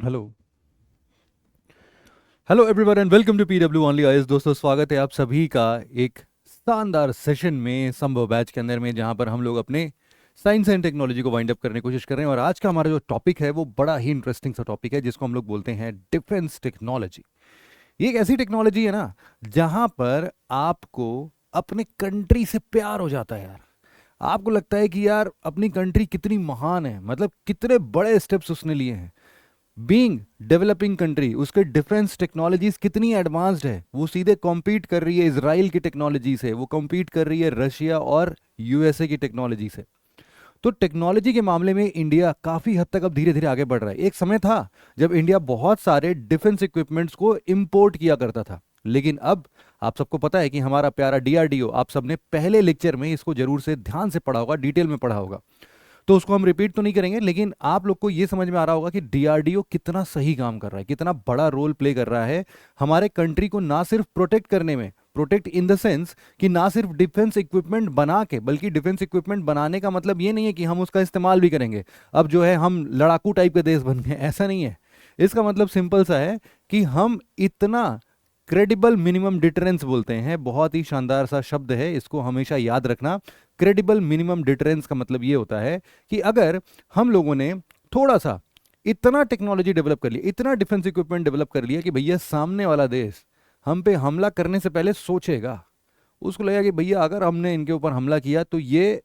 Hello hello everyone and welcome to PW only IAS. दोस्तों, स्वागत है आप सभी का एक शानदार सेशन में संभव बैच के अंदर में, जहां पर हम लोग अपने साइंस एंड टेक्नोलॉजी को वाइंड अप करने की कोशिश कर रहे हैं। और आज का हमारा जो टॉपिक है वो बड़ा ही इंटरेस्टिंग सा टॉपिक है, जिसको हम लोग बोलते हैं डिफेंस टेक्नोलॉजी। ये एक ऐसी टेक्नोलॉजी है ना, जहां पर आपको अपने कंट्री से प्यार हो जाता है यार। आपको लगता है कि यार अपनी कंट्री कितनी महान है, मतलब कितने बड़े स्टेप्स उसने लिए हैं। बीइंग डेवलपिंग कंट्री, उसके डिफेंस टेक्नोलॉजीज कितनी एडवांस्ड है। वो सीधे कॉम्पीट कर रही है इसराइल की टेक्नोलॉजी से, वो कॉम्पीट कर रही है रशिया और यूएसए की टेक्नोलॉजी से। तो टेक्नोलॉजी के मामले में इंडिया काफी हद तक अब धीरे धीरे आगे बढ़ रहा है। एक समय था जब इंडिया बहुत सारे डिफेंस इक्विपमेंट्स को इंपोर्ट किया करता था, लेकिन अब आप सबको पता है कि हमारा प्यारा डीआरडीओ, आप सबने पहले लेक्चर में इसको जरूर से ध्यान से पढ़ा होगा, डिटेल में पढ़ा होगा, तो उसको हम रिपीट तो नहीं करेंगे। लेकिन आप लोग को यह समझ में आ रहा होगा कि डीआरडीओ कितना सही काम कर रहा है, कितना बड़ा रोल प्ले कर रहा है हमारे कंट्री को ना सिर्फ प्रोटेक्ट करने में, प्रोटेक्ट इन द सेंस कि ना सिर्फ डिफेंस इक्विपमेंट बना के, बल्कि डिफेंस इक्विपमेंट बनाने का मतलब ये नहीं है कि हम उसका इस्तेमाल भी करेंगे। अब जो है हम लड़ाकू टाइप के देश बन गए, ऐसा नहीं है। इसका मतलब सिंपल सा है कि हम इतना क्रेडिबल मिनिमम डिटरेंस बोलते हैं, बहुत ही शानदार सा शब्द है, इसको हमेशा याद रखना। क्रेडिबल मिनिमम डिटरेंस का मतलब ये होता है कि अगर हम लोगों ने थोड़ा सा इतना टेक्नोलॉजी डेवलप कर लिया, इतना डिफेंस इक्विपमेंट डेवलप कर लिया कि भैया सामने वाला देश हम पे हमला करने से पहले सोचेगा, उसको लगेगा कि भैया अगर हमने इनके ऊपर हमला किया तो ये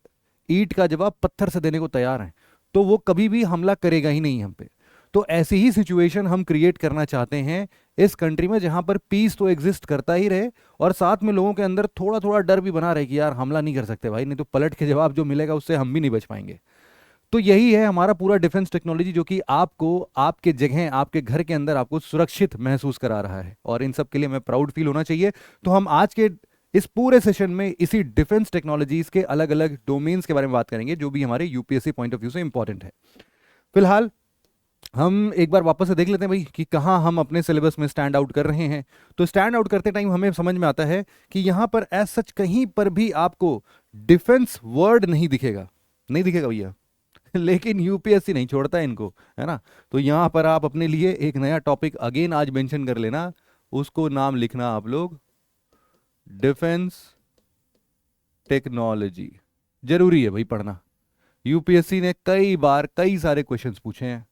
ईंट का जवाब पत्थर से देने को तैयार हैं, तो वो कभी भी हमला करेगा ही नहीं हम पे। तो ऐसी ही सिचुएशन हम क्रिएट करना चाहते हैं इस कंट्री में, जहां पर पीस तो एग्जिस्ट करता ही रहे और साथ में लोगों के अंदर थोड़ा थोड़ा डर भी बना रहे कि यार हमला नहीं कर सकते भाई, नहीं तो पलट के जवाब जो मिलेगा उससे हम भी नहीं बच पाएंगे। तो यही है हमारा पूरा डिफेंस टेक्नोलॉजी, जो कि आपको आपके जगह, आपके घर के अंदर आपको सुरक्षित महसूस करा रहा है। और इन सब के लिए मैं प्राउड फील होना चाहिए। तो हम आज के इस पूरे सेशन में इसी डिफेंस टेक्नोलॉजीज के अलग अलग डोमेन्स के बारे में बात करेंगे, जो भी हमारे यूपीएससी पॉइंट ऑफ व्यू से इंपॉर्टेंट है। फिलहाल हम एक बार वापस से देख लेते हैं भाई कि कहाँ हम अपने सिलेबस में स्टैंड आउट कर रहे हैं। तो स्टैंड आउट करते टाइम हमें समझ में आता है कि यहाँ पर एज सच कहीं पर भी आपको डिफेंस वर्ड नहीं दिखेगा, नहीं दिखेगा भैया। लेकिन यूपीएससी नहीं छोड़ता है इनको, है ना। तो यहाँ पर आप अपने लिए एक नया टॉपिक अगेन आज मेंशन कर लेना, उसको नाम लिखना आप लोग डिफेंस टेक्नोलॉजी। जरूरी है भाई पढ़ना। यूपीएससी ने कई बार कई सारे क्वेश्चंस पूछे हैं,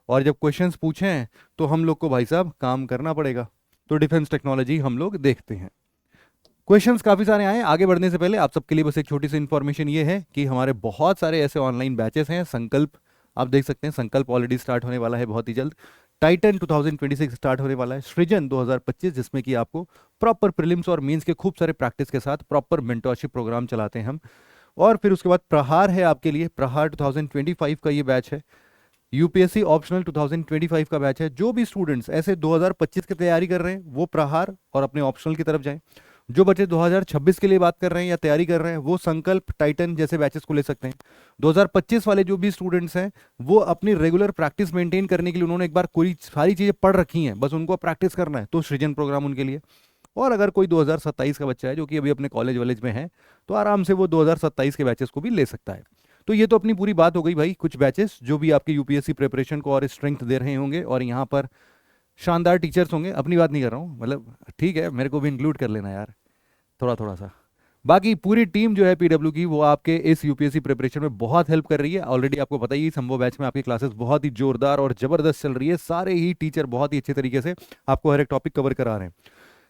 और जब क्वेश्चंस पूछे हैं तो हम लोग को भाई साहब काम करना पड़ेगा। तो डिफेंस टेक्नोलॉजी हम लोग देखते हैं। क्वेश्चंस काफ़ी सारे आए। आगे बढ़ने से पहले आप सबके लिए बस एक छोटी सी इन्फॉर्मेशन ये है कि हमारे बहुत सारे ऐसे ऑनलाइन बैचेस हैं। संकल्प, आप देख सकते हैं, संकल्प ऑलरेडी स्टार्ट होने वाला है बहुत ही जल्द। टाइटन 2026 स्टार्ट होने वाला है। सृजन 2025, जिसमें कि आपको प्रॉपर प्रीलिम्स और मेंस के खूब सारे प्रैक्टिस के साथ प्रॉपर मेंटरशिप प्रोग्राम चलाते हैं हम। और फिर उसके बाद प्रहार है आपके लिए, प्रहार 2025 का ये बैच है। यूपीएससी ऑप्शनल 2025 का बैच है। जो भी स्टूडेंट्स ऐसे 2025 की तैयारी कर रहे हैं वो प्रहार और अपने ऑप्शनल की तरफ जाएं। जो बच्चे 2026 के लिए बात कर रहे हैं या तैयारी कर रहे हैं वो संकल्प, टाइटन जैसे बैचेस को ले सकते हैं। 2025 वाले जो भी स्टूडेंट्स हैं वो अपनी रेगुलर प्रैक्टिस मेंटेन करने के लिए उन्होंने एक बार कोई सारी चीज़ें पढ़ रखी हैं, बस उनको प्रैक्टिस करना है, तो सृजन प्रोग्राम उनके लिए। और अगर कोई 2027 का बच्चा है जो कि अभी अपने कॉलेज वॉलेज में है, तो आराम से वो 2027 के बैचेस को भी ले सकता है। तो ये तो अपनी पूरी बात हो गई भाई, कुछ बैचेस जो भी आपके यूपीएससी प्रिपरेशन को और स्ट्रेंथ दे रहे होंगे, और यहाँ पर शानदार टीचर्स होंगे। अपनी बात नहीं कर रहा हूँ, मतलब ठीक है, मेरे को भी इंक्लूड कर लेना यार, थोड़ा थोड़ा सा। बाकी पूरी टीम जो है पीडब्ल्यू की, वो आपके इस यूपीएससी प्रिपरेशन में बहुत हेल्प कर रही है। ऑलरेडी आपको पता ही, संभव बैच में आपकी क्लासेस बहुत ही जोरदार और जबरदस्त चल रही है। सारे ही टीचर बहुत ही अच्छे तरीके से आपको हर एक टॉपिक कवर करा रहे हैं।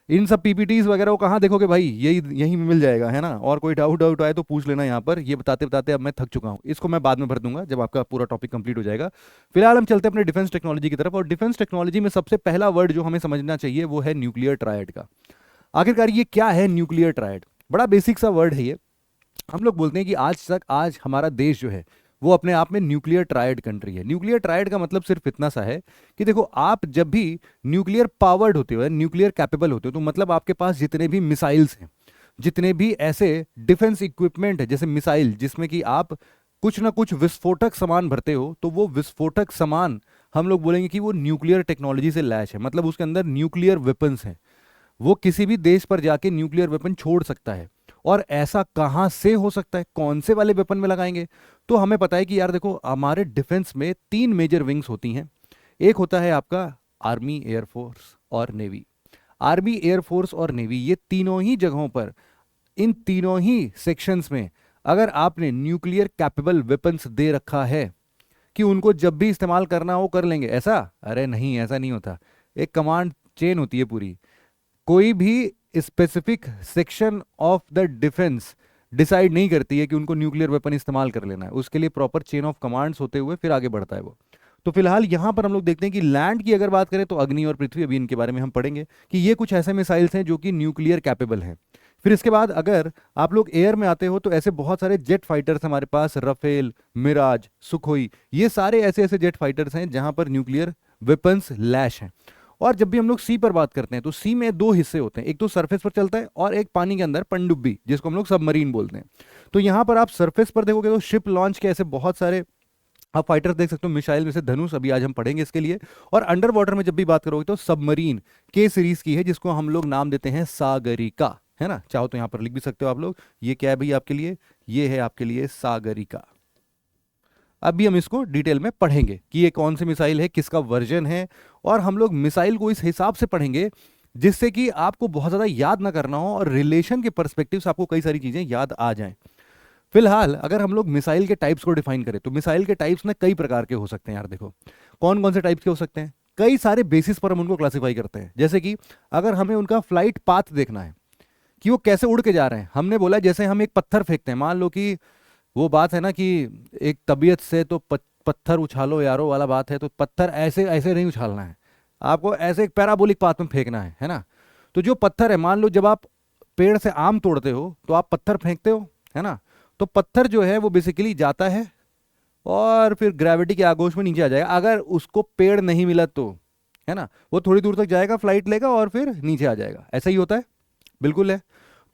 इन सब पीपीटीज वगैरह को कहाँ देखोगे भाई, यही यहीं मिल जाएगा, है ना। और कोई डाउट डाउट आए तो पूछ लेना यहाँ पर। ये बताते बताते अब मैं थक चुका हूँ, इसको मैं बाद में भर दूंगा जब आपका पूरा टॉपिक कंप्लीट हो जाएगा। फिलहाल हम चलते हैं अपने डिफेंस टेक्नोलॉजी की तरफ। और डिफेंस टेक्नोलॉजी में सबसे पहला वर्ड जो हमें समझना चाहिए वो है न्यूक्लियर ट्रायड का। आखिरकार ये क्या है न्यूक्लियर ट्रायड? बड़ा बेसिक सा वर्ड है ये। हम लोग बोलते हैं कि आज हमारा देश जो है वो अपने आप में न्यूक्लियर ट्रायड कंट्री है। न्यूक्लियर ट्रायड का मतलब सिर्फ इतना सा है कि देखो, आप जब भी न्यूक्लियर पावर्ड होते हो, न्यूक्लियर कैपेबल होते हो, तो मतलब आपके पास जितने भी मिसाइल्स हैं, जितने भी ऐसे डिफेंस इक्विपमेंट है, जैसे मिसाइल जिसमें कि आप कुछ ना कुछ विस्फोटक सामान भरते हो, तो वो विस्फोटक सामान हम लोग बोलेंगे कि वो न्यूक्लियर टेक्नोलॉजी से लैस है, मतलब उसके अंदर न्यूक्लियर वेपन्स हैं। वो किसी भी देश पर जाके न्यूक्लियर वेपन छोड़ सकता है। और ऐसा कहां से हो सकता है, कौन से वाले वेपन में लगाएंगे? तो हमें पता है कि यार देखो, हमारे डिफेंस में तीन मेजर विंग्स होती हैं। एक होता है आपका आर्मी, एयरफोर्स और नेवी। आर्मी, एयरफोर्स और नेवी, ये तीनों ही जगहों पर, इन तीनों ही सेक्शंस में अगर आपने न्यूक्लियर कैपेबल वेपन्स दे रखा है कि उनको जब भी इस्तेमाल करना हो कर लेंगे, ऐसा अरे नहीं, ऐसा नहीं होता। एक कमांड चेन होती है पूरी। कोई भी specific section of the defence decide नहीं करती है कि उनको न्यूक्लियर वेपन इस्तेमाल कर लेना है, उसके लिए प्रॉपर चेन ऑफ कमांड्स होते हुए फिर आगे बढ़ता है वो। तो फिलहाल यहां पर हम लोग देखते हैं कि लैंड की अगर बात करें तो अग्नि और पृथ्वी, अभी इनके बारे में हम पढ़ेंगे कि ये कुछ ऐसे मिसाइल्स हैं जो कि न्यूक्लियर कैपेबल हैं। फिर इसके बाद अगर आप लोग एयर में आते हो तो ऐसे बहुत सारे जेट फाइटर्स हमारे पास, रफेल, मिराज, सुखोई, ये सारे ऐसे ऐसे जेट फाइटर्स हैं जहां पर न्यूक्लियर वेपन्स लैश हैं। और जब भी हम लोग सी पर बात करते हैं तो सी में दो हिस्से होते हैं, एक तो सरफेस पर चलता है और एक पानी के अंदर पनडुब्बी, जिसको हम लोग सबमरीन बोलते हैं। तो यहां पर आप सरफेस पर देखोगे तो शिप लॉन्च के ऐसे बहुत सारे आप फाइटर्स देख सकते हो, मिसाइल में से धनुष, अभी आज हम पढ़ेंगे इसके लिए। और अंडर वाटर में जब भी बात करोगे तो सबमरीन के सीरीज की है, जिसको हम लोग नाम देते हैं सागरिका, है ना। चाहो तो यहां पर लिख भी सकते हो आप लोग। ये क्या है भाई आपके लिए, ये है आपके लिए सागरिका। अभी हम इसको डिटेल में पढ़ेंगे कि ये कौन सी मिसाइल है, किसका वर्जन है, और हम लोग मिसाइल को इस हिसाब से पढ़ेंगे जिससे कि आपको बहुत ज़्यादा याद ना करना हो और रिलेशन के परस्पेक्टिव से आपको कई सारी चीज़ें याद आ जाएं। फिलहाल अगर हम लोग मिसाइल के टाइप्स को डिफाइन करें तो मिसाइल के टाइप्स ना कई प्रकार के हो सकते हैं यार। देखो कौन कौन से टाइप्स के हो सकते हैं, कई सारे बेसिस पर हम उनको क्लासिफाई करते हैं। जैसे कि अगर हमें उनका फ्लाइट पाथ देखना है कि वो कैसे उड़ के जा रहे हैं, हमने बोला जैसे हम एक पत्थर फेंकते हैं, मान लो कि वो बात है ना कि एक तबीयत से तो पत्थर उछालो यारो वाला बात है, तो पत्थर ऐसे ऐसे नहीं उछालना है, आपको ऐसे एक पैराबोलिक पाथ में फेंकना है ना। तो जो पत्थर है, मान लो जब आप पेड़ से आम तोड़ते हो तो आप पत्थर फेंकते हो, है ना। तो पत्थर जो है वो बेसिकली जाता है और फिर ग्रेविटी के आगोश में नीचे आ जाएगा, अगर उसको पेड़ नहीं मिला तो, है ना। वो थोड़ी दूर तक जाएगा, फ्लाइट लेगा और फिर नीचे आ जाएगा, ऐसा ही होता है, बिल्कुल है।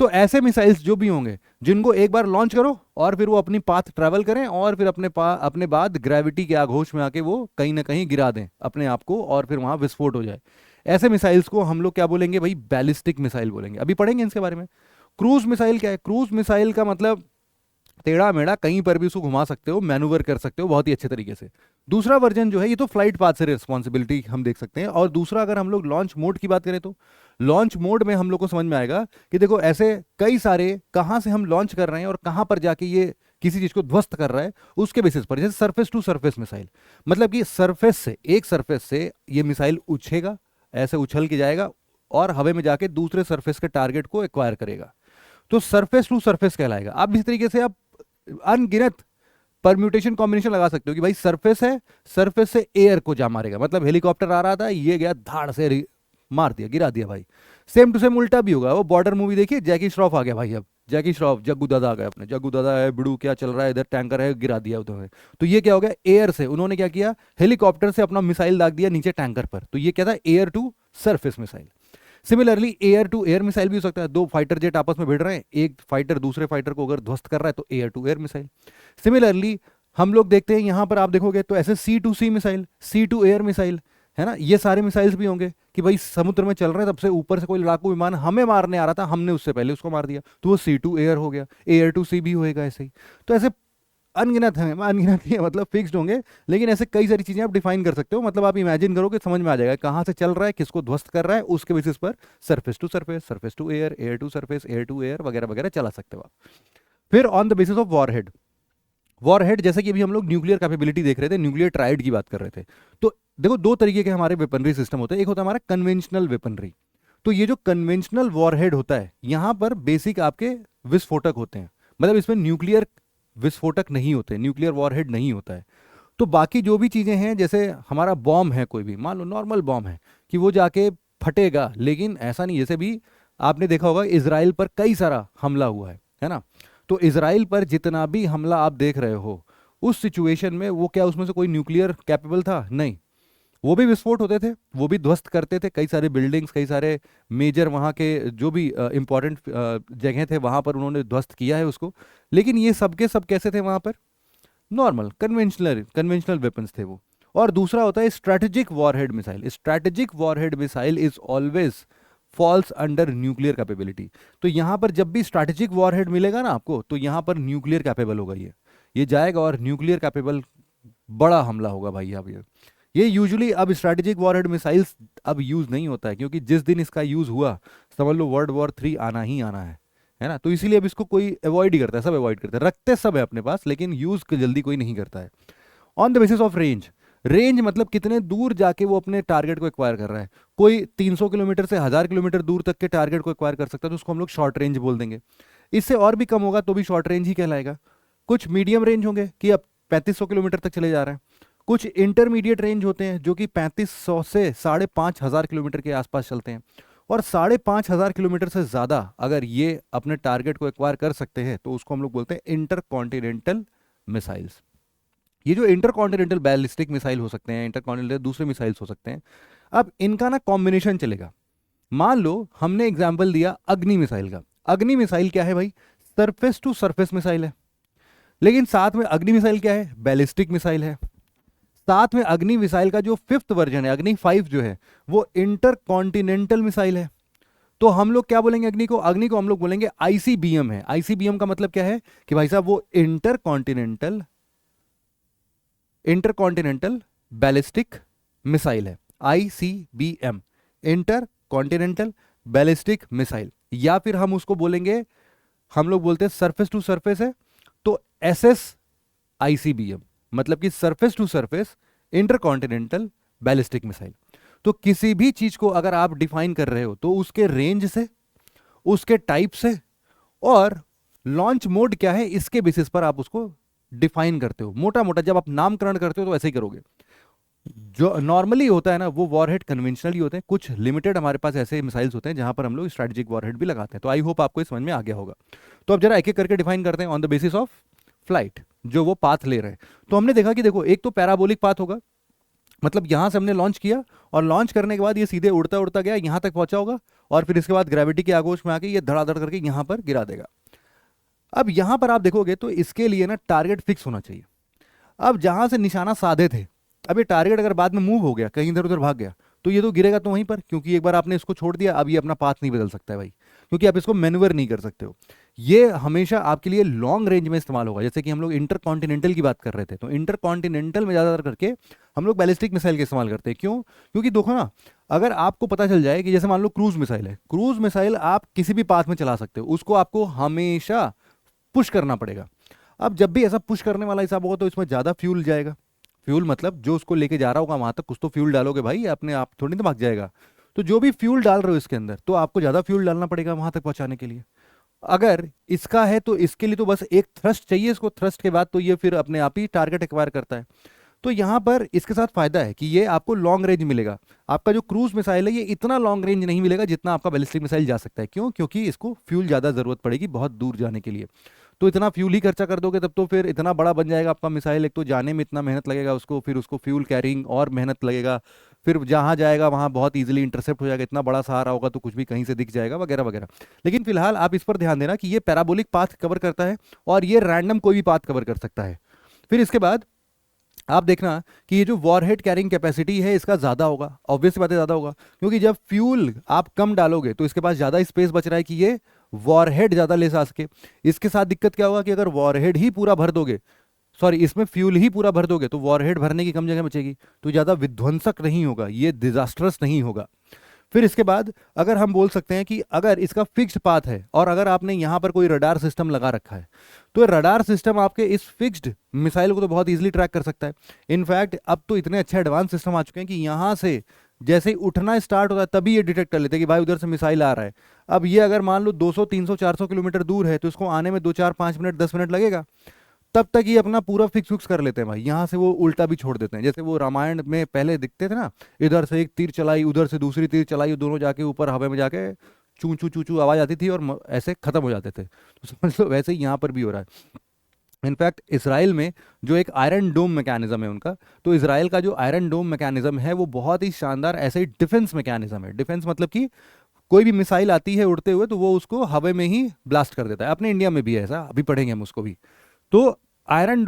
तो ऐसे मिसाइल्स जो भी होंगे जिनको एक बार लॉन्च करो और फिर वो अपनी पाथ ट्रैवल करें और फिर अपने बाद ग्रेविटी के आघोष में आके वो कहीं ना कहीं गिरा दें अपने आप को और फिर वहां विस्फोट हो जाए, ऐसे मिसाइल्स को हम लोग क्या बोलेंगे भाई, बैलिस्टिक मिसाइल बोलेंगे। अभी पढ़ेंगे इसके बारे में। क्रूज मिसाइल क्या है, क्रूज मिसाइल का मतलब टेढ़ा मेढ़ा कहीं पर भी उसको घुमा सकते हो, मैनूवर कर सकते हो बहुत ही अच्छे तरीके से। दूसरा वर्जन जो है ये तो फ्लाइट पाथ से रिस्पॉन्सिबिलिटी हम देख सकते हैं। और दूसरा अगर हम लोग लॉन्च मोड की बात करें तो लॉन्च मोड में हम लोग को समझ में आएगा कि देखो ऐसे कई सारे कहां से हम लॉन्च कर रहे हैं और कहां पर जाके ये किसी चीज को ध्वस्त कर रहा है उसके बेसिस पर। जैसे सरफेस टू सरफेस मिसाइल, मतलब कि सरफेस से, एक सरफेस से ये मिसाइल उछेगा, ऐसे उछल के जाएगा और हवा में जाके दूसरे सरफेस के टारगेट को एक्वायर करेगा, तो सरफेस टू सरफेस कहलाएगा। अब इस तरीके से आप अनगिनत परम्यूटेशन कॉम्बिनेशन लगा सकते हो कि भाई सरफेस है, सरफेस से एयर को जा मारेगा, मतलब हेलीकॉप्टर आ रहा था, ये गया धाड़ से मार दिया, गिरा दिया भाई। सेम टू सेम उल्टा भी होगा। वो बॉर्डर मूवी देखिए, जैकी श्रॉफ आ गया भाई, अब जैकी श्रॉफ, जग्गू दादा आ गए अपने, जग्गू दादा है, बिड़ू क्या चल रहा है इधर, टैंकर है, गिरा दिया उधर। तो ये क्या हो गया, एयर से उन्होंने क्या किया, हेलीकॉप्टर से अपना मिसाइल दाग दिया नीचे टैंकर पर, तो ये क्या था, air to surface missile. Similarly air to air missile भी हो सकता है, दो फाइटर जेट आपस में भिड़ रहे हैं, एक फाइटर दूसरे फाइटर को अगर ध्वस्त कर रहा है तो air to air missile. Similarly हम लोग देखते हैं यहां पर आप देखोगे तो ऐसे sea to sea missile, sea to air missile, है ना। ये सारे मिसाइल्स भी होंगे कि भाई समुद्र में चल रहे हैं, तब से ऊपर से कोई लड़ाकू विमान हमें मारने आ रहा था, हमने उससे पहले उसको मार दिया, तो वो सी टू एयर हो गया। एयर टू सी भी होएगा ऐसे ही। तो ऐसे अनगिनत है, अनगिनत ही है, मतलब फिक्स्ड होंगे, लेकिन ऐसे कई सारी चीजें आप डिफाइन कर सकते हो। मतलब आप इमेजिन करो कि समझ में आ जाएगा कहां से चल रहा है, किसको ध्वस्त कर रहा है, उसके बेसिस पर surface to surface, surface to air, air to surface, air to air वगैरह वगैरह चला सकते हो आप। फिर on the basis of warhead, warhead जैसे कि अभी हम लोग न्यूक्लियर कैपेबिलिटी देख रहे थे, न्यूक्लियर ट्राइड की बात कर रहे थे, तो देखो दो तरीके के हमारे वेपनरी सिस्टम होते हैं। एक होता है हमारा कन्वेंशनल वेपनरी, तो ये जो कन्वेंशनल वॉरहेड होता है यहां पर बेसिक आपके विस्फोटक होते हैं, मतलब इसमें न्यूक्लियर विस्फोटक नहीं होते, न्यूक्लियर वॉरहेड नहीं होता है। तो बाकी जो भी चीजें हैं, जैसे हमारा बॉम्ब है, कोई भी मान लो नॉर्मल बॉम्ब है कि वो जाके फटेगा, लेकिन ऐसा नहीं, जैसे भी आपने देखा होगा इसराइल पर कई सारा हमला हुआ है ना। तो इसराइल पर जितना भी हमला आप देख रहे हो उस सिचुएशन में वो क्या उसमें से कोई न्यूक्लियर कैपेबल था, नहीं, वो भी विस्फोट होते थे, वो भी ध्वस्त करते थे कई सारे बिल्डिंग्स, कई सारे मेजर वहाँ के जो भी इंपॉर्टेंट जगह थे वहाँ पर उन्होंने ध्वस्त किया है उसको। लेकिन ये सब के सब कैसे थे वहाँ पर, नॉर्मल कन्वेंशनल वेपन्स थे वो। और दूसरा होता है strategic warhead missile. Strategic warhead missile is always falls under nuclear capability. तो यहां पर जब भी स्ट्रैटेजिक वॉरहेड मिलेगा ना आपको, तो यहां पर न्यूक्लियर कैपेबल होगा, ये जाएगा और न्यूक्लियर कैपेबल बड़ा हमला होगा भाई। अब ये यूजुअली अब स्ट्रैटेजिक वॉरहेड मिसाइल्स अब यूज नहीं होता है, क्योंकि जिस दिन इसका यूज हुआ समझ लो वर्ल्ड वॉर 3 आना ही आना है ना। तो इसीलिए अब इसको कोई अवॉइड ही करता है, सब अवॉइड करते हैं, रखते सब है अपने पास, लेकिन यूज जल्दी कोई नहीं करता है। On the basis of range, range मतलब कितने दूर जाके वो अपने टारगेट को एक्वायर कर रहा है। कोई 300 किलोमीटर से 1000 किलोमीटर दूर तक के टारगेट को एक्वायर कर सकता है, तो उसको हम लोग शॉर्ट रेंज बोल देंगे। इससे और भी कम होगा तो भी शॉर्ट रेंज ही कहलाएगा। कुछ मीडियम रेंज होंगे कि अब 3500 किलोमीटर तक चले जा रहे हैं। कुछ इंटरमीडिएट रेंज होते हैं जो कि 3500 से 5500 किलोमीटर के आसपास चलते हैं। और 5500 किलोमीटर से ज़्यादा अगर ये अपने टारगेट को एक्वायर कर सकते हैं तो उसको हम लोग बोलते हैं इंटर कॉन्टिनेंटल मिसाइल्स। ये जो इंटर कॉन्टिनेंटल बैलिस्टिक मिसाइल हो सकते हैं, इंटर कॉन्टिनेंटल दूसरे मिसाइल्स हो सकते हैं, अब इनका ना कॉम्बिनेशन चलेगा। मान लो हमने एग्जाम्पल दिया अग्नि मिसाइल का। अग्नि मिसाइल क्या है भाई? सरफेस टू सरफेस मिसाइल है। लेकिन साथ में अग्नि मिसाइल क्या है? बैलिस्टिक मिसाइल है। साथ में अग्नि मिसाइल का जो 5th वर्जन है, अग्नि 5 जो है, वो इंटर कॉन्टिनेंटल मिसाइल है। तो हम लोग क्या बोलेंगे अग्नि को? अग्नि को हम लोग बोलेंगे आईसीबीएम है। आईसीबीएम का मतलब क्या है कि भाई साहब वो इंटर कॉन्टिनेंटल बैलिस्टिक मिसाइल है। ICBM, inter continental ballistic missile. या फिर हम उसको बोलेंगे, हम लोग बोलते हैं सरफेस टू सरफेस है, तो एसएस आईसीबीएम, मतलब कि surface to surface intercontinental ballistic missile. तो किसी भी चीज को अगर आप डिफाइन कर रहे हो तो उसके रेंज से, उसके टाइप से, और लॉन्च मोड क्या है इसके बेसिस पर आप उसको डिफाइन करते हो। मोटा मोटा जब आप नामकरण करते हो तो ऐसे ही करोगे। जो नॉर्मली होता है ना वो वॉरहेड कन्वेंशनल ही होते हैं। कुछ लिमिटेड हमारे पास ऐसे मिसाइल्स होते हैं जहां पर हम लोग स्ट्रेटेजिक वॉरहेड भी लगाते हैं। तो आई होप आपको ये समझ में आ गया होगा। तो अब जरा एक एक करके डिफाइन करते हैं on the basis of flight, जो वो पाथ ले रहे हैं। तो हमने देखा कि देखो, एक तो पैराबोलिक पाथ होगा, मतलब यहां से हमने लॉन्च किया और लॉन्च करने के बाद ये सीधे उड़ता उड़ता गया, यहां तक पहुंचा होगा, और फिर इसके बाद ग्रेविटी के आगोश में आके ये धड़ाधड़ करके यहां पर गिरा देगा। अब यहां पर आप देखोगे तो इसके लिए ना टारगेट फिक्स होना चाहिए। अब जहां से निशाना साधे थे, अब ये टारगेट अगर बाद में मूव हो गया, कहीं इधर उधर भाग गया, तो ये तो गिरेगा तो वहीं पर, क्योंकि एक बार आपने इसको छोड़ दिया, अब ये अपना पाथ नहीं बदल सकता है भाई, क्योंकि आप इसको मैन्यूवर नहीं कर सकते हो। ये हमेशा आपके लिए लॉन्ग रेंज में इस्तेमाल होगा। जैसे कि हम लोग इंटर कॉन्टिनेंटल की बात कर रहे थे, तो इंटर कॉन्टिनेंटल में ज़्यादातर करके हम लोग बैलिस्टिक मिसाइल का इस्तेमाल करते हैं। क्यों? क्योंकि देखो ना, अगर आपको पता चल जाए कि जैसे मान लो क्रूज मिसाइल है, क्रूज मिसाइल आप किसी भी पाथ में चला सकते हो, उसको आपको हमेशा पुश करना पड़ेगा। अब जब भी ऐसा पुश करने वाला हिसाब होगा तो इसमें ज़्यादा फ्यूल जाएगा। फ्यूल मतलब जो उसको लेके जा रहा होगा वहां तक कुछ तो फ्यूल डालोगे भाई, अपने आप थोड़ी ना भाग जाएगा। तो जो भी फ्यूल डाल रहे हो इसके अंदर, तो आपको ज़्यादा फ्यूल डालना पड़ेगा वहां तक पहुंचाने के लिए। अगर इसका है तो इसके लिए तो बस एक थ्रस्ट चाहिए इसको, थ्रस्ट के बाद तो ये फिर अपने आप ही टारगेट एक्वायर करता है। तो यहाँ पर इसके साथ फायदा है कि ये आपको लॉन्ग रेंज मिलेगा। आपका जो क्रूज मिसाइल है ये इतना लॉन्ग रेंज नहीं मिलेगा जितना आपका बैलिस्टिक मिसाइल जा सकता है। क्यों? क्योंकि इसको फ्यूल ज़्यादा ज़रूरत पड़ेगी बहुत दूर जाने के लिए। तो इतना फ्यूल ही खर्चा कर दोगे तब तो फिर इतना बड़ा बन जाएगा आपका मिसाइल, एक तो जाने में इतना मेहनत लगेगा उसको, फिर उसको फ्यूल कैरिंग और मेहनत लगेगा, फिर जहाँ जाएगा वहाँ बहुत इजीली इंटरसेप्ट हो जाएगा, इतना बड़ा सहारा होगा तो कुछ भी कहीं से दिख जाएगा वगैरह वगैरह। लेकिन फिलहाल आप इस पर ध्यान देना कि ये पैराबोलिक पाथ कवर करता है और ये रैंडम कोई भी पाथ कवर कर सकता है। फिर इसके बाद आप देखना कि ये जो वॉरहेड कैरिंग कैपेसिटी है इसका ज़्यादा होगा, ऑब्वियस बात है ज़्यादा होगा, क्योंकि जब फ्यूल आप कम डालोगे तो इसके पास ज़्यादा स्पेस बच रहा है कि ये वॉरहेड ज़्यादा ले जा सके। इसके साथ दिक्कत क्या होगा कि अगर वॉरहेड ही पूरा भर दोगे, सॉरी इसमें फ्यूल ही पूरा भर दोगे, तो वॉरहेड भरने की कम जगह बचेगी, तो ज़्यादा विध्वंसक नहीं होगा, ये डिजास्टरस नहीं होगा। फिर इसके बाद अगर हम बोल सकते हैं कि अगर इसका फिक्स्ड पाथ है और अगर आपने यहाँ पर कोई रडार सिस्टम लगा रखा है, तो रडार सिस्टम आपके इस फिक्स्ड मिसाइल को तो बहुत इजीली ट्रैक कर सकता है। इनफैक्ट अब तो इतने अच्छे एडवांस सिस्टम आ चुके हैं कि यहाँ से जैसे ही उठना स्टार्ट होता है तभी ये डिटेक्ट कर लेते हैं कि भाई उधर से मिसाइल आ रहा है। अब ये अगर मान लो 200 300 400 किलोमीटर दूर है तो इसको आने में 2 4 5 मिनट 10 मिनट लगेगा, तब तक ये अपना पूरा फिक्स कर लेते हैं भाई। यहाँ से वो उल्टा भी छोड़ देते हैं, जैसे वो रामायण में पहले दिखते थे ना, इधर से एक तीर चलाई उधर से दूसरी तीर चलाई, दोनों जाके ऊपर हवा में जाके चू चू चू चू आवाज आती थी और ऐसे खत्म हो जाते थे। तो समझ लो वैसे ही यहाँ पर भी हो रहा है। इनफैक्ट इसराइल में जो एक आयरन डोम मैकेनिज्म है उनका, तो इसराइल का जो आयरन डोम मैकेनिज्म है वो बहुत ही शानदार ऐसे ही डिफेंस मैकेनिज्म है। डिफेंस मतलब कि कोई भी मिसाइल आती है उड़ते हुए तो वो उसको हवा में ही ब्लास्ट कर देता है। अपने इंडिया में भी है ऐसा, अभी पढ़ेंगे हम उसको भी। तो आयरन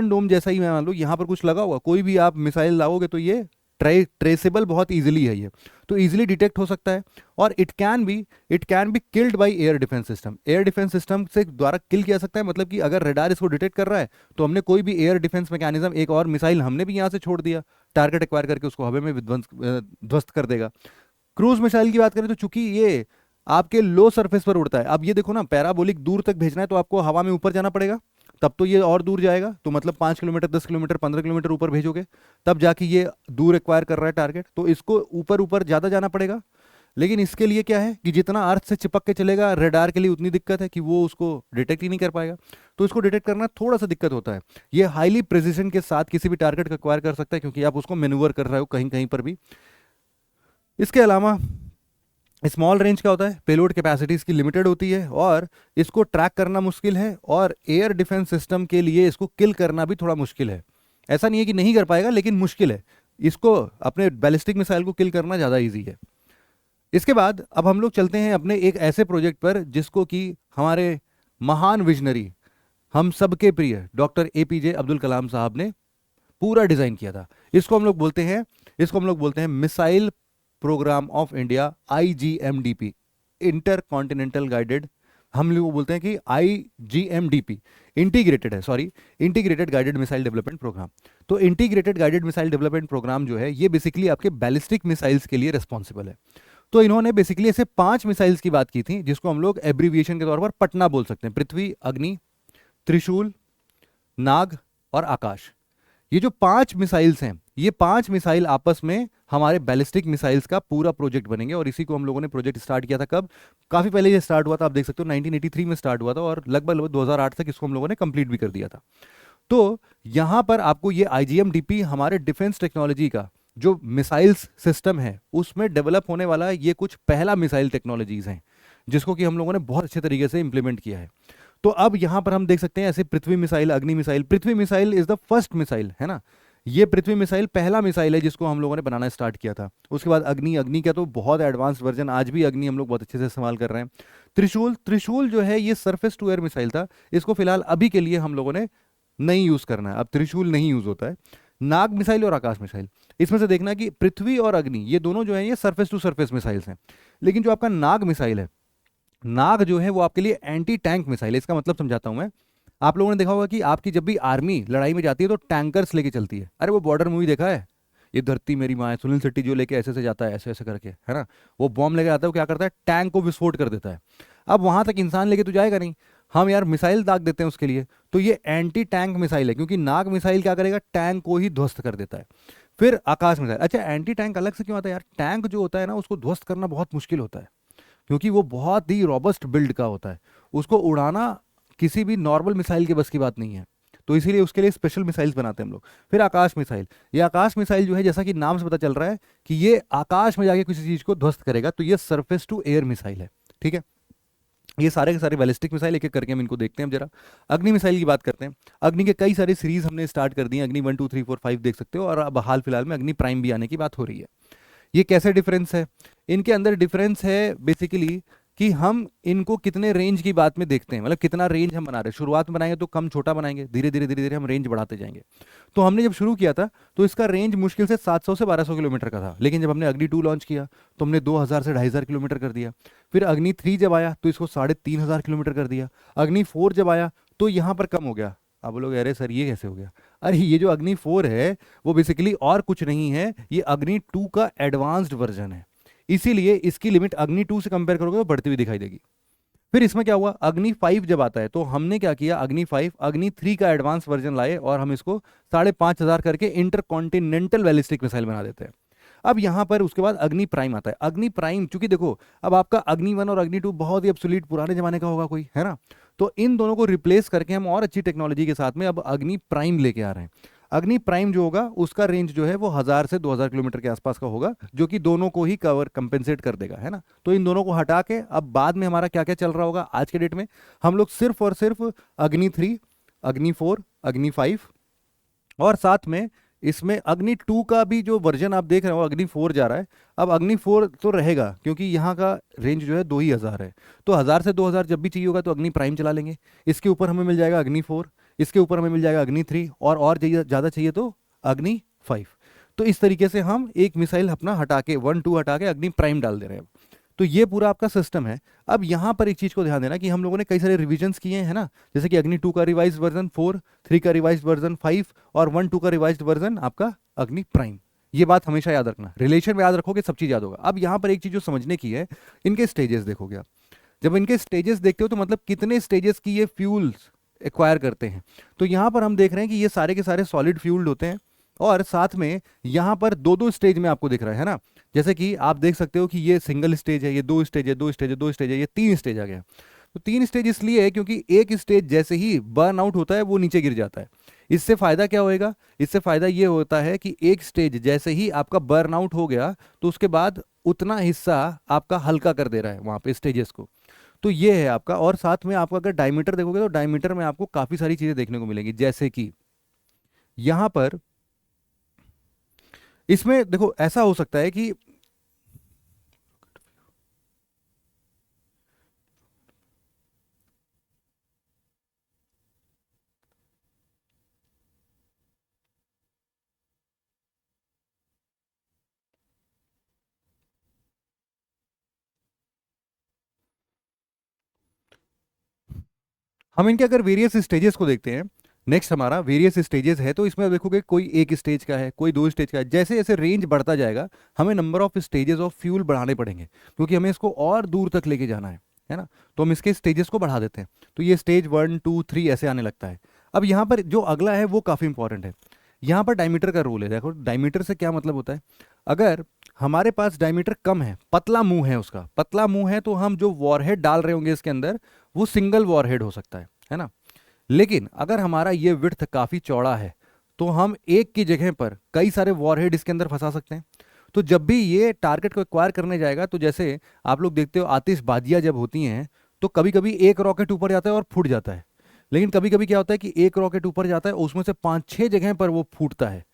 डोम जैसा ही मैं मान लो यहाँ पर कुछ लगा हुआ, कोई भी आप मिसाइल लाओगे तो ये ट्रेसेबल बहुत इजीली है, ये तो इजीली डिटेक्ट हो सकता है। और it can be killed by air defence system. Air defence system से द्वारा किल किया सकता है, मतलब कि अगर रडार इसको डिटेक्ट कर रहा है तो हमने कोई भी एयर डिफेंस मैकेनिज्म, एक और मिसाइल हमने भी यहाँ से छोड़ दिया, टारगेट एक्वायर करके उसको हवा में ध्वस्त कर देगा। क्रूज मिसाइल की बात करें तो चूंकि ये आपके लो सरफेस पर उड़ता है, अब ये देखो ना, पैराबोलिक दूर तक भेजना है तो आपको हवा में ऊपर जाना पड़ेगा, तब तो ये और दूर जाएगा, तो मतलब 5 किलोमीटर, 10 किलोमीटर, 15 किलोमीटर ऊपर भेजोगे तब जाके ये दूर एक्वायर कर रहा है टारगेट, तो इसको ऊपर ऊपर ज़्यादा जाना पड़ेगा। लेकिन इसके लिए क्या है कि जितना अर्थ से चिपक के चलेगा, रेडार के लिए उतनी दिक्कत है कि वो उसको डिटेक्ट ही नहीं कर पाएगा, तो इसको डिटेक्ट करना थोड़ा सा दिक्कत होता है। ये हाईली प्रिसिशन के साथ किसी भी टारगेट को एक्वायर कर सकता है क्योंकि आप उसको मैन्यूवर कर रहे हो कहीं कहीं पर भी। इसके अलावा स्मॉल रेंज का होता है, पेलोड कैपेसिटी इसकी लिमिटेड होती है और इसको ट्रैक करना मुश्किल है, और एयर डिफेंस सिस्टम के लिए इसको किल करना भी थोड़ा मुश्किल है। ऐसा नहीं है कि नहीं कर पाएगा, लेकिन मुश्किल है, इसको अपने बैलिस्टिक मिसाइल को किल करना ज़्यादा ईजी है। इसके बाद अब हम लोग चलते हैं अपने एक ऐसे प्रोजेक्ट पर जिसको कि हमारे महान विजनरी, हम सबके प्रिय डॉक्टर APJ अब्दुल कलाम साहब ने पूरा डिज़ाइन किया था। इसको हम लोग बोलते हैं missile program of India, IGMDP, intercontinental guided, हम लोग बोलते हैं कि IGMDP इंटीग्रेटेड है, sorry, integrated guided missile development program. तो integrated guided missile development program जो है ये बेसिकली आपके बैलिस्टिक मिसाइल्स के लिए रिस्पॉन्सिबल है। तो इन्होंने बेसिकली ऐसे 5 मिसाइल्स की बात की थी जिसको हम लोग एब्रीविएशन के तौर पर पटना बोल सकते हैं, पृथ्वी, अग्नि, त्रिशूल, नाग और आकाश। ये जो 5 मिसाइल्स हैं, ये 5 मिसाइल आपस में हमारे बैलिस्टिक मिसाइल्स का पूरा प्रोजेक्ट बनेंगे, और इसी को हम लोगों ने प्रोजेक्ट स्टार्ट किया था कब, काफी पहले ये स्टार्ट हुआ था, आप देख सकते हो 1983 में स्टार्ट हुआ था और लगभग 2008 तक इसको हम लोगों ने कंप्लीट भी कर दिया था। तो यहां पर आपको ये IGMDP हमारे डिफेंस टेक्नोलॉजी का जो मिसाइल्स सिस्टम है उसमें डेवलप होने वाला है, ये कुछ पहला मिसाइल टेक्नोलॉजीज हैं जिसको कि हम लोगों ने बहुत अच्छे तरीके से इंप्लीमेंट किया है। तो अब यहां पर हम देख सकते हैं ऐसे पृथ्वी मिसाइल, अग्नि missile. Prithvi missile is the first missile, है ना, ये पृथ्वी मिसाइल पहला मिसाइल है जिसको हम लोगों ने बनाना स्टार्ट किया था। उसके बाद अग्नि का तो बहुत एडवांस वर्जन, आज भी अग्नि हम लोग बहुत अच्छे से इस्तेमाल कर रहे हैं। त्रिशूल जो है ये सरफेस टू एयर मिसाइल था, इसको फिलहाल अभी के लिए हम लोगों ने नहीं यूज करना है, अब त्रिशूल नहीं यूज होता है। नाग मिसाइल और आकाश मिसाइल, इसमें से देखना कि पृथ्वी और अग्नि ये दोनों जो है ये सरफेस टू सरफेस मिसाइल्स हैं, लेकिन जो आपका नाग मिसाइल है, नाग जो है वो आपके लिए एंटी टैंक मिसाइल है। इसका मतलब समझाता हूं मैं। आप लोगों ने देखा होगा कि आपकी जब भी आर्मी लड़ाई में जाती है तो टैंकर्स लेके चलती है। अरे वो बॉर्डर मूवी देखा है, ये धरती मेरी माँ है, सुनील शेट्टी जो लेके ऐसे से जाता है, ऐसे ऐसे करके, है ना, वो बॉम्ब लेके आता है, वो क्या करता है, टैंक को विस्फोट कर देता है। अब वहां तक इंसान लेके तो जाएगा नहीं, हम यार मिसाइल दाग देते हैं उसके लिए, तो ये एंटी टैंक मिसाइल है, क्योंकि नाग मिसाइल क्या करेगा, टैंक को ही ध्वस्त कर देता है। फिर आकाश मिसाइल, अच्छा एंटी टैंक अलग से क्यों आता है यार, टैंक जो होता है ना उसको ध्वस्त करना बहुत मुश्किल होता है, क्योंकि वो बहुत ही रॉबस्ट बिल्ड का होता है, उसको उड़ाना किसी भी नॉर्मल मिसाइल के बस की बात नहीं है, तो इसीलिए उसके लिए स्पेशल मिसाइल्स बनाते हैं हम लोग। फिर आकाश मिसाइल, ये आकाश मिसाइल जो है जैसा कि नाम से पता चल रहा है कि ये आकाश में जाके किसी चीज को ध्वस्त करेगा, तो ये सरफेस टू एयर मिसाइल है, ठीक है। ये सारे के सारे बैलिस्टिक मिसाइल एक एक करके हम इनको देखते हैं। अब जरा अग्नि मिसाइल की बात करते हैं। अग्नि के कई सारे सीरीज हमने स्टार्ट कर दिए, अग्नि 1 2 3 4 5 देख सकते हो, और अब हाल फिलहाल में अग्नि प्राइम भी आने की बात हो रही है। ये कैसे डिफरेंस है, इनके अंदर डिफरेंस है बेसिकली कि हम इनको कितने रेंज की बात में देखते हैं, मतलब कितना रेंज हम बना रहे हैं। शुरुआत में बनाएंगे तो कम छोटा बनाएंगे, धीरे धीरे धीरे धीरे हम रेंज बढ़ाते जाएंगे। तो हमने जब शुरू किया था तो इसका रेंज मुश्किल से 700 से 1200 किलोमीटर का था, लेकिन जब हमने अग्नि 2 लॉन्च किया तो हमने 2000 से 2500 किलोमीटर कर दिया। फिर अग्नि 3 जब आया तो इसको 3500 किलोमीटर कर दिया। अग्नि 4 जब आया तो यहाँ पर कम हो गया। अब लोग अरे सर ये कैसे हो गया, अरे ये जो अग्नि 4 है वो बेसिकली और कुछ नहीं है, ये अग्नि 2 का एडवांस्ड वर्जन है, इसीलिए इसकी लिमिट अग्नि 2 से कंपेयर करोगे तो बढ़ती हुई दिखाई देगी। फिर इसमें क्या हुआ, अग्नि 5 जब आता है तो हमने क्या किया, अग्नि 5 अग्नि 3 का एडवांस वर्जन लाए और हम इसको 5500 करके इंटरकॉन्टिनेंटल बैलिस्टिक मिसाइल बना देते हैं। अब यहां पर उसके बाद अग्नि प्राइम आता है। अग्नि प्राइम चूंकि देखो अब आपका अग्नि 1 और अग्नि 2 बहुत ही ऑब्सोलीट पुराने जमाने का होगा कोई, है ना, तो इन दोनों को रिप्लेस करके हम और अच्छी टेक्नोलॉजी के साथ में अब अग्नि प्राइम लेके आ रहे हैं। अग्नि प्राइम जो होगा उसका रेंज जो है वो 1000 से 2000 किलोमीटर के आसपास का होगा, जो कि दोनों को ही कवर कंपेंसेट कर देगा, है ना। तो इन दोनों को हटा के अब बाद में हमारा क्या क्या चल रहा होगा आज के डेट में, हम लोग सिर्फ और सिर्फ अग्नि 3, अग्नि 4, अग्नि 5 और साथ में इसमें अग्नि 2 का भी जो वर्जन आप देख रहे हो अग्नि 4 जा रहा है। अब अग्नि 4 तो रहेगा क्योंकि यहाँ का रेंज जो है 2000 है, तो 1000 से 2000 जब भी चाहिए होगा तो अग्नि प्राइम चला लेंगे। इसके ऊपर हमें मिल जाएगा अग्नि 4, इसके ऊपर हमें मिल जाएगा अग्नि 3 और ज़्यादा चाहिए तो अग्नि 5। तो इस तरीके से हम एक मिसाइल अपना हटा के 1 2 हटा के अग्नि प्राइम डाल दे रहे हैं। तो ये पूरा आपका सिस्टम है। अब यहाँ पर एक चीज़ को ध्यान देना कि हम लोगों ने कई सारे रिविजन्स किए हैं ना, जैसे कि अग्नि 2 का रिवाइज वर्जन 4, 3 का रिवाइज वर्जन 5 और 1 2 का रिवाइज वर्जन आपका अग्नि प्राइम। ये बात हमेशा याद रखना, रिलेशन में याद रखोगे सब चीज़ याद होगा। अब यहाँ पर एक चीज़ जो समझने की है, इनके स्टेजेस देखोगे आप। जब इनके स्टेजेस देखते हो तो मतलब कितने स्टेजेस की ये फ्यूल्स एक्वायर करते हैं। तो यहाँ पर हम देख रहे हैं कि ये सारे के सारे सॉलिड फ्यूल्ड होते हैं, और साथ में यहाँ पर दो दो स्टेज में आपको दिख रहा है ना। जैसे कि आप देख सकते हो कि ये सिंगल स्टेज है, ये दो स्टेज है, दो स्टेज है, दो स्टेज है, ये तीन स्टेज आ गया। तो तीन स्टेज इसलिए है क्योंकि एक स्टेज जैसे ही बर्न आउट होता है वो नीचे गिर जाता है। इससे फायदा क्या होएगा, इससे फायदा ये होता है कि एक स्टेज जैसे ही आपका बर्न आउट हो गया तो उसके बाद उतना हिस्सा आपका हल्का कर दे रहा है वहां पे स्टेजेस को। तो ये है आपका। और साथ में आपका अगर डायमीटर देखोगे तो डायमीटर में आपको काफी सारी चीजें देखने को मिलेंगी, जैसे कि यहां पर इसमें देखो ऐसा हो सकता है कि हम इनके अगर वेरियस स्टेजेस को देखते हैं, नेक्स्ट हमारा वेरियस स्टेजेस है, तो इसमें आप देखोगे कोई एक स्टेज का है, कोई दो स्टेज का है। जैसे जैसे रेंज बढ़ता जाएगा हमें number of stages of fuel बढ़ाने पड़ेंगे, क्योंकि हमें इसको और दूर तक लेके जाना है ना। तो हम इसके स्टेजेस को बढ़ा देते हैं, तो ये स्टेज 1 2 3 ऐसे आने लगता है। अब यहाँ पर जो अगला है वो काफ़ी इंपॉर्टेंट है। यहाँ पर डायमीटर का रूल है। देखो डायमीटर से क्या मतलब होता है, अगर हमारे पास डायमीटर कम है, पतला मुंह है, उसका पतला मुंह है, तो हम जो वॉरहेड डाल रहे होंगे इसके अंदर वो सिंगल वॉरहेड हो सकता है ना। लेकिन अगर हमारा ये विड्थ काफ़ी चौड़ा है तो हम एक की जगह पर कई सारे वॉरहेड इसके अंदर फंसा सकते हैं। तो जब भी ये टारगेट को एक्वायर करने जाएगा, तो जैसे आप लोग देखते हो आतिशबाजियां जब होती हैं तो कभी कभी एक रॉकेट ऊपर जाता है और फूट जाता है। लेकिन कभी कभी क्या होता है कि एक रॉकेट ऊपर जाता है, उसमें से 5 6 जगह पर वो फूटता है।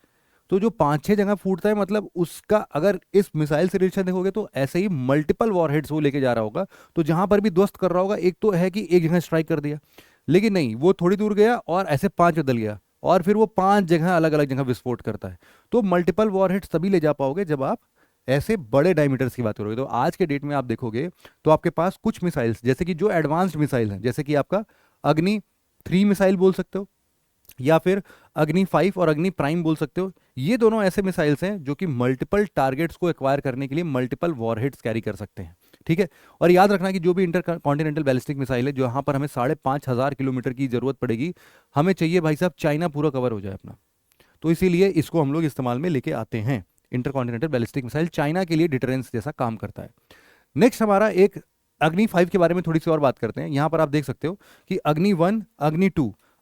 तो जो 5 6 जगह फूटता है मतलब उसका अगर इस मिसाइल से रिलेशन देखोगे तो ऐसे ही मल्टीपल वॉरहेड्स वो लेके जा रहा होगा। तो जहां पर भी ध्वस्त कर रहा होगा, एक तो है कि एक जगह स्ट्राइक कर दिया, लेकिन नहीं, वो थोड़ी दूर गया और ऐसे 5 बदल गया, और फिर वो 5 जगह अलग अलग जगह विस्फोट करता है। तो मल्टीपल वॉरहेड्स तभी ले जा पाओगे जब आप ऐसे बड़े डायमीटर्स की बात करोगे। तो आज के डेट में आप देखोगे तो आपके पास कुछ मिसाइल्स, जैसे कि जो एडवांस्ड मिसाइल हैं, जैसे कि आपका अग्नि 3 मिसाइल बोल सकते हो, या फिर अग्नि 5 और अग्नि प्राइम बोल सकते हो। ये दोनों ऐसे मिसाइल्स हैं जो कि मल्टीपल टारगेट्स को एक्वायर करने के लिए मल्टीपल वॉरहेड्स कैरी कर सकते हैं। ठीक है। और याद रखना कि जो भी इंटर कॉन्टिनेंटल बैलिस्टिक मिसाइल है, जो यहाँ पर हमें 5,500 किलोमीटर की जरूरत पड़ेगी, हमें चाहिए भाई साहब चाइना पूरा कवर हो जाए अपना। तो इसीलिए इसको हम लोग इस्तेमाल में लेके आते हैं। इंटरकॉन्टिनेंटल बैलिस्टिक मिसाइल चाइना के लिए डिटरेंस जैसा काम करता है। नेक्स्ट हमारा एक अग्नि 5 के बारे में थोड़ी सी और बात करते हैं। यहाँ पर आप देख सकते हो कि अग्नि 1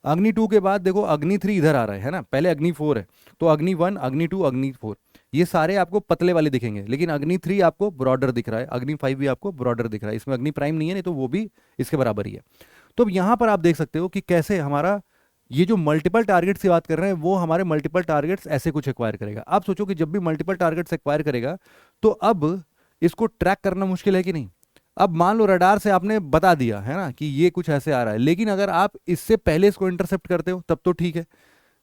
अग्नि 2 के बाद देखो अग्नि 3 इधर आ रहा है ना। पहले अग्नि 4 है, तो अग्नि 1 अग्नि 2 अग्नि 4 ये सारे आपको पतले वाले दिखेंगे, लेकिन अग्नि 3 आपको ब्रॉडर दिख रहा है, अग्नि 5 भी आपको ब्रॉडर दिख रहा है। इसमें अग्नि प्राइम नहीं है, नहीं तो वो भी इसके बराबर ही है। तो अब यहाँ पर आप देख सकते हो कि कैसे हमारा ये जो मल्टीपल टारगेट्स की बात कर रहे हैं वो हमारे मल्टीपल टारगेट्स ऐसे कुछ एक्वायर करेगा। आप सोचो कि जब भी मल्टीपल टारगेट्स एक्वायर करेगा तो अब इसको ट्रैक करना मुश्किल है कि नहीं। अब मान लो रडार से आपने बता दिया है ना कि ये कुछ ऐसे आ रहा है, लेकिन अगर आप इससे पहले इसको इंटरसेप्ट करते हो तब तो ठीक है।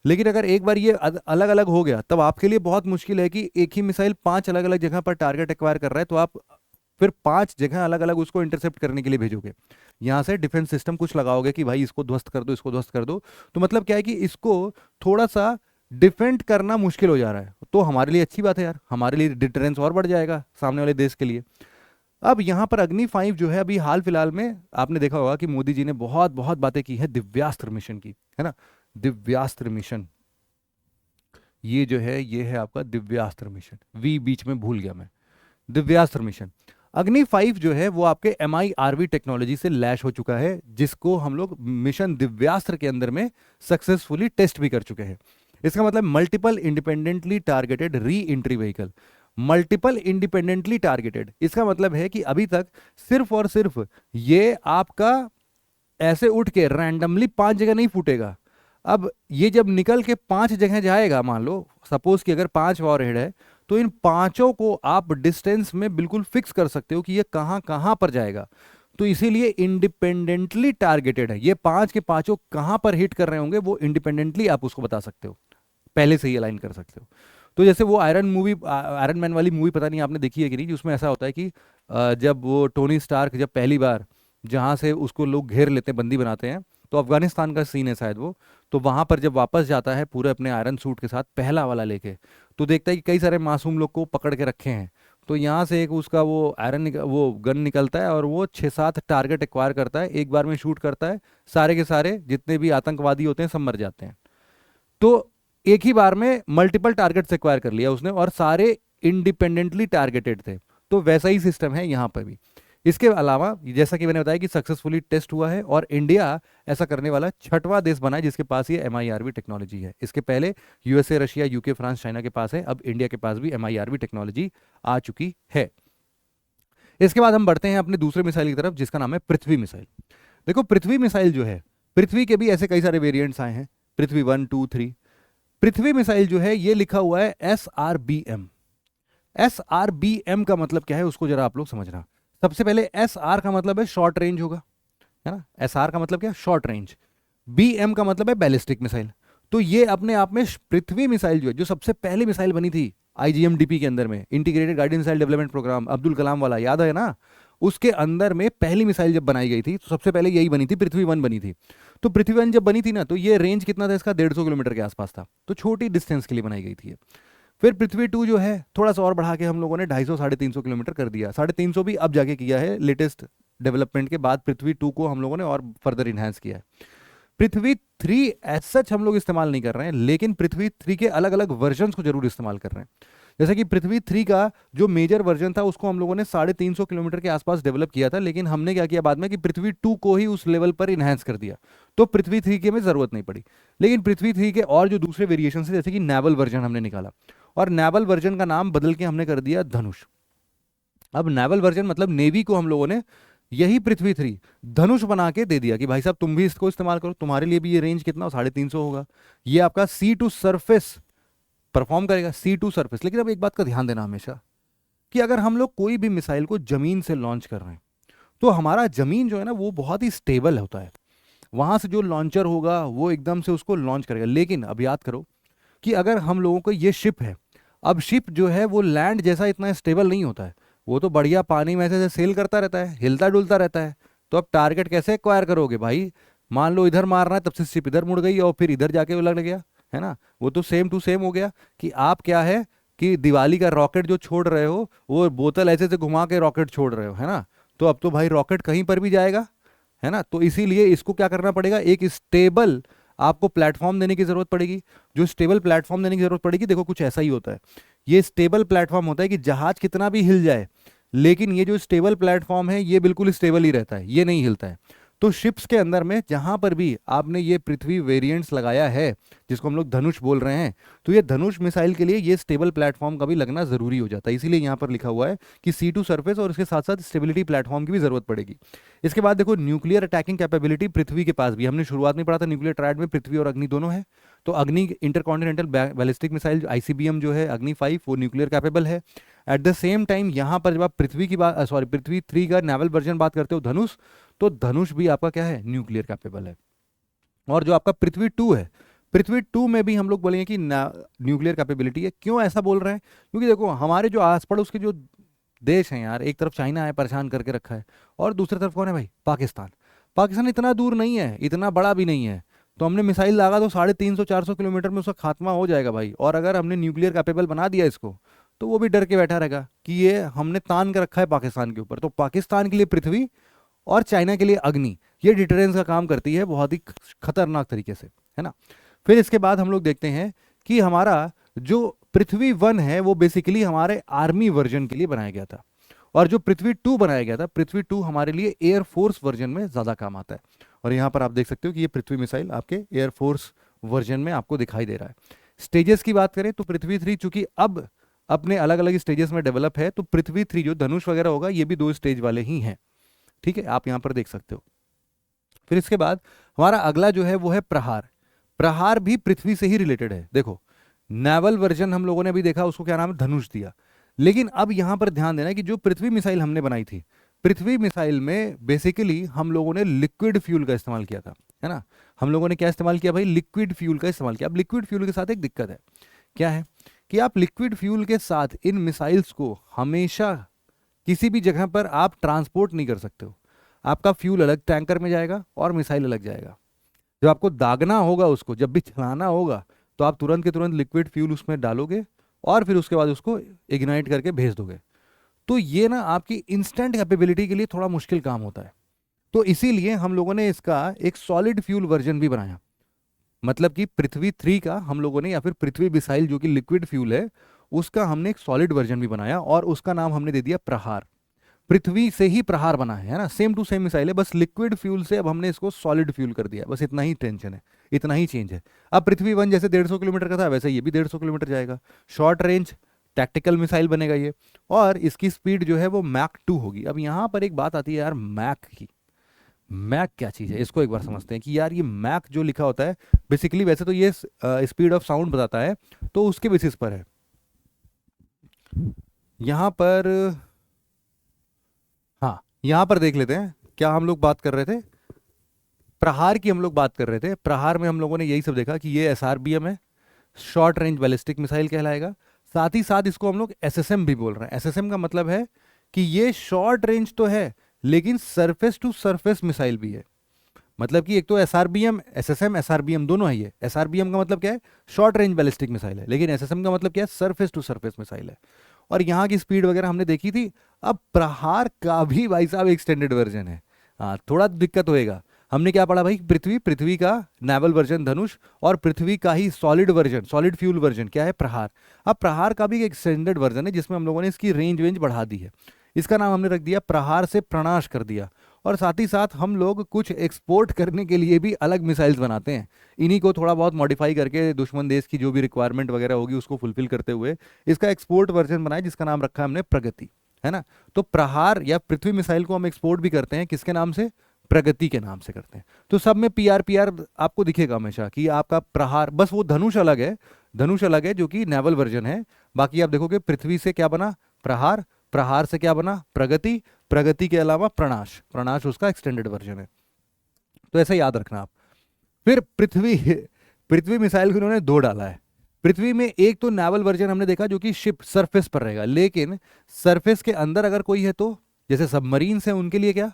लेकिन अगर एक बार ये अलग अलग हो गया तब आपके लिए बहुत मुश्किल है कि एक ही मिसाइल 5 अलग अलग जगह पर टारगेट एक्वायर कर रहा है, तो आप फिर 5 जगह अलग अलग उसको इंटरसेप्ट करने के लिए भेजोगे। यहाँ से डिफेंस सिस्टम कुछ लगाओगे कि भाई इसको ध्वस्त कर दो, इसको ध्वस्त कर दो। तो मतलब क्या है कि इसको थोड़ा सा डिफेंड करना मुश्किल हो जा रहा है। तो हमारे लिए अच्छी बात है यार, हमारे लिए डिटरेंस और बढ़ जाएगा सामने वाले देश के लिए। अब यहाँ पर अग्नि 5 जो है, अभी हाल फिलहाल में आपने देखा होगा कि मोदी जी ने बहुत बहुत बातें की है दिव्यास्त्र मिशन की, है ना। दिव्यास्त्र मिशन, ये जो है ये है आपका दिव्यास्त्र मिशन, वी बीच में भूल गया मैं। दिव्यास्त्र मिशन अग्नि 5 जो है वो आपके MIRV टेक्नोलॉजी से लैश हो चुका है, जिसको हम लोग मिशन दिव्यास्त्र के अंदर में सक्सेसफुली टेस्ट भी कर चुके हैं। इसका मतलब multiple independently targeted re entry vehicle. Multiple independently targeted इसका मतलब है कि अभी तक सिर्फ और सिर्फ ये आपका ऐसे उठ के रैंडमली 5 जगह नहीं फूटेगा। अब ये जब निकल के 5 जगह जाएगा, मान लो सपोज कि अगर 5 वॉरहेड है, तो इन पांचों को आप डिस्टेंस में बिल्कुल फिक्स कर सकते हो कि ये कहां कहां पर जाएगा। तो इसीलिए इंडिपेंडेंटली टारगेटेड है। ये 5 के पांचों कहां पर हिट कर रहे होंगे वो इंडिपेंडेंटली आप उसको बता सकते हो, पहले से ही अलाइन कर सकते हो। तो जैसे वो आयरन मैन वाली मूवी, पता नहीं आपने देखी है कि नहीं, उसमें ऐसा होता है कि जब वो टोनी स्टार्क जब पहली बार जहां से उसको लोग घेर लेते हैं, बंदी बनाते हैं, तो अफगानिस्तान का सीन है शायद वो। तो वहां पर जब वापस जाता है पूरे अपने आयरन सूट के साथ पहला वाला लेके, तो देखता है कि कई सारे मासूम लोग को पकड़ के रखे हैं। तो यहाँ से एक उसका वो वो गन निकलता है और वो 6-7 टारगेट एक्वायर करता है, एक बार में शूट करता है, सारे के सारे जितने भी आतंकवादी होते हैं सब मर जाते हैं। तो एक ही बार में मल्टीपल टारगेट्स एक्वायर कर लिया उसने, और सारे इंडिपेंडेंटली टारगेटेड थे। तो वैसा ही सिस्टम है यहाँ पर भी। इसके अलावा जैसा कि मैंने बताया कि सक्सेसफुली टेस्ट हुआ है, और इंडिया ऐसा करने वाला छठवां देश बना है जिसके पास ये MIRV टेक्नोलॉजी है। इसके पहले USA, Russia, UK, France, China के पास है, अब इंडिया के पास भी MIRV टेक्नोलॉजी आ चुकी है। इसके बाद हम बढ़ते हैं अपने दूसरे मिसाइल की तरफ जिसका नाम है पृथ्वी मिसाइल। देखो पृथ्वी मिसाइल जो है, पृथ्वी के भी ऐसे कई सारे वेरिएंट्स आए हैं, पृथ्वी 1, 2, 3। पृथ्वी मिसाइल जो है ये लिखा हुआ है SRBM। SRBM का मतलब क्या है उसको जरा आप लोग समझना। सबसे पहले SR का मतलब है शॉर्ट रेंज होगा, है ना। SR का मतलब क्या, शॉर्ट रेंज। BM का मतलब है बैलिस्टिक मिसाइल। तो ये अपने आप में पृथ्वी मिसाइल जो है, जो सबसे पहली मिसाइल बनी थी IGMDP के अंदर में, integrated guided missile development program, Abdul Kalam वाला, याद है ना। उसके अंदर में पहली मिसाइल जब बनाई गई थी तो सबसे पहले यही बनी थी, पृथ्वी 1 बनी थी। तो पृथ्वी 1 जब बनी थी ना, तो ये रेंज कितना था इसका, 150 किलोमीटर के आसपास था। तो छोटी डिस्टेंस के लिए बनाई गई थी ये। फिर पृथ्वी 2 जो है थोड़ा सा और बढ़ा के हम लोगों ने 250-350 किलोमीटर कर दिया। 350 भी अब जाके किया है, लेटेस्ट डेवलपमेंट के बाद पृथ्वी 2 को हम लोगों ने और फर्दर इन्हांस किया है। पृथ्वी 3 एज सच हम लोग इस्तेमाल नहीं कर रहे हैं, लेकिन पृथ्वी 3 के अलग अलग वर्जन को जरूर इस्तेमाल कर रहे हैं। जैसे कि पृथ्वी 3 का जो मेजर वर्जन था उसको हम लोगों ने 350 किलोमीटर के आसपास डेवलप किया था, लेकिन हमने क्या किया बाद में कि पृथ्वी 2 को ही उस लेवल पर इन्हांस कर दिया। तो पृथ्वी 3 के में जरूरत नहीं पड़ी। लेकिन पृथ्वी 3 के और जो दूसरे वेरिएशन है, जैसे कि नेवल वर्जन हमने निकाला, और नेवल वर्जन का नाम बदल के हमने कर दिया धनुष। अब नेवल वर्जन मतलब नेवी को हम लोगों ने यही पृथ्वी 3 धनुष बना के दे दिया कि भाई साहब तुम भी इसको इस्तेमाल करो, तुम्हारे लिए भी ये रेंज कितना, 350 होगा। ये आपका सी टू सरफेस परफॉर्म करेगा, सी टू सरफेस। लेकिन अब एक बात का ध्यान देना हमेशा कि अगर हम लोग कोई भी मिसाइल को जमीन से लॉन्च कर रहे हैं, तो हमारा जमीन जो है ना वो बहुत ही स्टेबल होता है। वहां से जो लॉन्चर होगा वो एकदम से उसको लॉन्च करेगा। लेकिन अब याद करो कि अगर हम लोगों को ये शिप है, अब शिप जो है वो लैंड जैसा इतना स्टेबल नहीं होता है, वो तो बढ़िया पानी में से सेल करता रहता है, हिलता डुलता रहता है। तो अब टारगेट कैसे एक्वायर करोगे भाई। मान लो इधर मारना है, तब से शिप इधर मुड़ गई और फिर इधर जाके वो लग गया, है ना। वो तो सेम टू सेम हो गया कि आप क्या है कि दिवाली का रॉकेट जो छोड़ रहे हो वो बोतल ऐसे से घुमा के रॉकेट छोड़ रहे हो, है ना। तो अब तो भाई रॉकेट कहीं पर भी जाएगा, है ना। तो इसीलिए इसको क्या करना पड़ेगा, एक स्टेबल आपको प्लेटफॉर्म देने की जरूरत पड़ेगी। जो स्टेबल प्लेटफॉर्म देने की जरूरत पड़ेगी, देखो कुछ ऐसा ही होता है। ये स्टेबल प्लेटफॉर्म होता है कि जहाज कितना भी हिल जाए, लेकिन ये जो स्टेबल प्लेटफॉर्म है ये बिल्कुल स्टेबल ही रहता है, ये नहीं हिलता है। तो शिप्स के अंदर में जहां पर भी आपने ये पृथ्वी वेरिएंट्स लगाया है, जिसको हम लोग धनुष बोल रहे हैं, तो ये धनुष मिसाइल के लिए ये स्टेबल प्लेटफॉर्म का भी लगना जरूरी हो जाता है। इसीलिए यहाँ पर लिखा हुआ है कि C2 सरफेस और इसके साथ साथ स्टेबिलिटी प्लेटफॉर्म की भी जरूरत पड़ेगी। इसके बाद देखो न्यूक्लियर अटैकिंग कैपेबिलिटी पृथ्वी के पास भी, हमने शुरुआत में पढ़ा था न्यूक्लियर ट्रायड में पृथ्वी और अग्नि दोनों है। तो अग्नि इंटरकॉन्टिनेंटल बैलिस्टिक मिसाइल ICBM जो है अग्नि 5 वो न्यूक्लियर कैपेबल है। एट द सेम टाइम यहाँ पर जब आप पृथ्वी की बात पृथ्वी 3 का नेवल वर्जन बात करते हो धनुष, तो धनुष भी आपका क्या है, न्यूक्लियर कैपेबल है। और जो आपका पृथ्वी 2 है, पृथ्वी 2 में भी हम लोग बोलेंगे कि न्यूक्लियर कैपेबिलिटी है। क्यों ऐसा बोल रहे हैं, क्योंकि देखो हमारे जो आस पड़ोस के जो देश हैं यार, एक तरफ चाइना है परेशान करके रखा है, और दूसरी तरफ कौन है भाई, पाकिस्तान। पाकिस्तान इतना दूर नहीं है, इतना बड़ा भी नहीं है। तो हमने मिसाइल लगा तो 350-400 किलोमीटर में उसका खात्मा हो जाएगा भाई। और अगर हमने न्यूक्लियर कैपेबल बना दिया इसको, तो वो भी डर के बैठा रहेगा कि ये हमने तान के रखा है पाकिस्तान के ऊपर। तो पाकिस्तान के लिए पृथ्वी और चाइना के लिए अग्नि, ये डिटरेंस का काम करती है बहुत ही खतरनाक तरीके से, है ना। फिर इसके बाद हम लोग देखते हैं कि हमारा जो पृथ्वी 1 है वो बेसिकली हमारे आर्मी वर्जन के लिए बनाया गया था, और जो पृथ्वी 2 बनाया गया था, पृथ्वी 2 हमारे लिए एयरफोर्स वर्जन में ज्यादा काम आता है। और यहाँ पर आप देख सकते हो कि ये पृथ्वी मिसाइल आपके एयरफोर्स वर्जन में आपको दिखाई दे रहा है। स्टेजेस की बात करें तो पृथ्वी 3 चूंकि अब अपने अलग अलग स्टेजेस में डेवलप है, तो पृथ्वी 3 जो धनुष वगैरह होगा ये भी 2 स्टेज वाले ही हैं, ठीक है, आप यहां पर देख सकते हो। फिर इसके बाद हमारा अगला जो है वो है प्रहार। प्रहार भी पृथ्वी से ही रिलेटेड है। देखो नेवल वर्जन हम लोगों ने अभी देखा, उसको क्या नाम है, धनुष दिया। लेकिन अब यहां पर ध्यान देना कि जो पृथ्वी मिसाइल हमने बनाई थी, पृथ्वी मिसाइल में बेसिकली हम लोगों ने लिक्विड फ्यूल का इस्तेमाल किया था, है ना। हम लोगों ने क्या इस्तेमाल किया भाई, लिक्विड फ्यूल का इस्तेमाल किया। अब लिक्विड फ्यूल के साथ एक दिक्कत है, क्या है कि आप लिक्विड फ्यूल के साथ इन मिसाइल्स को हमेशा किसी भी जगह पर आप ट्रांसपोर्ट नहीं कर सकते हो। आपका फ्यूल अलग टैंकर में जाएगा और मिसाइल अलग जाएगा। जब आपको दागना होगा उसको, जब भी चलाना होगा, तो आप तुरंत के तुरंत लिक्विड फ्यूल उसमें डालोगे और फिर उसके बाद उसको इग्नाइट करके भेज दोगे। तो ये ना आपकी इंस्टेंट कैपेबिलिटी के लिए थोड़ा मुश्किल काम होता है। तो इसीलिए हम लोगों ने इसका एक सॉलिड फ्यूल वर्जन भी बनाया। मतलब कि पृथ्वी 3 का हम लोगों ने, या फिर पृथ्वी मिसाइल जो कि लिक्विड फ्यूल है, उसका हमने एक सॉलिड वर्जन भी बनाया और उसका नाम हमने दे दिया प्रहार। पृथ्वी से ही प्रहार बना है ना, सेम टू सेम मिसाइल है, बस लिक्विड फ्यूल से अब हमने इसको सॉलिड फ्यूल कर दिया, बस इतना ही टेंशन है, इतना ही चेंज है। अब पृथ्वी 1 जैसे 150 किलोमीटर का था, वैसे ये भी 150 किलोमीटर जाएगा। शॉर्ट रेंज टैक्टिकल मिसाइल बनेगा ये, और इसकी स्पीड जो है वो मैक 2 होगी। अब यहाँ पर एक बात आती है यार मैक की। मैक क्या चीज़ है, इसको एक बार समझते हैं कि यार ये मैक जो लिखा होता है, बेसिकली वैसे तो ये स्पीड ऑफ साउंड बताता है, तो उसके बेसिस पर है। यहाँ पर, हाँ यहाँ पर देख लेते हैं क्या हम लोग बात कर रहे थे। प्रहार की हम लोग बात कर रहे थे। प्रहार में हम लोगों ने यही सब देखा कि ये SRBM है, शॉर्ट रेंज बैलिस्टिक मिसाइल कहलाएगा। साथ ही साथ इसको हम लोग SSM भी बोल रहे हैं। SSM का मतलब है कि ये शॉर्ट रेंज तो है लेकिन सरफेस टू सरफेस मिसाइल भी है। मतलब कि एक तो SRBM, SSM, SRBM दोनों है। ये SRBM का मतलब क्या है, शॉर्ट रेंज बैलिस्टिक मिसाइल है, लेकिन SSM का मतलब क्या है, सरफेस टू सरफेस मिसाइल है। और यहाँ की स्पीड वगैरह हमने देखी थी। अब प्रहार का भी भाई साहब एक्सटेंडेड वर्जन है। हाँ थोड़ा दिक्कत होएगा। हमने क्या पढ़ा भाई, पृथ्वी का नेवल वर्जन धनुष, और पृथ्वी का ही solid version, solid fuel version क्या है, प्रहार। अब प्रहार का भी एक एक्सटेंडेड वर्जन है जिसमें हम लोगों ने इसकी रेंज बढ़ा दी है। इसका नाम हमने रख दिया प्रहार से प्रणाश कर दिया। और साथ ही साथ हम लोग कुछ एक्सपोर्ट करने के लिए भी अलग मिसाइल्स बनाते हैं, इन्हीं को थोड़ा बहुत मॉडिफाई करके दुश्मन देश की जो भी रिक्वायरमेंट वगैरह होगी उसको फुलफिल करते हुए इसका एक्सपोर्ट वर्जन बनाया, जिसका नाम रखा है हमने प्रगति, है ना। तो प्रहार या पृथ्वी मिसाइल को हम एक्सपोर्ट भी करते हैं, किसके नाम से, प्रगति के नाम से करते हैं। तो सब में PR आपको दिखेगा हमेशा कि आपका प्रहार, बस वो धनुष अलग है, धनुष अलग है जो कि नेवल वर्जन है। बाकी आप देखोगे पृथ्वी से क्या बना, प्रहार, प्रहार से क्या बना, प्रगति, प्रगति के अलावा प्रणाश, प्रणाश उसका एक्सटेंडेड वर्जन है। तो ऐसा याद रखना आप। फिर पृथ्वी पृथ्वी मिसाइल को इन्होंने 2 डाला है। पृथ्वी में एक तो नेवल वर्जन हमने देखा जो कि शिप सरफेस पर रहेगा, लेकिन सरफेस के अंदर अगर कोई है तो, जैसे सबमरीन है उनके लिए क्या,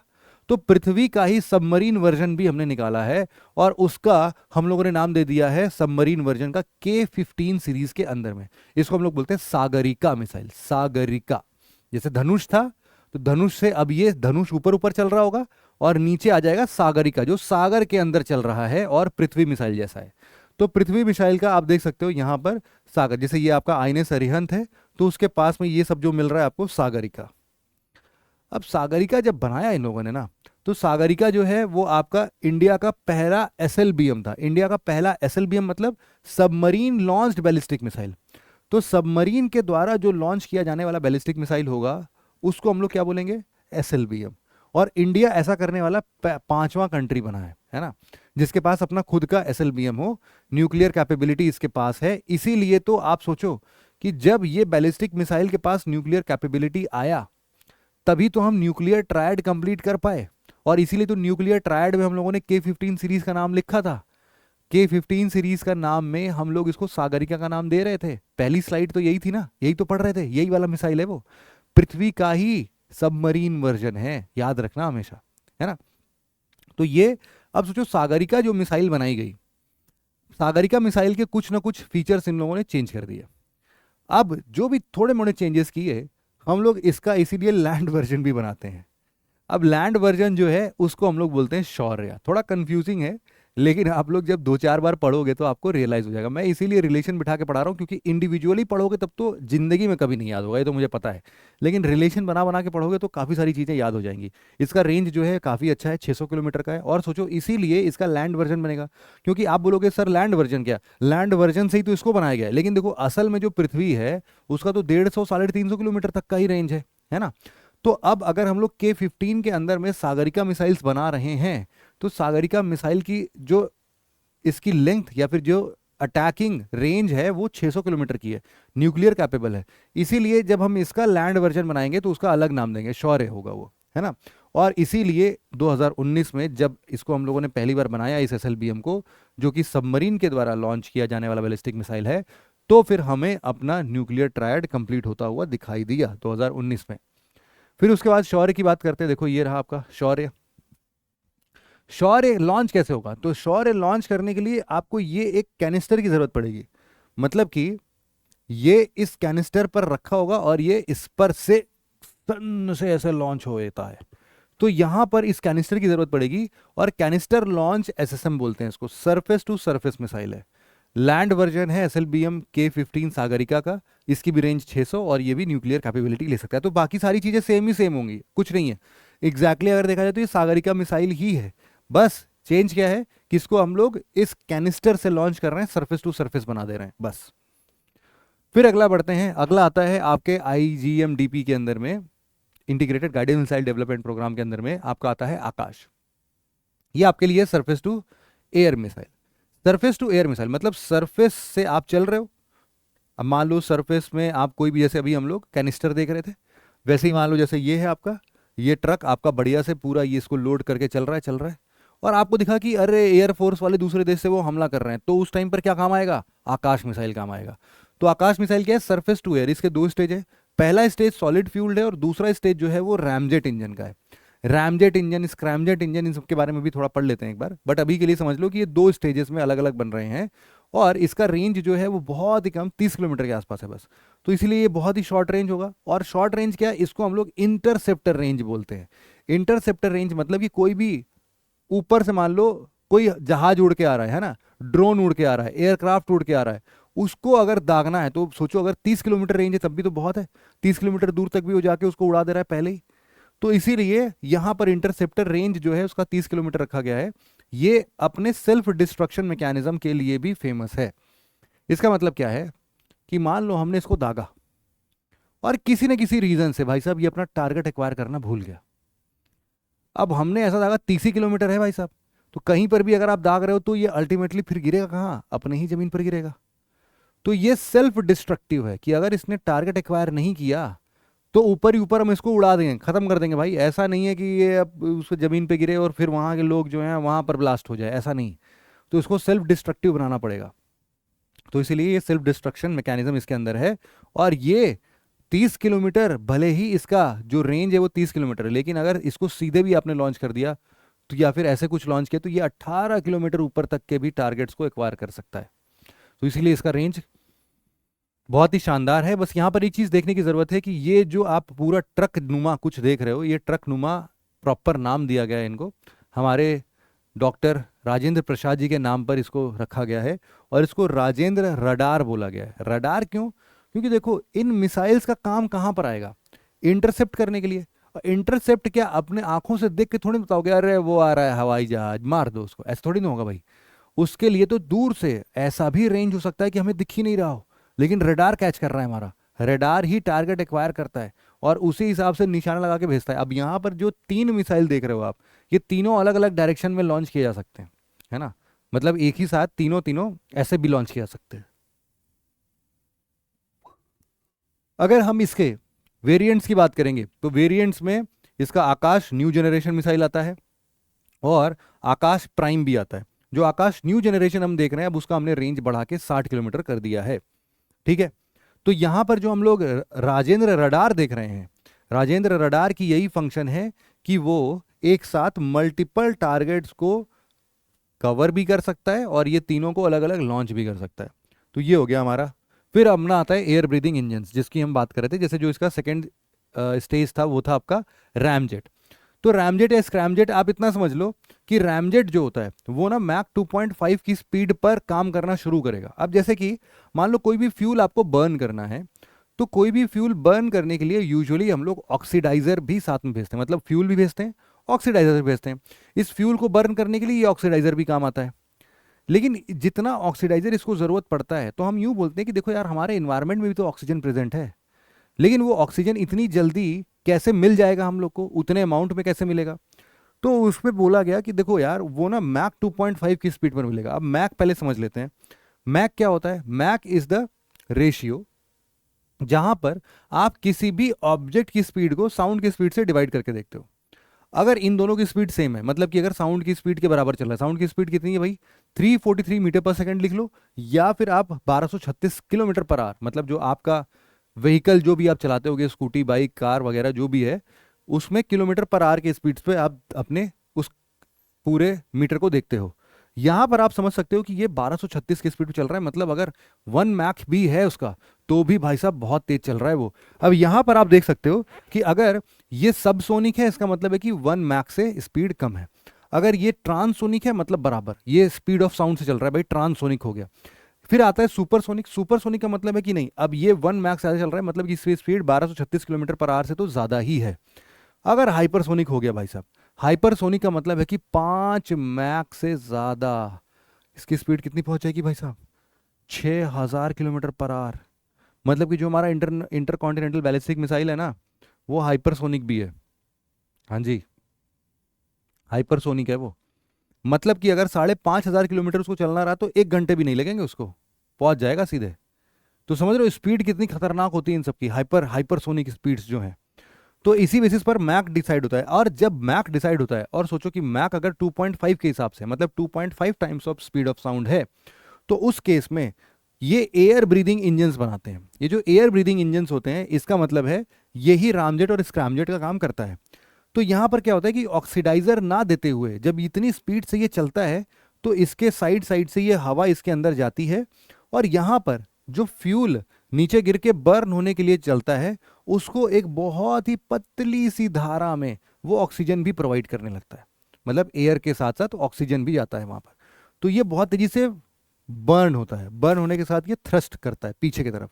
तो पृथ्वी का ही सबमरीन वर्जन भी हमने निकाला है, और उसका हम लोगों ने नाम दे दिया है सबमरीन वर्जन का K-15 सीरीज के अंदर में। इसको हम लोग बोलते हैं सागरिका मिसाइल, सागरिका। जैसे धनुष था, तो धनुष से अब ये धनुष ऊपर ऊपर चल रहा होगा और नीचे आ जाएगा सागरिका, जो सागर के अंदर चल रहा है और पृथ्वी मिसाइल जैसा है। तो पृथ्वी मिसाइल का आप देख सकते हो यहाँ पर सागर, जैसे ये आपका INS अरिहंत है, तो उसके पास में ये सब जो मिल रहा है आपको सागरिका। अब सागरिका जब बनाया इन लोगों ने ना, तो सागरिका जो है वो आपका इंडिया का पहला SLBM था। इंडिया का पहला SLBM मतलब सबमरीन लॉन्च्ड बैलिस्टिक मिसाइल। तो सबमरीन के द्वारा जो लॉन्च किया जाने वाला बैलिस्टिक मिसाइल होगा उसको हम लोग क्या बोलेंगे, SLBM। और इंडिया ऐसा करने वाला 5वां कंट्री बना है ना, जिसके पास अपना खुद का SLBM हो। न्यूक्लियर कैपेबिलिटी इसके पास है। इसीलिए तो आप सोचो कि जब ये बैलिस्टिक मिसाइल के पास न्यूक्लियर कैपेबिलिटी आया, तभी तो हम न्यूक्लियर ट्रायड कंप्लीट कर पाए। और इसीलिए तो न्यूक्लियर ट्रायड में हम लोगों ने K-15 सीरीज का नाम लिखा था। K-15 सीरीज का नाम में हम लोग इसको सागरिका का नाम दे रहे थे। पहली स्लाइड तो यही थी ना, यही तो पढ़ रहे थे, यही वाला मिसाइल है वो, पृथ्वी का ही सबमरीन वर्जन है, याद रखना हमेशा, है ना। तो ये, अब सोचो सागरिका जो मिसाइल बनाई गई, सागरिका मिसाइल के कुछ ना कुछ फीचर्स इन लोगों ने चेंज कर दिए। अब जो भी थोड़े मोड़े चेंजेस किए, हम लोग इसका इसीलिए लैंड वर्जन भी बनाते हैं। अब लैंड वर्जन जो है उसको हम लोग बोलते हैं शौर्य। थोड़ा कंफ्यूजिंग है, लेकिन आप लोग जब 2-4 बार पढ़ोगे तो आपको रियलाइज हो जाएगा। मैं इसीलिए रिलेशन बिठा के पढ़ा रहा हूँ, क्योंकि इंडिविजुअली पढ़ोगे तब तो जिंदगी में कभी नहीं याद होगा, ये तो मुझे पता है। लेकिन रिलेशन बना बना के पढ़ोगे तो काफ़ी सारी चीज़ें याद हो जाएंगी। इसका रेंज जो है काफ़ी अच्छा है, 600 किलोमीटर का है। और सोचो इसीलिए इसका लैंड वर्जन बनेगा, क्योंकि आप बोलोगे सर लैंड वर्जन क्या, लैंड वर्जन से ही तो इसको बनाया गया है। लेकिन देखो असल में जो पृथ्वी है उसका तो 150 350 किलोमीटर तक का ही रेंज है ना। तो अब अगर हम लोग K-15 के अंदर में सागरिका मिसाइल्स बना रहे हैं, तो सागरिका मिसाइल की जो इसकी लेंथ या फिर जो अटैकिंग रेंज है वो 600 किलोमीटर की है, न्यूक्लियर कैपेबल है। इसीलिए जब हम इसका लैंड वर्जन बनाएंगे तो उसका अलग नाम देंगे, शौर्य होगा वो, है ना। और इसीलिए 2019 में जब इसको हम लोगों ने पहली बार बनाया इस SLBM को, जो कि सबमरीन के द्वारा लॉन्च किया जाने वाला बैलिस्टिक मिसाइल है, तो फिर हमें अपना न्यूक्लियर ट्रायड कंप्लीट होता हुआ दिखाई दिया 2019 में। फिर उसके बाद शौर्य की बात करते हैं। देखो ये रहा आपका शौर्य। शौर्य लॉन्च कैसे होगा? तो शौर्य लॉन्च करने के लिए आपको ये एक कैनिस्टर की जरूरत पड़ेगी। मतलब कि ये इस कैनिस्टर पर रखा होगा और ये इस पर से सन से ऐसे लॉन्च होता है। तो यहां पर इस कैनिस्टर की जरूरत पड़ेगी और कैनिस्टर लॉन्च एसएसएम बोलते हैं इसको, सरफेस टू सरफेस मिसाइल है। लैंड वर्जन है SLBM K-15 सागरिका का। इसकी भी रेंज 600 और ये भी न्यूक्लियर कैपेबिलिटी ले सकता है। तो बाकी सारी चीजें सेम ही सेम होंगी, कुछ नहीं है एग्जैक्टली अगर देखा जाए तो ये सागरिका मिसाइल ही है। बस चेंज क्या है कि इसको हम लोग इस कैनिस्टर से लॉन्च कर रहे हैं, सरफेस टू सरफेस बना दे रहे हैं बस। फिर अगला बढ़ते हैं, अगला आता है आपके IGMDP के अंदर में, integrated guided missile development programme के अंदर में आपका आता है आकाश। ये आपके लिए surface to air missile. Surface to air missile मतलब सरफेस से आप चल रहे हो। अब मान लो सरफेस में आप कोई भी, जैसे अभी हम लोग कैनिस्टर देख रहे थे, वैसे ही मान लो जैसे ये है आपका, ये ट्रक आपका बढ़िया से पूरा ये इसको लोड करके चल रहा है और आपको दिखा कि अरे एयरफोर्स वाले दूसरे देश से वो हमला कर रहे हैं, तो उस टाइम पर क्या काम आएगा? आकाश मिसाइल काम आएगा। तो आकाश मिसाइल क्या है? Surface to air. इसके दो स्टेज है, पहला स्टेज सॉलिड फ्यूल्ड है और दूसरा स्टेज जो है वो रैमजेट इंजन का है। रैमजेट इंजन, स्क्रैमजेट इंजन, इन सब के बारे में भी थोड़ा पढ़ लेते हैं एक बार, बट अभी के लिए समझ लो कि ये दो स्टेजेस में अलग अलग बन रहे हैं और इसका रेंज जो है वो बहुत ही कम 30 किलोमीटर के आसपास है बस। तो इसलिए ये बहुत ही शॉर्ट रेंज होगा। और शॉर्ट रेंज क्या है? इसको हम लोग इंटरसेप्टर रेंज बोलते हैं। इंटरसेप्टर रेंज मतलब कि कोई भी ऊपर से मान लो कोई जहाज उड़ के आ रहा है ना, ड्रोन उड़ के आ रहा है, एयरक्राफ्ट उड़ के आ रहा है, उसको अगर दागना है तो सोचो, अगर 30 किलोमीटर रेंज है तब भी तो बहुत है, 30 किलोमीटर दूर तक भी वो जाके उसको उड़ा दे रहा है पहले ही। तो इसीलिए यहां पर इंटरसेप्टर रेंज जो है उसका 30 किलोमीटर रखा गया है। ये अपने सेल्फ डिस्ट्रक्शन मैकेनिज्म के लिए भी फेमस है। इसका मतलब क्या है कि मान लो हमने इसको दागा और किसी न किसी रीजन से भाई साहब ये अपना टारगेट एक्वायर करना भूल गया। अब हमने ऐसा दागा 30 ही किलोमीटर है भाई साहब, तो कहीं पर भी अगर आप दाग रहे हो तो ये अल्टीमेटली फिर गिरेगा कहाँ? अपने ही जमीन पर गिरेगा। तो ये सेल्फ डिस्ट्रक्टिव है कि अगर इसने टारगेट एक्वायर नहीं किया तो ऊपर ही ऊपर हम इसको उड़ा देंगे, खत्म कर देंगे भाई। ऐसा नहीं है कि ये अब उस जमीन पे गिरे और फिर वहां के लोग जो हैं वहां पर ब्लास्ट हो जाए, ऐसा नहीं। तो इसको सेल्फ डिस्ट्रक्टिव बनाना पड़ेगा। तो इसीलिए ये सेल्फ डिस्ट्रक्शन मैकेनिज्म इसके अंदर है। और ये 30 किलोमीटर, भले ही इसका जो रेंज है वो 30 किलोमीटर है, लेकिन अगर इसको सीधे भी आपने लॉन्च कर दिया तो, या फिर ऐसे कुछ लॉन्च किया, तो ये 18 किलोमीटर ऊपर तक के भी टारगेट्स को एक्वायर कर सकता है। तो इसीलिए इसका रेंज बहुत ही शानदार है। बस यहाँ पर एक चीज देखने की जरूरत है कि ये जो आप पूरा ट्रक नुमा कुछ देख रहे हो, ये ट्रक नुमा प्रॉपर नाम दिया गया है इनको, हमारे डॉक्टर राजेंद्र प्रसाद जी के नाम पर इसको रखा गया है और इसको राजेंद्र रडार बोला गया है। रडार क्यों? क्योंकि देखो इन मिसाइल्स का काम कहाँ पर आएगा? इंटरसेप्ट करने के लिए। और इंटरसेप्ट क्या अपने आंखों से देख के थोड़ी बताओगे अरे वो आ रहा है हवाई जहाज मार दो उसको, ऐसा थोड़ी ना होगा भाई। उसके लिए तो दूर से ऐसा भी रेंज हो सकता है कि हमें दिख ही नहीं रहा हो, लेकिन रेडार कैच कर रहा है हमारा। रेडार ही टारगेट एक्वायर करता है और उसी हिसाब से निशाना लगा के भेजता है। अब यहाँ पर जो 3 मिसाइल देख रहे हो आप, ये तीनों अलग अलग डायरेक्शन में लॉन्च किए जा सकते हैं, है ना। मतलब एक ही साथ तीनों तीनों ऐसे भी लॉन्च किए जा सकते हैं। अगर हम इसके वेरिएंट्स की बात करेंगे तो वेरिएंट्स में इसका आकाश न्यू जनरेशन मिसाइल आता है और आकाश प्राइम भी आता है। जो आकाश न्यू जनरेशन हम देख रहे हैं अब उसका हमने रेंज बढ़ा के 60 किलोमीटर कर दिया है, ठीक है। तो यहां पर जो हम लोग राजेंद्र रडार देख रहे हैं, राजेंद्र रडार की यही फंक्शन है कि वो एक साथ मल्टीपल टारगेट्स को कवर भी कर सकता है और ये तीनों को अलग अलग लॉन्च भी कर सकता है। तो ये हो गया हमारा। फिर अपना आता है एयर ब्रीदिंग इंजन जिसकी हम बात कर रहे थे। जैसे जो इसका सेकेंड स्टेज था वो था आपका रैमजेट। तो रैमजेट या स्क्रैमजेट आप इतना समझ लो कि रैमजेट जो होता है वो ना मैक 2.5 की स्पीड पर काम करना शुरू करेगा। अब जैसे कि मान लो कोई भी फ्यूल आपको बर्न करना है, तो कोई भी फ्यूल बर्न करने के लिए यूजुअली हम लोग ऑक्सीडाइजर भी साथ में भेजते हैं, मतलब फ्यूल भी भेजते हैं, ऑक्सीडाइजर भी भेजते हैं। इस फ्यूल को बर्न करने के लिए ये ऑक्सीडाइजर भी काम आता है। लेकिन जितना ऑक्सीडाइजर इसको जरूरत पड़ता है, तो हम यूं बोलते हैं कि देखो यार हमारे इन्वायरमेंट में भी तो ऑक्सीजन प्रेजेंट है, लेकिन वो ऑक्सीजन इतनी जल्दी कैसे मिल जाएगा हम लोग को, उतने अमाउंट में कैसे मिलेगा? तो उसमें बोला गया कि देखो यार वो ना मैक 2.5 की स्पीड पर मिलेगा। अब मैक पहले समझ लेते हैं। मैक क्या होता है? मैक इज द रेशियो जहां पर आप किसी भी ऑब्जेक्ट की स्पीड को साउंड की स्पीड से डिवाइड करके देखते हो। अगर इन दोनों की स्पीड सेम है, मतलब कि अगर साउंड की स्पीड के बराबर चल रहा है, साउंड की स्पीड कितनी है भाई? 343 मीटर पर सेकंड लिख लो, या फिर आप 1236 किलोमीटर पर आवर, मतलब जो आपका व्हीकल जो भी आप चलाते होगे, स्कूटी, बाइक, कार वगैरह जो भी है, उसमें किलोमीटर पर आवर के स्पीड पे आप अपने उस पूरे मीटर को देखते हो। यहां पर आप समझ सकते हो कि ये 1236 की स्पीड पे चल रहा है, मतलब अगर 1 मैक भी है उसका तो भी भाई साहब बहुत तेज चल रहा है वो। अब यहां पर आप देख सकते हो कि अगर ये सबसोनिक है इसका मतलब है कि 1 मैक से स्पीड कम है। अगर ये ट्रांसोनिक है मतलब बराबर, ये स्पीड ऑफ साउंड से चल रहा है भाई, ट्रांसोनिक हो गया। फिर आता है सुपरसोनिक। सुपरसोनिक का मतलब है कि नहीं, अब ये 1 मैक से ज्यादा चल रहा है, मतलब कि इसकी स्पीड 1236 किलोमीटर पर आवर से तो ज्यादा ही है। अगर हाइपरसोनिक हो गया भाई साहब, हाइपरसोनिक का मतलब है कि 5 मैक से ज्यादा इसकी स्पीड कितनी पहुंच जाएगी भाई साहब, 6000 किलोमीटर पर आवर। मतलब कि जो हमारा इंटर कॉन्टिनेंटल बैलिस्टिक मिसाइल है ना, वो हाइपरसोनिक भी है। हाँ जी, हाइपरसोनिक है वो। मतलब कि अगर 5500 किलोमीटर उसको चलना रहा तो 1 घंटे भी नहीं लगेंगे, उसको पहुंच जाएगा सीधे। तो समझ रहे हो स्पीड कितनी खतरनाक होती है इन सबकी, हाइपरसोनिक स्पीड्स जो हैं। तो इसी बेसिस पर मैक डिसाइड होता है। और जब मैक डिसाइड होता है, और सोचो कि मैक अगर 2.5 के हिसाब से, मतलब 2.5 times of speed of sound है, तो उस केस में ये एयर ब्रीदिंग इंजन्स बनाते हैं। ये जो एयर ब्रीदिंग इंजन्स होते हैं, इसका मतलब है यही रामजेट और स्क्रैमजेट का काम करता है। तो यहां पर क्या होता है कि ऑक्सीडाइजर ना देते हुए जब इतनी स्पीड से ये चलता है, तो इसके साइड साइड से ये हवा इसके अंदर जाती है, और यहां पर जो फ्यूल नीचे गिर के बर्न होने के लिए चलता है, उसको एक बहुत ही पतली सी धारा में वो ऑक्सीजन भी प्रोवाइड करने लगता है। मतलब एयर के साथ साथ ऑक्सीजन भी जाता है वहां पर। तो ये बहुत तेजी से बर्न होता है, बर्न होने के साथ ये थ्रस्ट करता है पीछे की तरफ,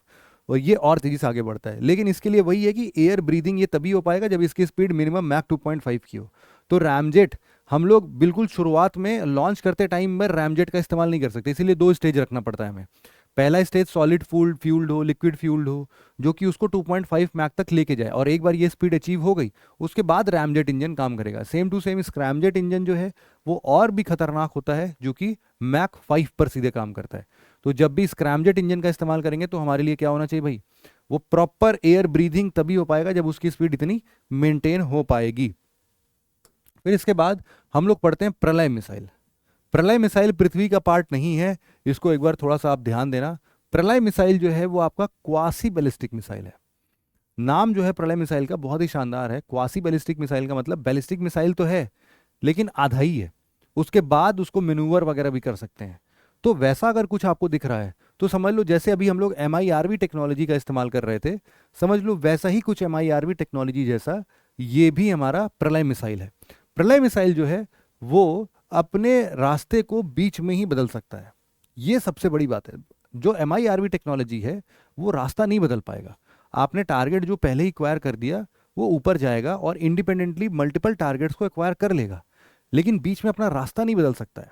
और ये और तेजी से आगे बढ़ता है। लेकिन इसके लिए वही है कि एयर ब्रीदिंग ये तभी हो पाएगा जब इसकी स्पीड मिनिमम मैक 2.5 की हो। तो रैमजेट हम लोग बिल्कुल शुरुआत में लॉन्च करते टाइम में रैमजेट का इस्तेमाल नहीं कर सकते, इसीलिए 2 स्टेज रखना पड़ता है हमें। पहला स्टेज सॉलिड फ्यूल्ड हो, लिक्विड फ्यूल्ड हो, जो कि उसको 2.5 मैक तक लेके जाए, और एक बार ये स्पीड अचीव हो गई उसके बाद रैमजेट इंजन काम करेगा। Same to same scramjet engine जो है वो और भी खतरनाक होता है, जो कि मैक 5 पर सीधे काम करता है। तो जब भी स्क्रैमजेट इंजन का इस्तेमाल करेंगे तो हमारे लिए क्या होना चाहिए भाई, वो प्रॉपर एयर ब्रीथिंग तभी हो पाएगा जब उसकी स्पीड इतनी मेंटेन हो पाएगी। फिर इसके बाद हम लोग पढ़ते हैं प्रलय मिसाइल। प्रलय मिसाइल पृथ्वी का पार्ट नहीं है, इसको एक बार थोड़ा सा आप ध्यान देना। प्रलय मिसाइल जो है वो आपका क्वासी बैलिस्टिक मिसाइल है। नाम जो है प्रलय मिसाइल का बहुत ही शानदार है। क्वासी बैलिस्टिक मिसाइल का मतलब बैलिस्टिक मिसाइल तो है लेकिन आधा ही है, उसके बाद उसको मेनूवर वगैरह भी कर सकते हैं। तो वैसा अगर कुछ आपको दिख रहा है तो समझ लो जैसे अभी हम लोग MIRV टेक्नोलॉजी का इस्तेमाल कर रहे थे, समझ लो वैसा ही कुछ MIRV टेक्नोलॉजी जैसा ये भी हमारा प्रलय मिसाइल है। प्रलय मिसाइल जो है वो अपने रास्ते को बीच में ही बदल सकता है, ये सबसे बड़ी बात है। जो MIRV टेक्नोलॉजी है वो रास्ता नहीं बदल पाएगा। आपने टारगेट जो पहले ही एक्वायर कर दिया वो ऊपर जाएगा और इंडिपेंडेंटली मल्टीपल टारगेट्स को एक्वायर कर लेगा, लेकिन बीच में अपना रास्ता नहीं बदल सकता है।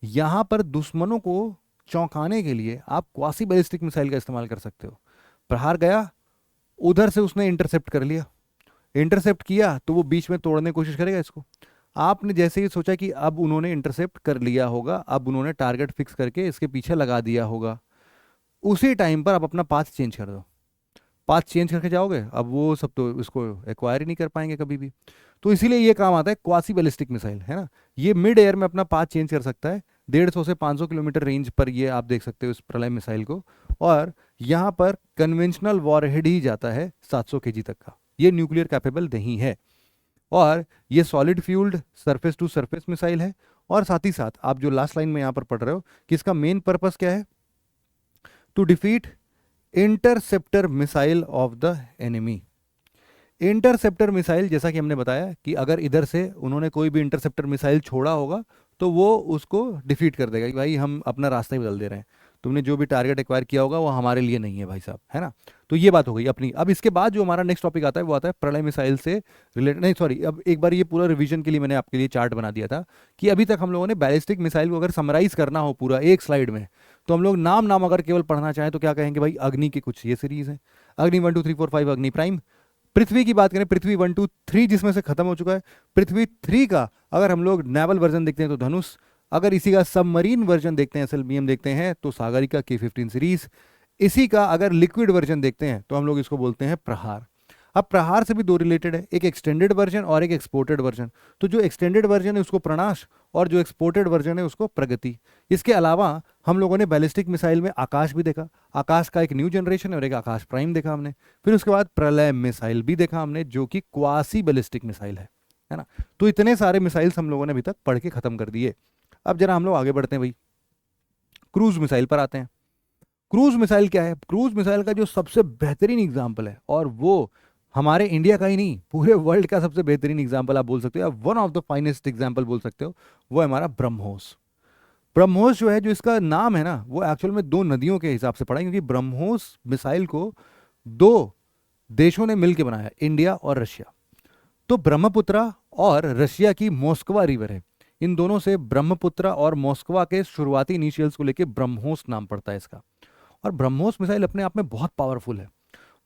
यहां पर दुश्मनों को चौंकाने के लिए आप क्वासी बैलिस्टिक मिसाइल का इस्तेमाल कर सकते हो। प्रहार गया, उधर से उसने इंटरसेप्ट कर लिया, इंटरसेप्ट किया तो वो बीच में तोड़ने की कोशिश करेगा इसको। आपने जैसे ही सोचा कि अब उन्होंने इंटरसेप्ट कर लिया होगा, अब उन्होंने टारगेट फिक्स करके इसके पीछे लगा दिया होगा, उसी टाइम पर आप अपना पाथ चेंज कर दो। पाथ चेंज करके जाओगे, अब वो सब तो इसको एक्वायर ही नहीं कर पाएंगे कभी भी। तो इसीलिए ये काम आता है क्वासी बैलिस्टिक मिसाइल, है ना। ये मिड एयर में अपना पाथ चेंज कर सकता है, 150 से 500 किलोमीटर रेंज पर ये आप देख सकते हो इस प्रलय मिसाइल को। और यहाँ पर कन्वेंशनल वॉरहेड ही जाता है 700 केजी तक का, ये न्यूक्लियर कैपेबल नहीं है। और ये solid fuelled surface to surface missile है। और साथ ही साथ आप जो लास्ट लाइन में यहाँ पर पढ़ रहे हो कि इसका मेन पर्पस क्या है, to defeat interceptor missile of the enemy. Interceptor missile जैसा कि हमने बताया कि अगर इधर से उन्होंने कोई भी इंटरसेप्टर मिसाइल छोड़ा होगा तो वो उसको डिफीट कर देगा कि भाई हम अपना रास्ता ही बदल दे रहे हैं, तुमने जो भी टारगेट एक्वायर किया होगा वो हमारे लिए नहीं है भाई साहब, है ना। तो ये बात हो गई अपनी। अब इसके बाद जो हमारा नेक्स्ट टॉपिक आता है वो आता है प्रलय मिसाइल से रिलेटेड, नहीं सॉरी, अब एक बार ये पूरा रिवीजन के लिए मैंने आपके लिए चार्ट बना दिया था कि अभी तक हम लोगों ने बैलिस्टिक मिसाइल को अगर समराइज करना हो पूरा एक स्लाइड में, तो हम लोग नाम नाम अगर केवल पढ़ना चाहें तो क्या कहेंगे भाई, अग्नि की कुछ ये सीरीज है, अग्नि 1 2 3 4 5 अग्नि प्राइम। पृथ्वी की बात करें, पृथ्वी 1 2 3 जिसमें से खत्म हो चुका है, पृथ्वी 3 का अगर हम लोग नेवल वर्जन देखते हैं तो धनुष, अगर इसी का सबमरीन वर्जन देखते हैं SLBM देखते हैं तो सागरिका K-15 सीरीज, इसी का अगर लिक्विड वर्जन देखते हैं तो हम लोग इसको बोलते हैं प्रहार। अब प्रहार से भी दो रिलेटेड है, एक एक्सटेंडेड वर्जन और एक एक्सपोर्टेड वर्जन। तो जो एक्सटेंडेड वर्जन है उसको प्रणाश और जो एक्सपोर्टेड वर्जन है उसको प्रगति। इसके अलावा हम लोगों ने बैलिस्टिक मिसाइल में आकाश भी देखा, आकाश का एक न्यू जनरेशन और एक आकाश प्राइम देखा हमने। फिर उसके बाद प्रलय मिसाइल भी देखा हमने जो कि क्वासी बैलिस्टिक मिसाइल है है ना। तो इतने सारे मिसाइल्स हम लोगों ने अभी तक पढ़ के खत्म कर दिए। अब जरा हम लोग आगे बढ़ते हैं भाई, क्रूज मिसाइल पर आते हैं। क्रूज मिसाइल क्या है? क्रूज मिसाइल का जो सबसे बेहतरीन एग्जाम्पल है, और वो हमारे इंडिया का ही नहीं पूरे वर्ल्ड का सबसे बेहतरीन एग्जाम्पल आप बोल सकते हो, या one of the finest example बोल सकते हो, वो है हमारा ब्रह्मोस। ब्रह्मोस जो है, जो इसका नाम है ना, वो एक्चुअल में दो नदियों के हिसाब से पड़ा है, क्योंकि ब्रह्मोस मिसाइल को दो देशों ने मिलकर बनाया, इंडिया और रशिया। तो ब्रह्मपुत्रा और रशिया की मोस्कवा रिवर है, इन दोनों से ब्रह्मपुत्रा और मोस्कवा के शुरुआती इनिशियल्स को लेकर ब्रह्मोस नाम पड़ता है इसका। और ब्रह्मोस मिसाइल अपने आप में बहुत पावरफुल है,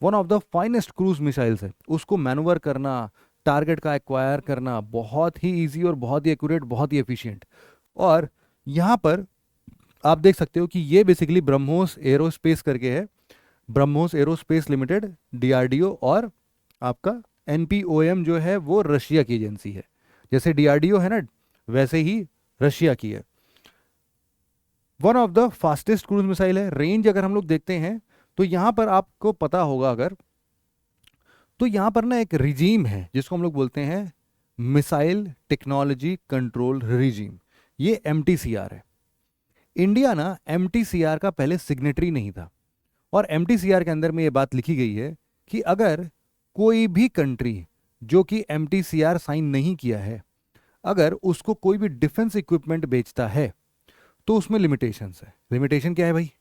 one of the finest cruise missiles है। उसको मैनूवर करना, टारगेट का एक्वायर करना बहुत ही ईजी और बहुत ही एक्यूरेट, बहुत ही एफिशिएंट। और यहाँ पर आप देख सकते हो कि ये बेसिकली ब्रह्मोस एरोस्पेस करके है, ब्रह्मोस एरोस्पेस लिमिटेड, डीआरडीओ, और आपका एनपीओएम जो है वो रशिया की एजेंसी है। जैसे डीआरडीओ है ना, वैसे ही रशिया की है। One of the fastest cruise missile है। रेंज अगर हम लोग देखते हैं तो यहां पर आपको पता होगा अगर, तो यहां पर ना एक रिजीम है जिसको हम लोग बोलते हैं मिसाइल टेक्नोलॉजी कंट्रोल रिजीम, ये एमटीसीआर है। इंडिया ना एमटीसीआर का पहले सिग्नेटरी नहीं था, और एमटीसीआर के अंदर में ये बात लिखी गई है कि अगर कोई भी कंट्री जो कि एमटीसीआर साइन नहीं किया है, अगर उसको कोई भी डिफेंस इक्विपमेंट बेचता है तो उसमें लिमिटेशंस है। लिमिटेशन क्या है भाई?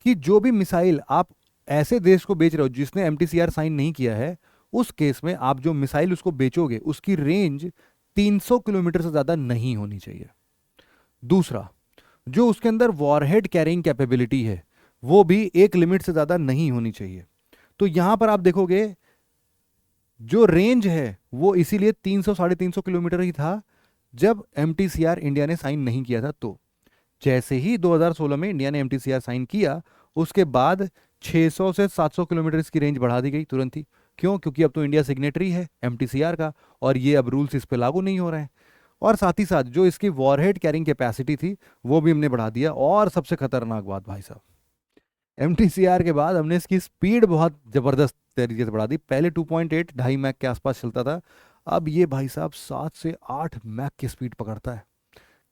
कि जो भी मिसाइल आप ऐसे देश को बेच रहे हो जिसने एमटीसीआर साइन नहीं किया है, उस केस में आप जो मिसाइल उसको बेचोगे उसकी रेंज 300 किलोमीटर से ज्यादा नहीं होनी चाहिए। दूसरा, जो उसके अंदर वॉरहेड कैरिंग कैपेबिलिटी है वो भी एक लिमिट से ज्यादा नहीं होनी चाहिए। तो यहां पर आप देखोगे जो रेंज है वो इसीलिए 300 350 किलोमीटर ही था जब एमटीसीआर इंडिया ने साइन नहीं किया था। तो जैसे ही 2016 में इंडिया ने एमटीसीआर साइन किया, उसके बाद 600 से 700 किलोमीटर इसकी रेंज बढ़ा दी गई तुरंत ही। क्यों? क्योंकि अब तो इंडिया सिग्नेटरी है एमटीसीआर का, और ये अब रूल्स इस पे लागू नहीं हो रहे हैं। और साथ ही साथ जो इसकी वॉरहेड कैरिंग कैपेसिटी थी वो भी हमने बढ़ा दिया। और सबसे खतरनाक बात भाई साहब, एमटीसीआर के बाद हमने इसकी स्पीड बहुत जबरदस्त तरीके से बढ़ा दी। पहले 2.8 ढाई मैक के आसपास चलता था, अब ये भाई साहब 7 से 8 मैक की स्पीड पकड़ता है।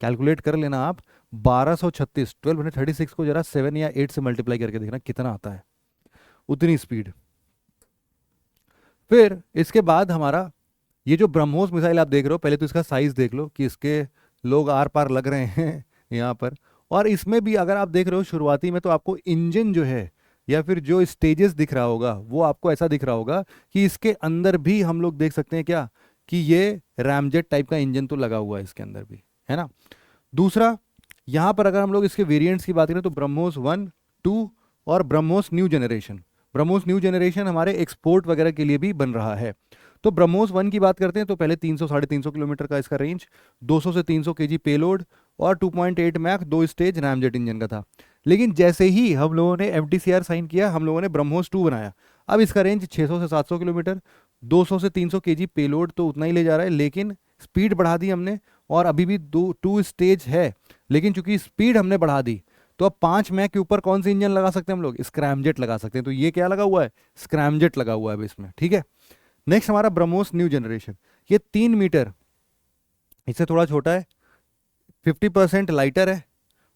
कैलकुलेट कर लेना आप, 1236 1236 को जरा 7 या 8 से मल्टीप्लाई करके देखना कितना आता है, उतनी स्पीड। फिर इसके बाद हमारा ये जो ब्रह्मोस मिसाइल आप देख रहे हो, पहले तो इसका साइज देख लो कि इसके लोग आर पार लग रहे हैं यहाँ पर। और इसमें भी अगर आप देख रहे हो शुरुआती में, तो आपको इंजन जो है या फिर जो स्टेजेस दिख रहा होगा वो आपको ऐसा दिख रहा होगा कि इसके अंदर भी हम लोग देख सकते हैं क्या, कि ये रैमजेट टाइप का इंजन तो लगा हुआ है इसके अंदर भी, है ना। दूसरा, यहाँ पर अगर हम लोग इसके वेरिएंट्स की बात करें तो ब्रह्मोस 1, 2 और BrahMos new generation. BrahMos new generation हमारे एक्सपोर्ट वगैरह के लिए भी बन रहा है। तो ब्रह्मोस 1 की बात करते हैं तो पहले 300 350 किलोमीटर का इसका रेंज, 200 से 300 केजी पेलोड, और 2.8 मैक 2 स्टेज रैमजेट इंजन का था। लेकिन जैसे ही हम लोगों ने एमटीसीआर साइन किया, हम लोगों ने ब्रह्मोस 2 बनाया। अब इसका रेंज 600 से 700 किलोमीटर, 200 से 300 केजी पेलोड तो उतना ही ले जा रहा है, लेकिन स्पीड बढ़ा दी हमने। और अभी भी 2 स्टेज है, लेकिन चूंकि स्पीड हमने बढ़ा दी तो अब 5 मैक के ऊपर कौन सी इंजन लगा सकते हैं हम लोग? स्क्रैमजेट लगा सकते हैं। तो ये क्या लगा हुआ है? स्क्रैमजेट लगा हुआ है अब इसमें, ठीक है। नेक्स्ट हमारा ब्रह्मोस न्यू जनरेशन, ये 3 मीटर, इससे थोड़ा छोटा है, 50% लाइटर है,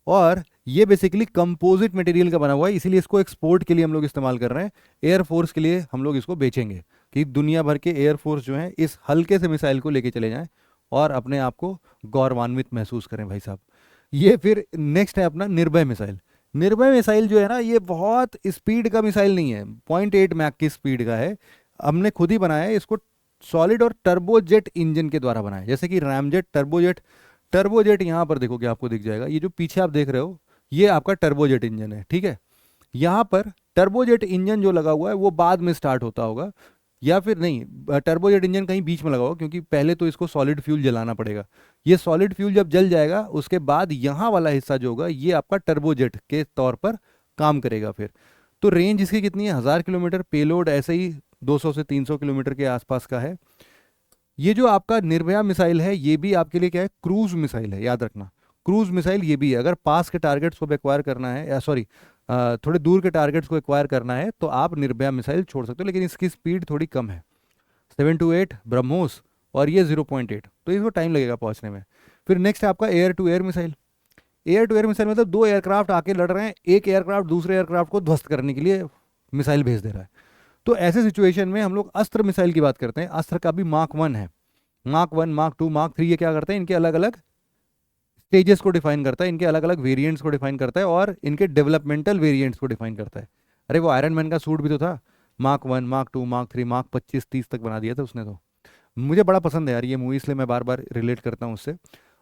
और ये बेसिकली कंपोजिट मटेरियल का बना हुआ है, इसीलिए इसको एक्सपोर्ट के लिए हम लोग इस्तेमाल कर रहे हैं। एयरफोर्स के लिए हम लोग इसको बेचेंगे कि दुनिया भर के एयरफोर्स जो हैं इस हल्के से मिसाइल को लेके चले जाएं और अपने आप को गौरवान्वित महसूस करें भाई साहब। ये फिर नेक्स्ट है अपना निर्भय मिसाइल। निर्भय मिसाइल जो है ना, ये बहुत स्पीड का मिसाइल नहीं है, 0.8 मैक की स्पीड का है। हमने खुद ही बनाया है इसको, सॉलिड और टर्बोजेट इंजन के द्वारा बनाया, जैसे कि रैमजेट, टर्बोजेट। टर्बोजेट यहाँ पर देखोगे आपको दिख जाएगा, ये जो पीछे आप देख रहे हो ये आपका टर्बोजेट इंजन है, ठीक है। यहाँ पर टर्बोजेट इंजन जो लगा हुआ है वो बाद में स्टार्ट होता होगा, या फिर नहीं, टर्बोजेट इंजन कहीं बीच में लगा होगा, क्योंकि पहले तो इसको सॉलिड फ्यूल जलाना पड़ेगा। ये सॉलिड फ्यूल जब जल जाएगा उसके बाद यहाँ वाला हिस्सा जो होगा ये आपका टर्बोजेट के तौर पर काम करेगा फिर। तो रेंज इसकी कितनी है? 1000 किलोमीटर, पेलोड ऐसे ही 200 से 300 किलोमीटर के आसपास का है। ये जो आपका निर्भया मिसाइल है ये भी आपके लिए क्या है? क्रूज मिसाइल है, याद रखना। क्रूज मिसाइल ये भी है, अगर पास के टारगेट्स को एक्वायर करना है, या सॉरी थोड़े दूर के टारगेट्स को एक्वायर करना है तो आप निर्भया मिसाइल छोड़ सकते हो, लेकिन इसकी स्पीड थोड़ी कम है। 728 ब्रह्मोस और ये 0.8, तो इसको टाइम लगेगा पहुंचने में। फिर नेक्स्ट है आपका air to air missile. Air to air missile मतलब दो एयरक्राफ्ट आके लड़ रहे हैं, एक एयरक्राफ्ट दूसरे एयरक्राफ्ट को ध्वस्त करने के लिए मिसाइल भेज दे रहा है। तो ऐसे सिचुएशन में हम लोग अस्त्र मिसाइल की बात करते हैं। अस्त्र का भी मार्क 1 है, मार्क 1, मार्क 2, मार्क 3, ये क्या करते हैं, इनके अलग अलग स्टेजेस को डिफाइन करता है, इनके अलग अलग वेरिएंट्स को डिफाइन करता है और इनके डेवलपमेंटल वेरिएंट्स को डिफाइन करता है। अरे वो आयरन मैन का सूट भी तो था, मार्क 1, मार्क 2, मार्क 3, मार्क 25-30 तक बना दिया था उसने। तो मुझे बड़ा पसंद है यार ये मूवी, इसलिए मैं बार बार रिलेट करता हूँ उससे।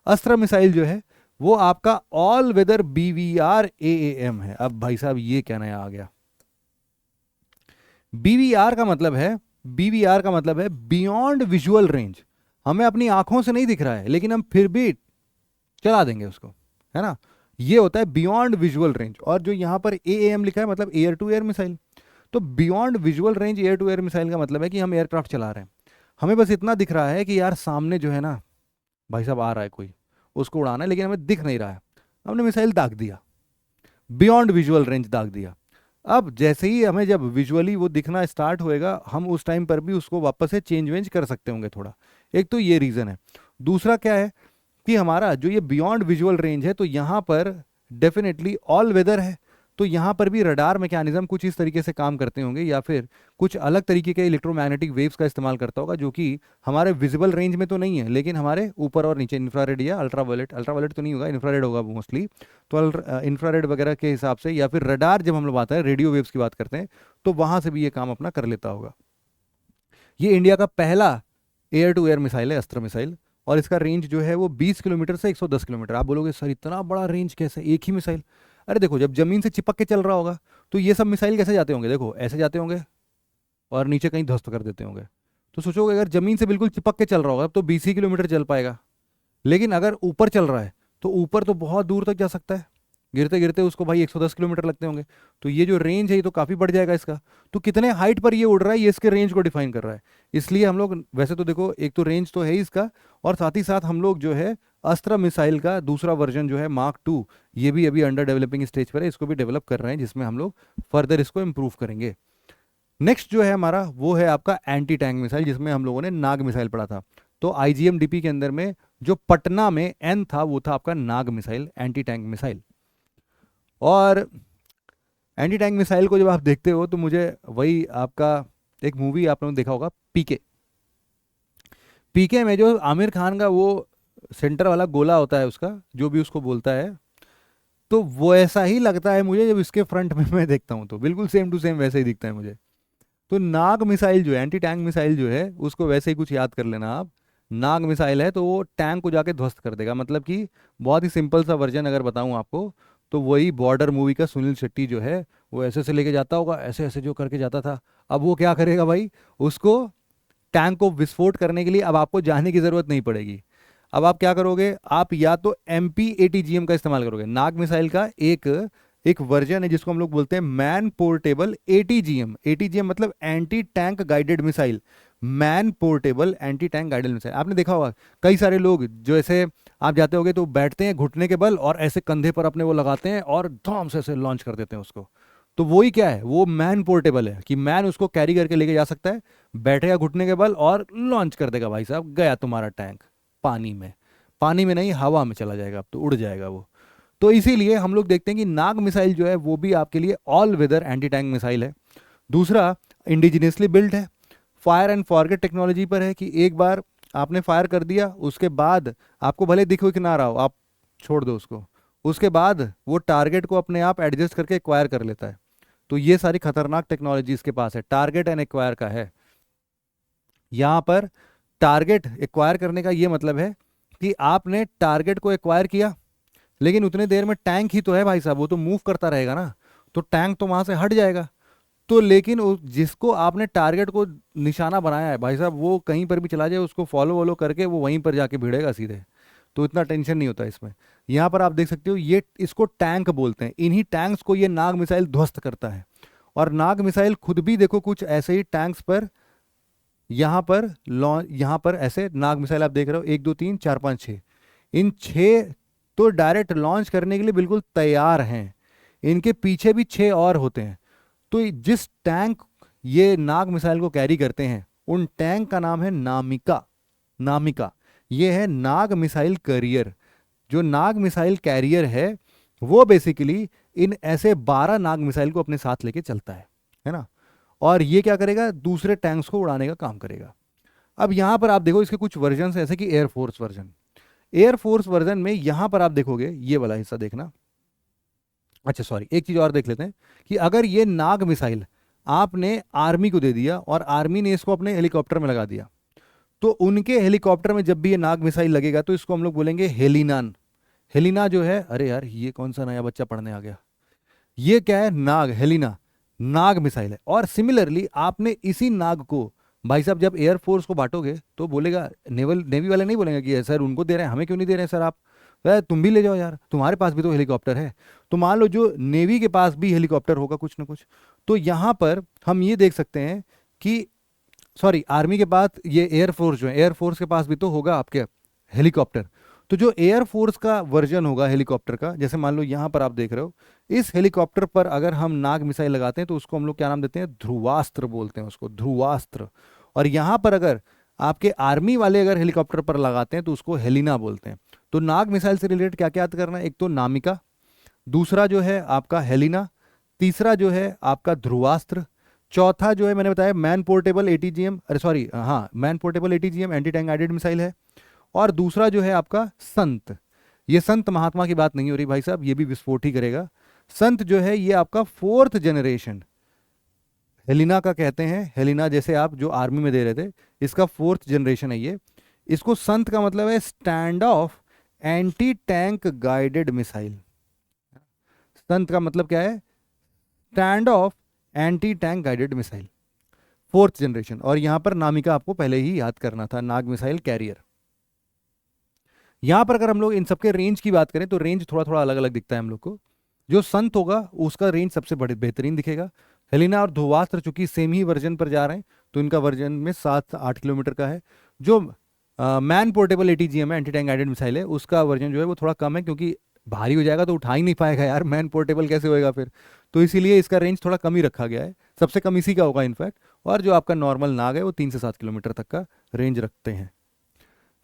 अस्त्र मिसाइल जो है वो आपका ऑल वेदर BVR AAM है। अब भाई साहब ये क्या नया आ गया, BVR का मतलब है, BVR का मतलब है बियॉन्ड विजुअल रेंज। हमें अपनी आंखों से नहीं दिख रहा है लेकिन हम फिर भी चला देंगे उसको, है ना। ये होता है बियॉन्ड विजुअल रेंज। और जो यहाँ पर AAM लिखा है मतलब एयर टू एयर मिसाइल। तो beyond visual range air to air missile का मतलब है कि हम एयरक्राफ्ट चला रहे हैं, हमें बस इतना दिख रहा है कि यार सामने जो है ना भाई साहब आ रहा है कोई, उसको उड़ाना है, लेकिन हमें दिख नहीं रहा है। हमने मिसाइल दाग दिया, बियॉन्ड विजुअल रेंज दाग दिया। अब जैसे ही हमें जब विजुअली वो दिखना स्टार्ट होएगा, हम उस टाइम पर भी उसको वापस से चेंज वेंज कर सकते होंगे थोड़ा। एक तो ये रीज़न है। दूसरा क्या है कि हमारा जो ये बियॉन्ड विजुअल रेंज है, तो यहाँ पर डेफिनेटली ऑल वेदर है, तो यहाँ पर भी रडार मैकेनिज्म कुछ इस तरीके से काम करते होंगे या फिर कुछ अलग तरीके के इलेक्ट्रोमैग्नेटिक वेव्स का इस्तेमाल करता होगा, जो कि हमारे विजिबल रेंज में तो नहीं है लेकिन हमारे ऊपर और नीचे इंफ्रारेड या अल्ट्रावायलेट, अल्ट्रावायलेट तो नहीं होगा, इंफ्रारेड होगा मोस्टली। तो इंफ्रारेड वगैरह के हिसाब से या फिर रडार, जब हम लोग बात है रेडियो वेव्स की बात करते हैं, तो वहाँ से भी ये काम अपना कर लेता होगा। ये इंडिया का पहला एयर टू एयर मिसाइल है, अस्त्र मिसाइल। और इसका रेंज जो है वो 20 किलोमीटर से 110 किलोमीटर। आप बोलोगे सर इतना बड़ा रेंज कैसे, एक ही मिसाइल? अरे देखो, जब जमीन से चिपक के चल रहा होगा तो ये सब मिसाइल कैसे जाते होंगे, देखो ऐसे जाते होंगे और नीचे कहीं ध्वस्त कर देते होंगे। तो सोचोगे अगर जमीन से बिल्कुल चिपक के चल रहा होगा तो 20 ही किलोमीटर चल पाएगा, लेकिन अगर ऊपर चल रहा है तो ऊपर तो बहुत दूर तक जा सकता है, गिरते गिरते उसको भाई 110 किलोमीटर लगते होंगे। तो ये जो रेंज है ये तो काफ़ी बढ़ जाएगा इसका। तो कितने हाइट पर ये उड़ रहा है ये इसके रेंज को डिफाइन कर रहा है। इसलिए हम लोग वैसे तो देखो, एक तो रेंज तो है ही इसका, और साथ ही साथ हम लोग जो है अस्त्र मिसाइल का दूसरा वर्जन जो है मार्क 2, ये भी अभी अंडर डेवलपिंग स्टेज पर है, इसको भी डेवलप कर रहे हैं, जिसमें हम लोग फर्दर इसको इम्प्रूव करेंगे। नेक्स्ट जो है हमारा वो है आपका एंटी टैंक मिसाइल, जिसमें हम लोगों ने नाग मिसाइल पढ़ा था। तो IGMDP के अंदर में जो पटना में N था वो था आपका नाग मिसाइल, एंटी टैंक मिसाइल। और एंटी टैंक मिसाइल को जब आप देखते हो तो मुझे वही आपका एक मूवी आप लोगों ने देखा होगा, पीके। पीके में जो आमिर खान का वो सेंटर वाला गोला होता है, उसका जो भी उसको बोलता है, तो वो ऐसा ही लगता है मुझे जब इसके फ्रंट में मैं देखता हूँ, तो बिल्कुल सेम टू सेम वैसे ही दिखता है मुझे। तो नाग मिसाइल जो है, एंटी टैंक मिसाइल जो है, उसको वैसे ही कुछ याद कर लेना आप। नाग मिसाइल है तो वो टैंक को जाके ध्वस्त कर देगा। मतलब कि बहुत ही सिंपल सा वर्जन अगर बताऊं आपको, तो वही बॉर्डर मूवी का सुनील शेट्टी जो है, वो ऐसे से लेके जाता होगा, ऐसे ऐसे जो करके जाता था। अब वो क्या करेगा भाई, उसको टैंक को विस्फोट करने के लिए अब आपको जाने की ज़रूरत नहीं पड़ेगी। अब आप क्या करोगे, आप या तो MP-ATGM का इस्तेमाल करोगे। नाग मिसाइल का एक एक वर्जन है जिसको हम लोग बोलते हैं मैन पोर्टेबल ATGM। ATGM मतलब anti tank guided missile, man portable anti tank guided missile. आपने देखा होगा कई सारे लोग जो ऐसे आप जाते होगे तो बैठते हैं घुटने के बल और ऐसे कंधे पर अपने वो लगाते हैं और धम से ऐसे लॉन्च कर देते हैं उसको। तो वही क्या है, वो मैन पोर्टेबल है कि मैन उसको कैरी करके लेके जा सकता है, बैठेगा घुटने के बल और लॉन्च कर देगा, भाई साहब गया तुम्हारा टैंक पानी में। पानी में नहीं, हवा में चला जाएगा, अब तो उड़ जाएगा वो। तो इसीलिए हम लोग देखते हैं कि नाग मिसाइल जो है वो भी आपके लिए all weather anti tank missile है। दूसरा इंडिजिनियसली बिल्ड है, फायर एंड फॉरगेट टेक्नोलॉजी पर है कि एक बार आपने फायर कर दिया, उसके बाद आपको भले दिखे कि ना रहा हो, आप छोड़ दो उसको, उसके बाद वो टारगेट को अपने आप एडजस्ट करके एक्वायर कर लेता है। तो ये सारी खतरनाक टेक्नोलॉजी इसके पास है, टारगेट एंड एक्वायर का है। यहाँ पर टारगेट एक्वायर करने का ये मतलब है कि आपने टारगेट को एक्वायर किया, लेकिन उतने देर में टैंक ही तो है भाई साहब, वो तो मूव करता रहेगा ना, तो टैंक तो वहां से हट जाएगा। तो लेकिन जिसको आपने टारगेट को निशाना बनाया है भाई साहब, वो कहीं पर भी चला जाए, उसको फॉलो वॉलो करके वो वहीं पर जाके भिड़ेगा सीधे। तो इतना टेंशन नहीं होता इसमें। यहाँ पर आप देख सकते हो, ये इसको टैंक बोलते हैं, इन्हीं टैंक्स को ये नाग मिसाइल ध्वस्त करता है। और नाग मिसाइल खुद भी देखो कुछ ऐसे ही टैंक्स पर यहाँ पर ऐसे नाग मिसाइल आप देख रहे हो, 1 2 3 4 5 6, इन 6 तो डायरेक्ट लॉन्च करने के लिए बिल्कुल तैयार हैं। इनके पीछे भी 6 और होते हैं। तो जिस टैंक ये नाग मिसाइल को कैरी करते हैं, उन टैंक का नाम है नामिका। नामिका, ये है नाग मिसाइल कैरियर। जो नाग मिसाइल कैरियर है वो बेसिकली इन ऐसे 12 नाग मिसाइल को अपने साथ लेके चलता है ना। और ये क्या करेगा, दूसरे टैंक्स को उड़ाने का काम करेगा। अब यहां पर आप देखो इसके कुछ वर्जन ऐसे कि एयरफोर्स वर्जन, एयरफोर्स वर्जन में यहां पर आप देखोगे, ये वाला हिस्सा देखना। अच्छा सॉरी, एक चीज और देख लेते हैं कि अगर ये नाग मिसाइल आपने आर्मी को दे दिया और आर्मी ने इसको अपने हेलीकॉप्टर में लगा दिया, तो उनके हेलीकॉप्टर में जब भी ये नाग मिसाइल लगेगा तो इसको हम लोग बोलेंगे हेलिनान। हेलिना जो है, अरे यार ये कौन सा नया बच्चा पढ़ने आ गया, ये क्या है, नाग, हेलिना नाग मिसाइल है। और सिमिलरली आपने इसी नाग को भाई साहब जब एयरफोर्स को बांटोगे तो बोलेगा, नेवी वाले नहीं बोलेंगे कि सर उनको दे रहे हैं हमें क्यों नहीं दे रहे हैं सर आप, तुम भी ले जाओ यार, तुम्हारे पास भी तो हेलीकॉप्टर है। तो मान लो जो नेवी के पास भी हेलीकॉप्टर होगा कुछ ना कुछ, तो यहां पर हम ये देख सकते हैं कि सॉरी आर्मी के पास ये एयरफोर्स जो है, एयरफोर्स के पास भी तो होगा आपके हेलीकॉप्टर। तो जो एयरफोर्स का वर्जन होगा हेलीकॉप्टर का, जैसे मान लो यहां पर आप देख रहे हो, इस हेलीकॉप्टर पर अगर हम नाग मिसाइल लगाते हैं तो उसको हम लोग क्या नाम देते हैं, ध्रुवास्त्र बोलते हैं उसको, ध्रुवास्त्र। और यहां पर अगर आपके आर्मी वाले अगर हेलीकॉप्टर पर लगाते हैं तो उसको हेलिना बोलते हैं। तो नाग मिसाइल से रिलेटेड क्या क्या याद करना है, एक तो नामिका, दूसरा जो है आपका हेलिना, तीसरा जो है आपका ध्रुवास्त्र, चौथा जो है मैंने बताया मैन पोर्टेबल एटीजीएम, अरे सॉरी हाँ man portable ATGM anti tank guided missile है, और दूसरा जो है आपका संत। ये संत महात्मा की बात नहीं हो रही भाई साहब, ये भी विस्फोट ही करेगा। संत जो है ये आपका 4th जनरेशन हेलिना का कहते हैं, हेलिना जैसे आप जो आर्मी में दे रहे थे, इसका 4th जनरेशन है ये। इसको संत का मतलब है stand of anti tank guided missile. संत का मतलब क्या है, stand of anti tank guided missile, 4th generation. और यहां पर नामिका आपको पहले ही याद करना था, नाग मिसाइल कैरियर। यहां पर अगर हम लोग इन सबके रेंज की बात करें तो रेंज थोड़ा थोड़ा अलग अलग दिखता है हम लोग को। जो संत होगा उसका रेंज सबसे बड़े बेहतरीन दिखेगा। हेलिना और ध्रुवास्त्र चूंकि सेम ही वर्जन पर जा रहे हैं तो इनका वर्जन में 7-8 किलोमीटर का है। जो मैन पोर्टेबल एटीजीएम है, एंटी टैंक गाइडेड मिसाइल है, उसका वर्जन जो है वो थोड़ा कम है, क्योंकि भारी हो जाएगा तो उठा ही नहीं पाएगा यार, मैन पोर्टेबल कैसे होएगा फिर, तो इसीलिए इसका रेंज थोड़ा कम ही रखा गया है, सबसे कम इसी का होगा इनफैक्ट। और जो आपका नॉर्मल नाग है वो 3 से 7 किलोमीटर तक का रेंज रखते हैं।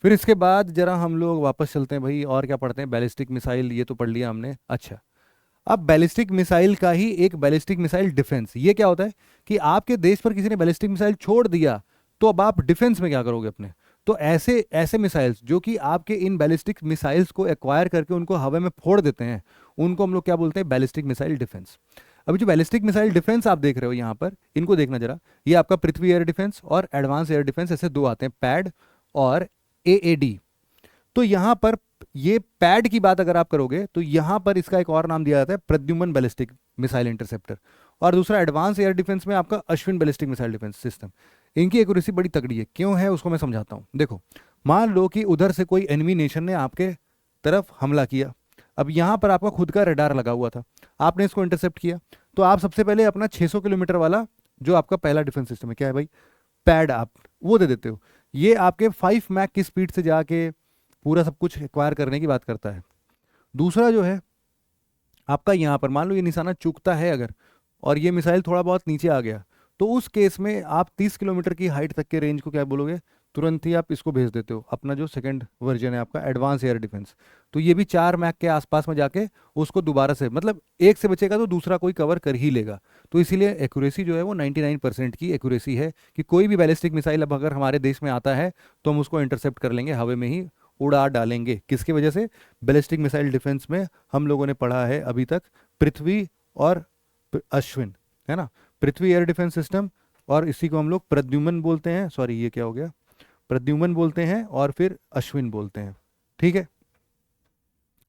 फिर इसके बाद जरा हम लोग वापस चलते हैं भाई, और क्या पढ़ते हैं, बैलिस्टिक मिसाइल ये तो पढ़ लिया हमने। अच्छा, अब बैलिस्टिक मिसाइल का ही एक बैलिस्टिक मिसाइल डिफेंस, ये क्या होता है कि आपके देश पर किसी ने बैलिस्टिक मिसाइल छोड़ दिया तो अब आप डिफेंस में क्या करोगे अपने। तो ऐसे ऐसे मिसाइल्स जो कि आपके इन बैलिस्टिक मिसाइल्स को एक्वायर करके उनको हवा में फोड़ देते हैं, उनको हम लोग क्या बोलते हैं, बैलिस्टिक मिसाइल डिफेंस। अभी जो बैलिस्टिक मिसाइल डिफेंस आप देख रहे हो यहाँ पर, इनको देखना जरा, ये आपका पृथ्वी एयर डिफेंस और एडवांस एयर डिफेंस, ऐसे दो आते हैं, पैड और एएडी। तो यहां पर ये पैड की बात अगर आप करोगे तो यहां पर इसका एक और नाम दिया जाता है, प्रद्युमन बैलिस्टिक मिसाइल इंटरसेप्टर। और दूसरा एडवांस एयर डिफेंस में आपका Ashwin ballistic missile defence system. इनकी एक्यूरेसी बड़ी तगड़ी है, क्यों है उसको मैं समझाता हूं। देखो, मान लो कि उधर से कोई एनिमी नेशन ने आपके तरफ हमला किया, अब यहां पर आपका खुद का रडार लगा हुआ था, आपने इसको इंटरसेप्ट किया, तो आप सबसे पहले अपना 600 किलोमीटर वाला जो आपका पहला डिफेंस सिस्टम है, क्या है भाई, पैड, आप वो दे देते हो। ये आपके 5 मैक की स्पीड से जाके पूरा सब कुछ एक्वायर करने की बात करता है। दूसरा जो है आपका यहाँ पर मान लो ये निशाना चूकता है अगर, और ये मिसाइल थोड़ा बहुत नीचे आ गया, तो उस केस में आप 30 किलोमीटर की हाइट तक के रेंज को क्या बोलोगे, तुरंत ही आप इसको भेज देते हो, अपना जो सेकंड वर्जन है आपका एडवांस एयर डिफेंस। तो ये भी 4 मैक के आसपास में जाके उसको दोबारा से, मतलब एक से बचेगा तो दूसरा कोई कवर कर ही लेगा। तो इसीलिए एक्यूरेसी जो है वो 99% की एक्यूरेसी है कि कोई भी बैलिस्टिक मिसाइल अब अगर हमारे देश में आता है तो हम उसको इंटरसेप्ट कर लेंगे, हवा में ही उड़ा डालेंगे। किसकी वजह से, बैलिस्टिक मिसाइल डिफेंस में हम लोगों ने पढ़ा है अभी तक पृथ्वी और अश्विन, है ना, पृथ्वी एयर डिफेंस सिस्टम, और इसी को हम लोग प्रद्युमन बोलते हैं, सॉरी ये क्या हो गया, प्रद्युमन बोलते हैं और फिर अश्विन बोलते हैं। ठीक है,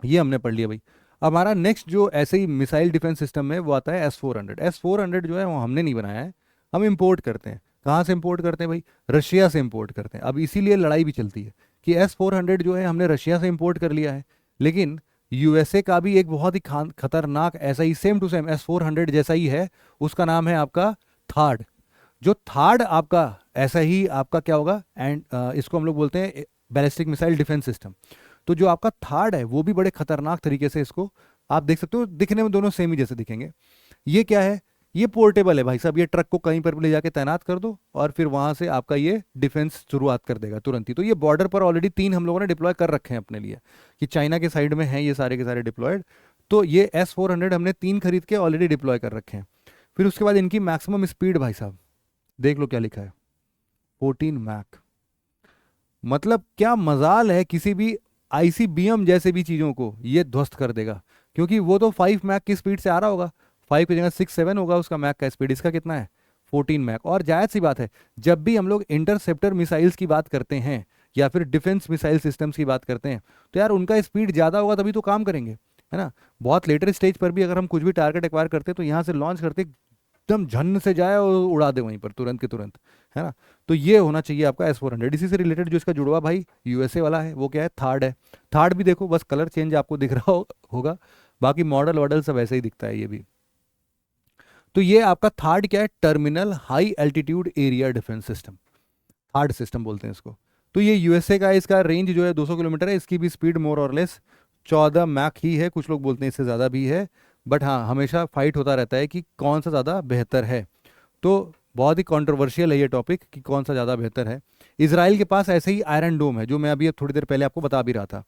ये हमने पढ़ लिया भाई। अब हमारा नेक्स्ट जो ऐसे ही मिसाइल डिफेंस सिस्टम में वो आता है S-400। S-400 जो है वो हमने नहीं बनाया है, हम इंपोर्ट करते हैं। कहाँ से इंपोर्ट करते हैं भाई, रशिया से इंपोर्ट करते हैं। अब इसीलिए लड़ाई भी चलती है कि S-400 जो है हमने रशिया से इंपोर्ट कर लिया है, लेकिन यूएसए का भी एक बहुत ही खतरनाक ऐसा ही सेम टू सेम S-400 जैसा ही है, उसका नाम है आपका थार्ड। जो थार्ड आपका ऐसा ही आपका क्या होगा, एंड इसको हम लोग बोलते हैं बैलिस्टिक मिसाइल डिफेंस सिस्टम। तो जो आपका थार्ड है वो भी बड़े खतरनाक तरीके से, इसको आप देख सकते हो, दिखने में दोनों सेम ही जैसे दिखेंगे। ये क्या है, ये पोर्टेबल है भाई साहब, ये ट्रक को कहीं पर भी ले जाके तैनात कर दो और फिर वहां से आपका ये डिफेंस शुरुआत कर देगा तुरंत ही। तो ये बॉर्डर पर ऑलरेडी 3 हम लोगों ने डिप्लॉय कर रखे हैं अपने लिए, कि चाइना के साइड में हैं ये सारे के सारे डिप्लॉयड। तो ये S-400 हमने 3 खरीद के ऑलरेडी डिप्लॉय कर रखे हैं। फिर उसके बाद इनकी मैक्सिमम स्पीड भाई साहब देख लो क्या लिखा है, 14 मैक। मतलब क्या मजाल है, किसी भी ICBM जैसे भी चीज़ों को ये ध्वस्त कर देगा, क्योंकि वो तो 5 मैक की स्पीड से आ रहा होगा, 5 की जगह 6-7 होगा उसका मैक का स्पीड, इसका कितना है 14 मैक। और जायज़ सी बात है, जब भी हम लोग इंटरसेप्टर मिसाइल्स की बात करते हैं या फिर डिफेंस मिसाइल सिस्टम्स की बात करते हैं, तो यार उनका स्पीड ज़्यादा होगा तभी तो काम करेंगे, है ना। बहुत लेटर स्टेज पर भी अगर हम कुछ भी टारगेट एक्वायर करते हैं तो यहाँ से लॉन्च करते एकदम झन्न से जाए और उड़ा दे वहीं पर तुरंत के तुरंत, है ना। तो ये होना चाहिए आपका S-400। इसी से रिलेटेड जो इसका जुड़वा भाई USA वाला है वो क्या है, थार्ड है। थार्ड भी देखो, बस कलर चेंज आपको दिख रहा होगा, बाकी मॉडल वॉडल सब ऐसे ही दिखता है ये भी। तो ये आपका थार्ड क्या है, terminal high altitude area defence system, third system बोलते हैं इसको। तो ये USA का है, इसका रेंज जो है 200 किलोमीटर है, इसकी भी स्पीड मोर और लेस 14 मैक ही है, कुछ लोग बोलते हैं इससे ज़्यादा भी है, बट हाँ हमेशा फाइट होता रहता है कि कौन सा ज़्यादा बेहतर है। तो बहुत ही कंट्रोवर्शियल है ये टॉपिक कि कौन सा ज़्यादा बेहतर है। इसराइल के पास ऐसे ही आयरन डोम है, जो मैं अभी थोड़ी देर पहले आपको बता भी रहा था,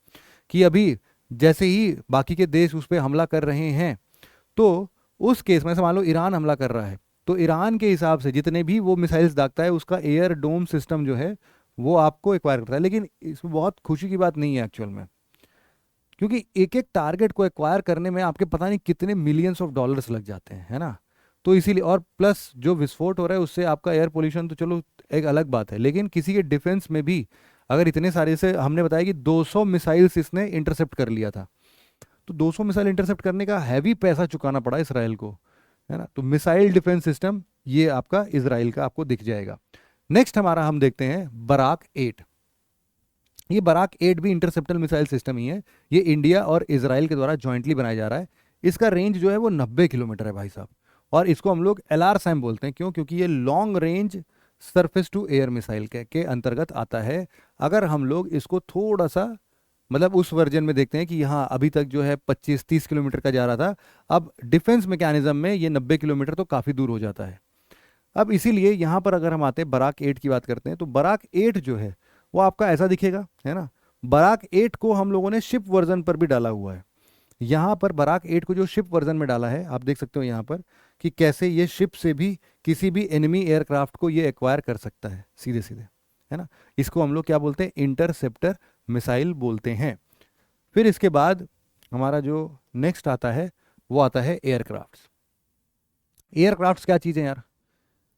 कि अभी जैसे ही बाकी के देश उस पर हमला कर रहे हैं, तो उस केस में से मान लो ईरान हमला कर रहा है, तो ईरान के हिसाब से जितने भी वो मिसाइल्स दागता है उसका एयर डोम सिस्टम जो है वो आपको एक्वायर करता है। लेकिन इसमें बहुत खुशी की बात नहीं है एक्चुअल में, क्योंकि एक एक टारगेट को एक्वायर करने में आपके पता नहीं कितने मिलियंस ऑफ डॉलर्स लग जाते हैं, है ना। तो इसीलिए, और प्लस जो विस्फोट हो रहा है उससे आपका एयर पोल्यूशन तो चलो एक अलग बात है, लेकिन किसी के डिफेंस में भी अगर इतने सारे से, हमने बताया कि 200 मिसाइल्स इसने इंटरसेप्ट कर लिया था, तो 200 मिसाइल इंटरसेप्ट करने का हैवी पैसा चुकाना पड़ा इसराइल को, है ना। तो मिसाइल डिफेंस सिस्टम ये आपका इसराइल का आपको दिख जाएगा। नेक्स्ट हमारा हम देखते हैं बराक 8। ये बराक 8 भी इंटरसेप्टर मिसाइल सिस्टम ही है, ये इंडिया और इसराइल के द्वारा जॉइंटली बनाया जा रहा है। इसका रेंज जो है वो 90 किलोमीटर है भाई साहब, और इसको हम लोग LRSAM बोलते हैं। क्यों? क्योंकि ये long range surface to air missile के अंतर्गत आता है। अगर हम लोग इसको थोड़ा सा मतलब उस वर्जन में देखते हैं कि यहाँ अभी तक जो है 25-30 किलोमीटर का जा रहा था, अब डिफेंस मैकेनिज्म में ये 90 किलोमीटर तो काफ़ी दूर हो जाता है। अब इसीलिए यहाँ पर अगर हम आते हैं बराक 8 की बात करते हैं, तो बराक 8 जो है वो आपका ऐसा दिखेगा, है ना। बराक 8 को हम लोगों ने शिप वर्जन पर भी डाला हुआ है। यहाँ पर बराक 8 को जो शिप वर्जन में डाला है, आप देख सकते हो यहाँ पर कि कैसे ये शिप से भी किसी भी एनिमी एयरक्राफ्ट को ये एक्वायर कर सकता है सीधे सीधे, है ना। इसको हम लोग क्या बोलते हैं, इंटरसेप्टर मिसाइल बोलते हैं। फिर इसके बाद हमारा जो नेक्स्ट आता है वो आता है एयरक्राफ्ट्स। एयरक्राफ्ट्स क्या चीज़ है यार?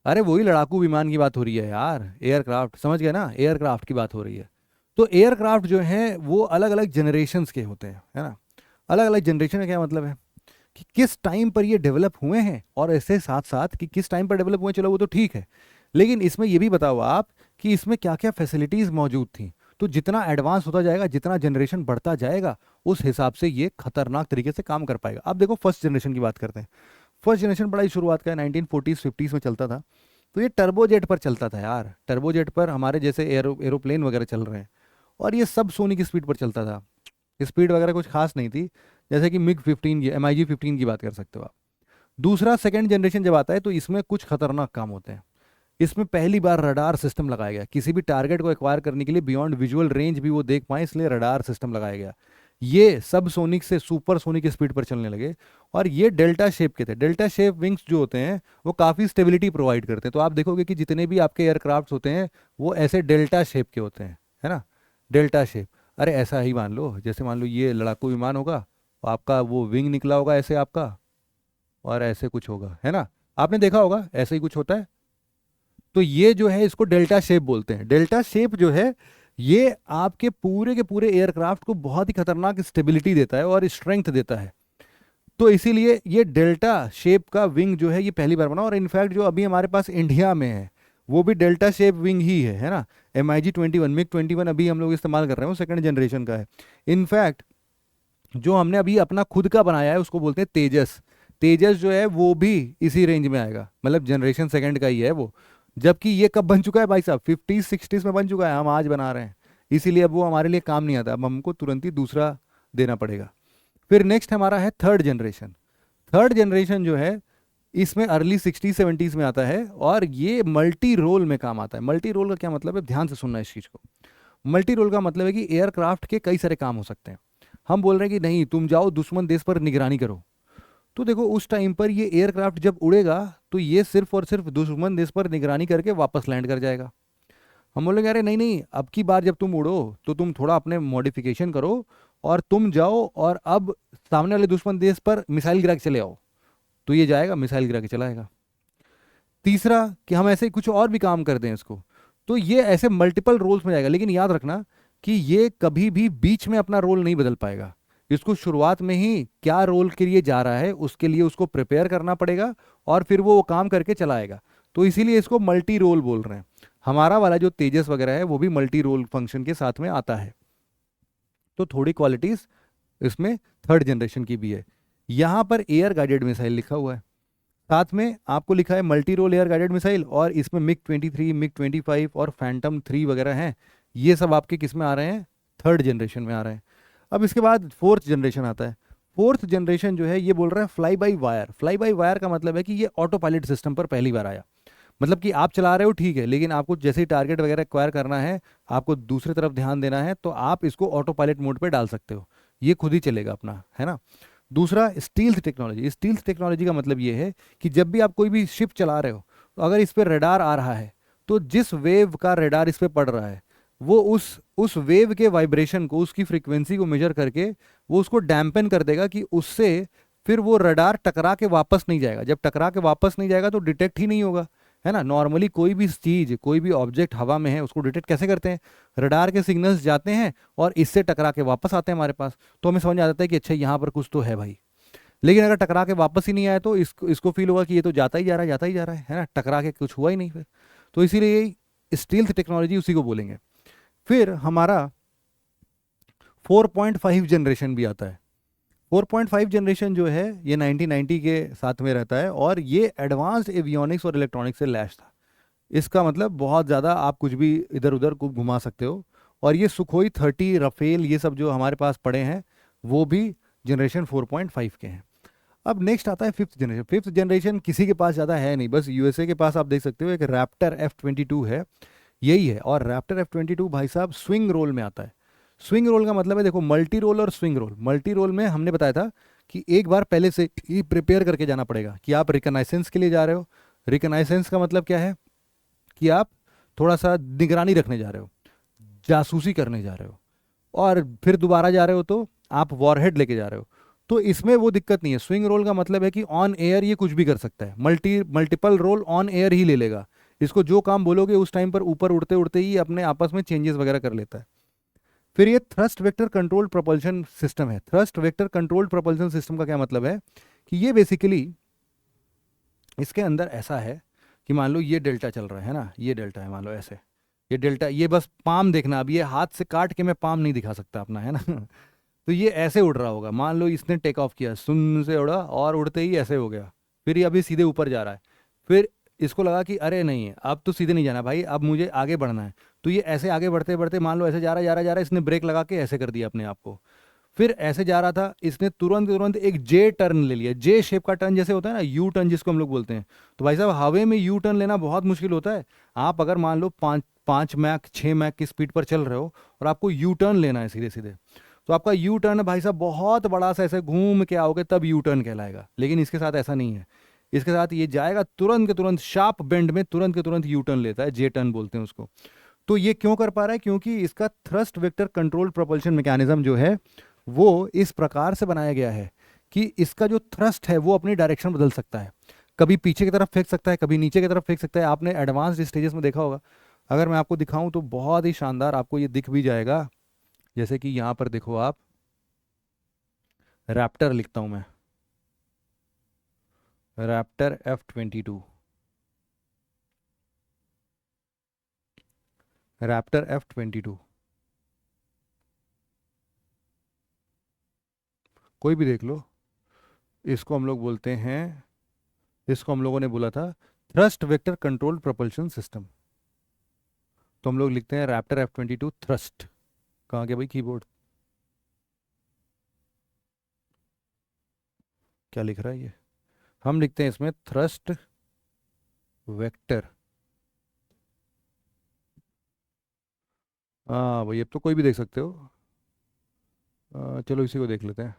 अरे वही लड़ाकू विमान की बात हो रही है यार, एयरक्राफ्ट समझ गए ना, एयरक्राफ्ट की बात हो रही है। तो एयरक्राफ्ट जो है वो अलग अलग जनरेशन्स के होते हैं, है ना। अलग अलग जनरेशन का क्या मतलब है कि किस टाइम पर ये डेवलप हुए हैं, और ऐसे साथ साथ कि किस टाइम पर डेवलप हुए, चलो वो तो ठीक है, लेकिन इसमें ये भी बताओ आप कि इसमें क्या क्या फैसिलिटीज़ मौजूद थी। तो जितना एडवांस होता जाएगा, जितना जनरेशन बढ़ता जाएगा, उस हिसाब से ये खतरनाक तरीके से काम कर पाएगा। अब देखो फर्स्ट जनरेशन की बात करते हैं। फर्स्ट जनरेशन बड़ा ही शुरुआत का है, 1940s-50s में चलता था। तो ये टर्बोजेट पर चलता था यार, टर्बोजेट पर हमारे जैसे एरोप्लेन वगैरह चल रहे हैं, और ये सब सोनी की स्पीड पर चलता था। स्पीड वगैरह कुछ खास नहीं थी, जैसे कि MiG-15 की, MiG-15 की बात कर सकते हो आप। दूसरा सेकंड जनरेशन जब आता है तो इसमें कुछ खतरनाक काम होते हैं। इसमें पहली बार रडार सिस्टम लगाया गया, किसी भी टारगेट को एक्वायर करने के लिए बियॉन्ड विजुअल रेंज भी वो देख पाए, इसलिए रडार सिस्टम लगाया गया। ये सब सोनिक से सुपर सोनिक स्पीड पर चलने लगे, और ये डेल्टा शेप के थे। डेल्टा शेप विंग्स जो होते हैं वो काफ़ी स्टेबिलिटी प्रोवाइड करते हैं। तो आप देखोगे कि जितने भी आपके एयरक्राफ्ट होते हैं वो ऐसे डेल्टा शेप के होते हैं, है ना, डेल्टा शेप। अरे ऐसा ही मान लो, जैसे मान लो ये लड़ाकू विमान होगा, तो आपका वो विंग निकला होगा ऐसे आपका, और ऐसे कुछ होगा, है ना, आपने देखा होगा ऐसे ही कुछ होता है। तो ये जो है इसको डेल्टा शेप बोलते हैं। डेल्टा शेप जो है ये आपके पूरे के पूरे एयरक्राफ्ट को बहुत ही खतरनाक स्टेबिलिटी देता है और स्ट्रेंथ देता है। तो इसीलिए ये डेल्टा शेप का विंग जो है ये पहली बार बना, और इनफैक्ट जो अभी हमारे पास इंडिया में है वो भी डेल्टा शेप विंग ही है ना। MiG-21 अभी हम लोग इस्तेमाल कर रहे हैं, वो सेकंड जनरेशन का है। इनफैक्ट जो हमने अभी अपना खुद का बनाया है उसको बोलते हैं तेजस। तेजस जो है वो भी इसी रेंज में आएगा, मतलब जनरेशन सेकंड का ही है वो। जबकि ये कब बन चुका है भाई साहब, 50s-60s में बन चुका है, हम आज बना रहे हैं, इसीलिए अब वो हमारे लिए काम नहीं आता, अब हमको तुरंत ही दूसरा देना पड़ेगा। फिर नेक्स्ट हमारा है थर्ड जनरेशन। थर्ड जनरेशन जो है इसमें अर्ली 60-70s में आता है और ये मल्टी रोल में काम आता है। मल्टी रोल का क्या मतलब है, ध्यान से सुनना इस चीज़ को। मल्टी रोल का मतलब है कि एयरक्राफ्ट के कई सारे काम हो सकते हैं। हम बोल रहे हैं कि नहीं तुम जाओ दुश्मन देश पर निगरानी करो, तो देखो उस टाइम पर ये एयरक्राफ्ट जब उड़ेगा तो ये सिर्फ और सिर्फ दुश्मन देश पर निगरानी करके वापस लैंड कर जाएगा। हम बोलेंगे अरे नहीं नहीं, अब की बार जब तुम उड़ो तो तुम थोड़ा अपने मॉडिफिकेशन करो और तुम जाओ और अब सामने वाले दुश्मन देश पर मिसाइल गिरा के चले आओ, तो ये जाएगा मिसाइल गिरा के चलाएगा। तीसरा कि हम ऐसे कुछ और भी काम कर दें इसको, तो ये ऐसे मल्टीपल रोल्स में जाएगा। लेकिन याद रखना कि ये कभी भी बीच में अपना रोल नहीं बदल पाएगा। इसको शुरुआत में ही क्या रोल के लिए जा रहा है उसके लिए उसको प्रिपेयर करना पड़ेगा और फिर वो काम करके चलाएगा। तो इसीलिए इसको मल्टी रोल बोल रहे हैं। हमारा वाला जो तेजस वगैरह है वो भी मल्टी रोल फंक्शन के साथ में आता है। तो थोड़ी क्वालिटीज इसमें थर्ड जनरेशन की भी है। यहाँ पर एयर गाइडेड मिसाइल लिखा हुआ है, साथ में आपको लिखा है multi role air guided missile, और इसमें मिग 23, मिग 25 और फैंटम 3 वगैरह हैं। ये सब आपके किस में आ रहे हैं, थर्ड जनरेशन में आ रहे हैं। अब इसके बाद फोर्थ जनरेशन आता है। फोर्थ जनरेशन जो है ये बोल रहा है fly by wire. Fly by wire का मतलब है कि ये ऑटो पायलट सिस्टम पर पहली बार आया। मतलब कि आप चला रहे हो ठीक है, लेकिन आपको जैसे ही टारगेट वगैरह एक्वायर करना है, आपको दूसरी तरफ ध्यान देना है, तो आप इसको ऑटो पायलट मोड पे डाल सकते हो, ये खुद ही चलेगा अपना, है ना। दूसरा स्टील्थ टेक्नोलॉजी। स्टील्थ टेक्नोलॉजी का मतलब ये है कि जब भी आप कोई भी शिप चला रहे हो तो अगर इस पर रडार आ रहा है तो जिस वेव का रडार इस पर पड़ रहा है वो उस वेव के वाइब्रेशन को, उसकी फ्रीक्वेंसी को मेजर करके वो उसको डैम्पन कर देगा कि उससे फिर वो रडार टकरा के वापस नहीं जाएगा। जब टकरा के वापस नहीं जाएगा तो डिटेक्ट ही नहीं होगा, है ना। नॉर्मली कोई भी चीज, कोई भी ऑब्जेक्ट हवा में है उसको डिटेक्ट कैसे करते हैं, रडार के सिग्नल्स जाते हैं और इससे टकरा के वापस आते हैं हमारे पास, तो हमें समझ आ जाता है कि अच्छा यहाँ पर कुछ तो है भाई। लेकिन अगर टकरा के वापस ही नहीं आया तो इसको फील होगा कि ये तो जाता ही जा रहा है, जाता ही जा रहा है ना, टकरा के कुछ हुआ ही नहीं फिर। तो इसीलिए स्टील्थ टेक्नोलॉजी उसी को बोलेंगे। फिर हमारा 4.5 जनरेशन भी आता है। 4.5 जनरेशन जो है ये 1990 के साथ में रहता है और ये एडवांस्ड एवियोनिक्स और इलेक्ट्रॉनिक्स से लैस था। इसका मतलब बहुत ज़्यादा आप कुछ भी इधर उधर को घुमा सकते हो। और ये सुखोई 30, राफेल, ये सब जो हमारे पास पड़े हैं वो भी जनरेशन 4.5 के हैं। अब नेक्स्ट आता है फिफ्थ जनरेशन। फिफ्थ जनरेशन किसी के पास ज़्यादा है नहीं, बस यूएसए के पास आप देख सकते हो एक रैप्टर F-22 है, यही है। और रैप्टर F-22 भाई साहब स्विंग रोल में आता है। स्विंग रोल का मतलब है, देखो मल्टी रोल और स्विंग रोल। मल्टी रोल में हमने बताया था कि एक बार पहले से ही प्रिपेयर करके जाना पड़ेगा कि आप रिकनाइसेंस के लिए जा रहे हो। रिकनाइसेंस का मतलब क्या है कि आप थोड़ा सा निगरानी रखने जा रहे हो, जासूसी करने जा रहे हो, और फिर दोबारा जा रहे हो तो आप वॉरहेड लेके जा रहे हो। तो इसमें वो दिक्कत नहीं है। स्विंग रोल का मतलब है कि ऑन एयर ये कुछ भी कर सकता है, मल्टीपल रोल ऑन एयर ही ले लेगा। इसको जो काम बोलोगे उस टाइम पर ऊपर उड़ते उड़ते ही अपने आपस में चेंजेस वगैरह कर लेता है। फिर ये thrust vector controlled propulsion system है। Thrust vector controlled propulsion system का क्या मतलब है कि ये बेसिकली इसके अंदर ऐसा है कि मान लो ये डेल्टा चल रहा है ना, ये डेल्टा है मान लो ऐसे, ये डेल्टा, ये बस पाम देखना, अब ये हाथ से काट के मैं पाम नहीं दिखा सकता अपना, है ना तो ये ऐसे उड़ रहा होगा। मान लो इसने टेक ऑफ किया, सुन से उड़ा और उड़ते ही ऐसे हो गया, फिर ये अभी सीधे ऊपर जा रहा है। फिर इसको लगा कि अरे नहीं है, अब तो सीधे नहीं जाना भाई, अब मुझे आगे बढ़ना है। तो ये ऐसे आगे बढ़ते बढ़ते मान लो ऐसे जा रहा है, जा रहा है, जा रहा है, इसने ब्रेक लगा के ऐसे कर दिया अपने आप को। फिर ऐसे जा रहा था, इसने तुरंत तुरंत एक जे टर्न ले लिया। जे शेप का टर्न जैसे होता है ना, यू टर्न जिसको हम लोग बोलते हैं। तो भाई साहब हवा में यू टर्न लेना बहुत मुश्किल होता है। आप अगर मान लो 5 मैक 6 मैक की स्पीड पर चल रहे हो और आपको यू टर्न लेना है सीधे सीधे, तो आपका यू टर्न भाई साहब बहुत बड़ा सा ऐसे घूम के आओगे तब यू टर्न कहलाएगा। लेकिन इसके साथ ऐसा नहीं है, इसके साथ ये जाएगा तुरंत के तुरंत, शार्प बेंड में तुरंत के तुरंत यू टर्न लेता है, जे टर्न बोलते हैं उसको। तो ये क्यों कर पा रहा है, क्योंकि इसका thrust vector control propulsion mechanism जो है वो इस प्रकार से बनाया गया है कि इसका जो थ्रस्ट है वो अपनी डायरेक्शन बदल सकता है। कभी पीछे की तरफ फेंक सकता है, कभी नीचे की तरफ फेंक सकता है। आपने एडवांस्ड स्टेजेस में देखा होगा। अगर मैं आपको दिखाऊं तो बहुत ही शानदार आपको ये दिख भी जाएगा। जैसे कि यहाँ पर देखो आप, रैप्टर लिखता हूं मैं, रैप्टर F-22, रैप्टर F-22, कोई भी देख लो। इसको हम लोग बोलते हैं, इसको हम लोगों ने बोला था thrust vector control propulsion system. तो हम लोग लिखते हैं रैप्टर F-22 थ्रस्ट। कहाँ गया भाई कीबोर्ड, क्या लिख रहा है ये, हम लिखते हैं इसमें थ्रस्ट वेक्टर। हाँ भाई, अब तो कोई भी देख सकते हो। चलो इसी को देख लेते हैं।